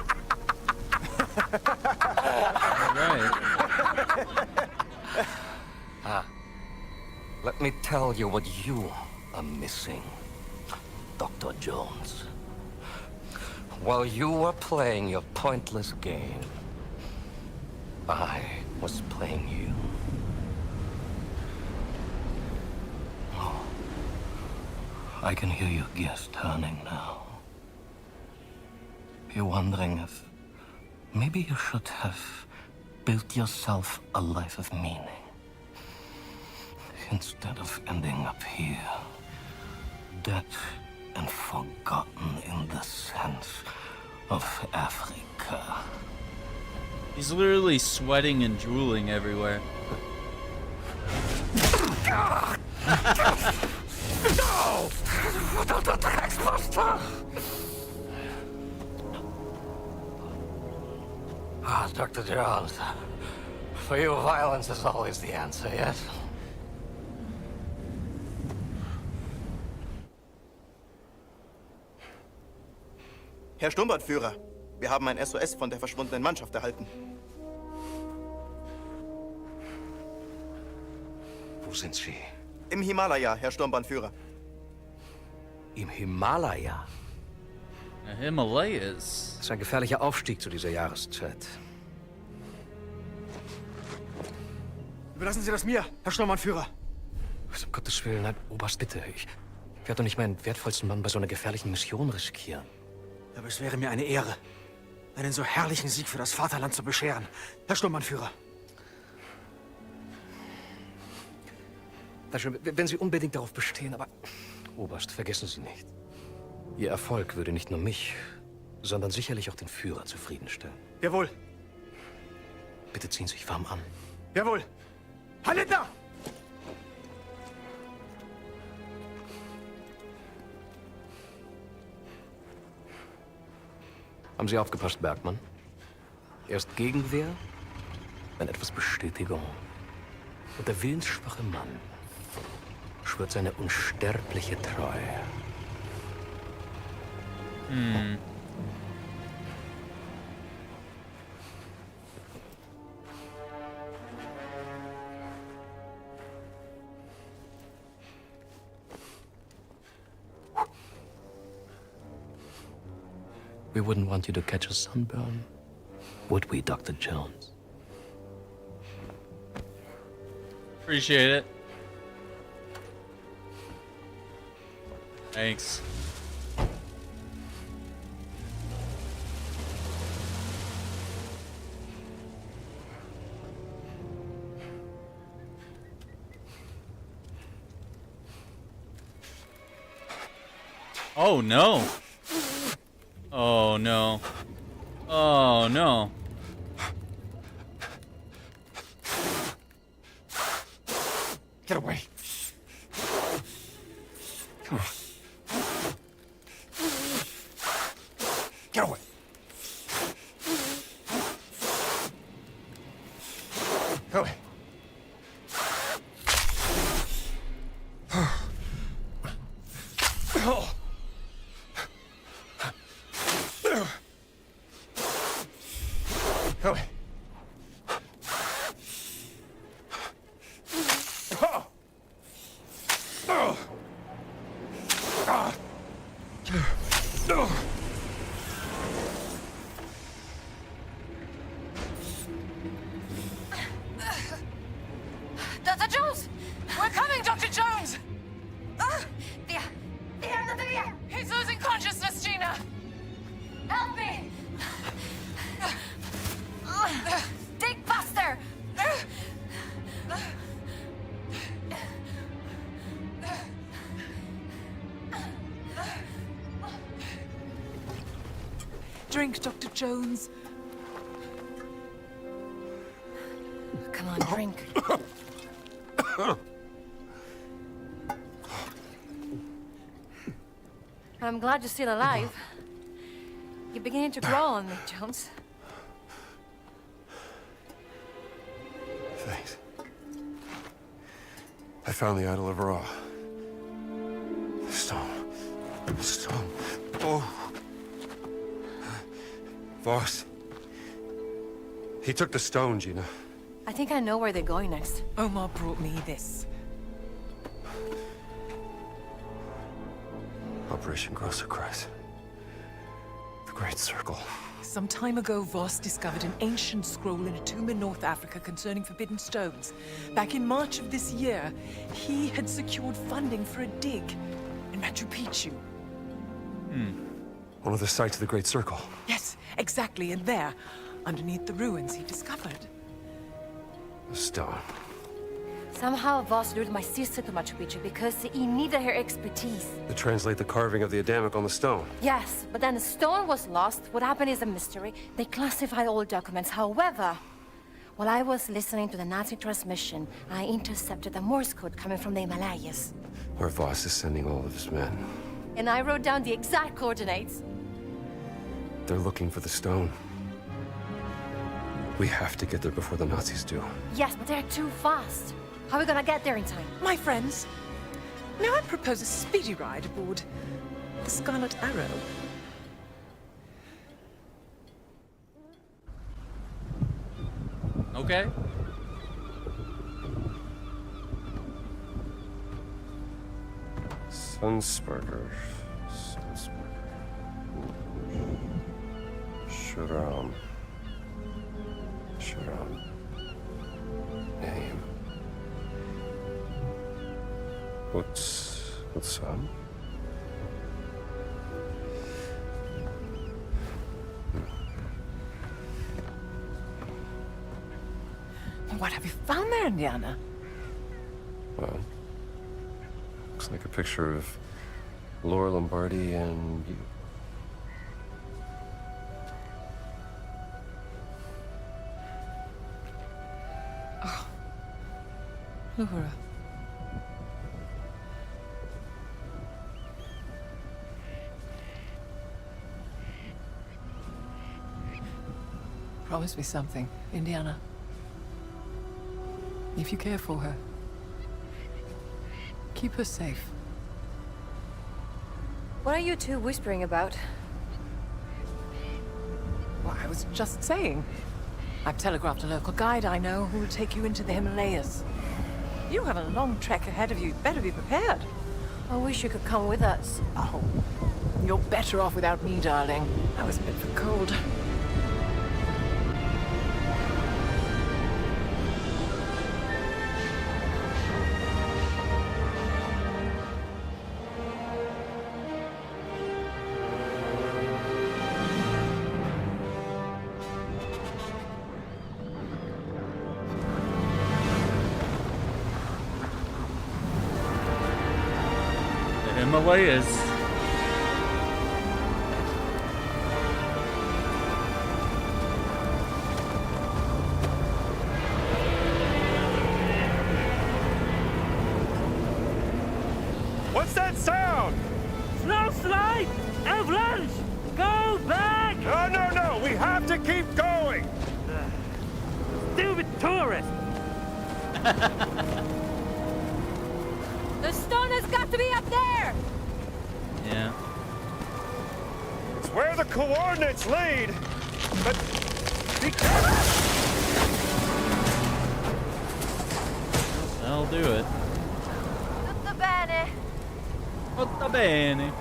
Let me tell you what you are missing, Dr. Jones. While you were playing your pointless game, I was playing you. Oh, I can hear your gears turning now. You're wondering if maybe you should have built yourself a life of meaning instead of ending up here, dead and forgotten in the sense of Africa. He's literally sweating and drooling everywhere. No! Dr. Drecksbuster! Ah, Dr. Jones. For you, violence is always the answer, yes? Herr Sturmbannführer, wir haben ein SOS von der verschwundenen Mannschaft erhalten. Wo sind Sie? Im Himalaya, Herr Sturmbannführer. Im Himalaya? Himalayas. Das ist ein gefährlicher Aufstieg zu dieser Jahreszeit. Überlassen Sie das mir, Herr Sturmbannführer. Was, um Gottes Willen, nein, Oberst, bitte. Ich werde doch nicht meinen wertvollsten Mann bei so einer gefährlichen Mission riskieren. Aber es wäre mir eine Ehre, einen so herrlichen Sieg für das Vaterland zu bescheren, Herr Sturmbannführer. Wenn Sie unbedingt darauf bestehen, aber Oberst, vergessen Sie nicht. Ihr Erfolg würde nicht nur mich, sondern sicherlich auch den Führer zufriedenstellen. Jawohl. Bitte ziehen Sie sich warm an. Jawohl. Halidna! Haben Sie aufgepasst, Bergmann? Erst Gegenwehr, dann etwas Bestätigung. Und der willensschwache Mann schwört seine unsterbliche Treue. Hmm. We wouldn't want you to catch a sunburn, would we, Dr. Jones? Appreciate it. Thanks. Oh no. Oh no. Oh no. Get away. Come on. Get away. Get away. Go away. Dr. Jones! We're coming, Dr. Jones! He's losing consciousness, Gina! Help me! Dig faster! Drink, Dr. Jones. Come on, drink. I'm glad you're still alive. You're beginning to grow on me, Jones. Thanks. I found the idol of Ra. The stone. The stone. Oh. Voss. He took the stone, Gina. I think I know where they're going next. Omar brought me this. Operation Grosser Kreis. The Great Circle. Some time ago, Voss discovered an ancient scroll in a tomb in North Africa concerning forbidden stones. Back in March of this year, he had secured funding for a dig in Machu Picchu. One of the sites of the Great Circle. Yes, exactly, and there, underneath the ruins, he discovered. The stone. Somehow Voss lured my sister to Machu Picchu because he needed her expertise. To translate the carving of the Adamic on the stone. Yes, but then the stone was lost. What happened is a mystery. They classified all documents. However, while I was listening to the Nazi transmission, I intercepted the Morse code coming from the Himalayas. Where Voss is sending all of his men. And I wrote down the exact coordinates. They're looking for the stone. We have to get there before the Nazis do. Yes, but they're too fast. How are we gonna get there in time? My friends, may I propose a speedy ride aboard the Scarlet Arrow? Okay. Sunsparker. Sunsparker. Sharam. Sharam. Name. What's up? What have you found there, Indiana? Well, looks like a picture of Laura Lombardi and you. Oh. Laura. Promise me something, Indiana. If you care for her, keep her safe. What are you two whispering about? was just saying. I've telegraphed a local guide I know who will take you into the Himalayas. You have a long trek ahead of you. Better be prepared. I wish you could come with us. Oh, you're better off without me, darling. I was meant for cold. Himalayas. What's that sound? Snowslide! Avalanche! Go back! No, we have to keep going! Stupid tourist! The stone has got to be up there! Yeah. It's where the coordinates lead, but be careful! That'll do it. Tutto bene. Tutto bene.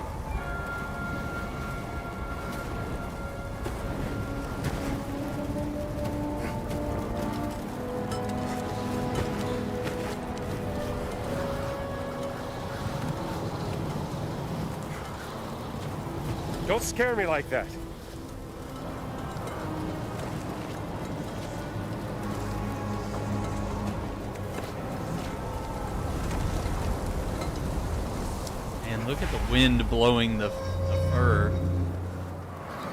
Don't scare me like that. And look at the wind blowing the fur.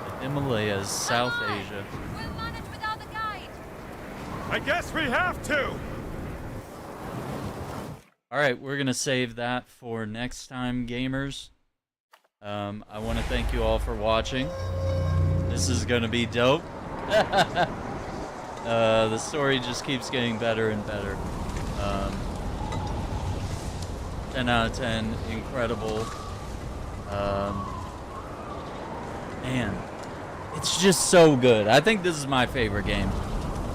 The Himalayas, South Asia. We'll manage without the guide. I guess we have to! Alright, we're gonna save that for next time, gamers. I want to thank you all for watching. This is gonna be dope. The story just keeps getting better and better. 10 out of 10, incredible. Man, it's just so good. I think this is my favorite game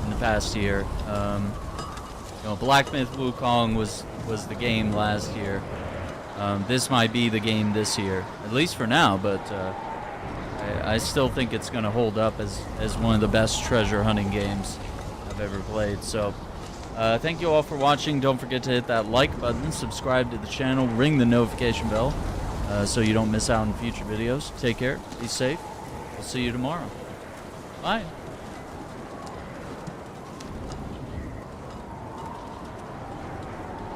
in the past year. You know, Black Myth Wukong was the game last year. This might be the game this year, at least for now, but I still think it's going to hold up as one of the best treasure hunting games I've ever played. So thank you all for watching. Don't forget to hit that like button, subscribe to the channel, ring the notification bell so you don't miss out on future videos. Take care, be safe, we'll see you tomorrow. Bye.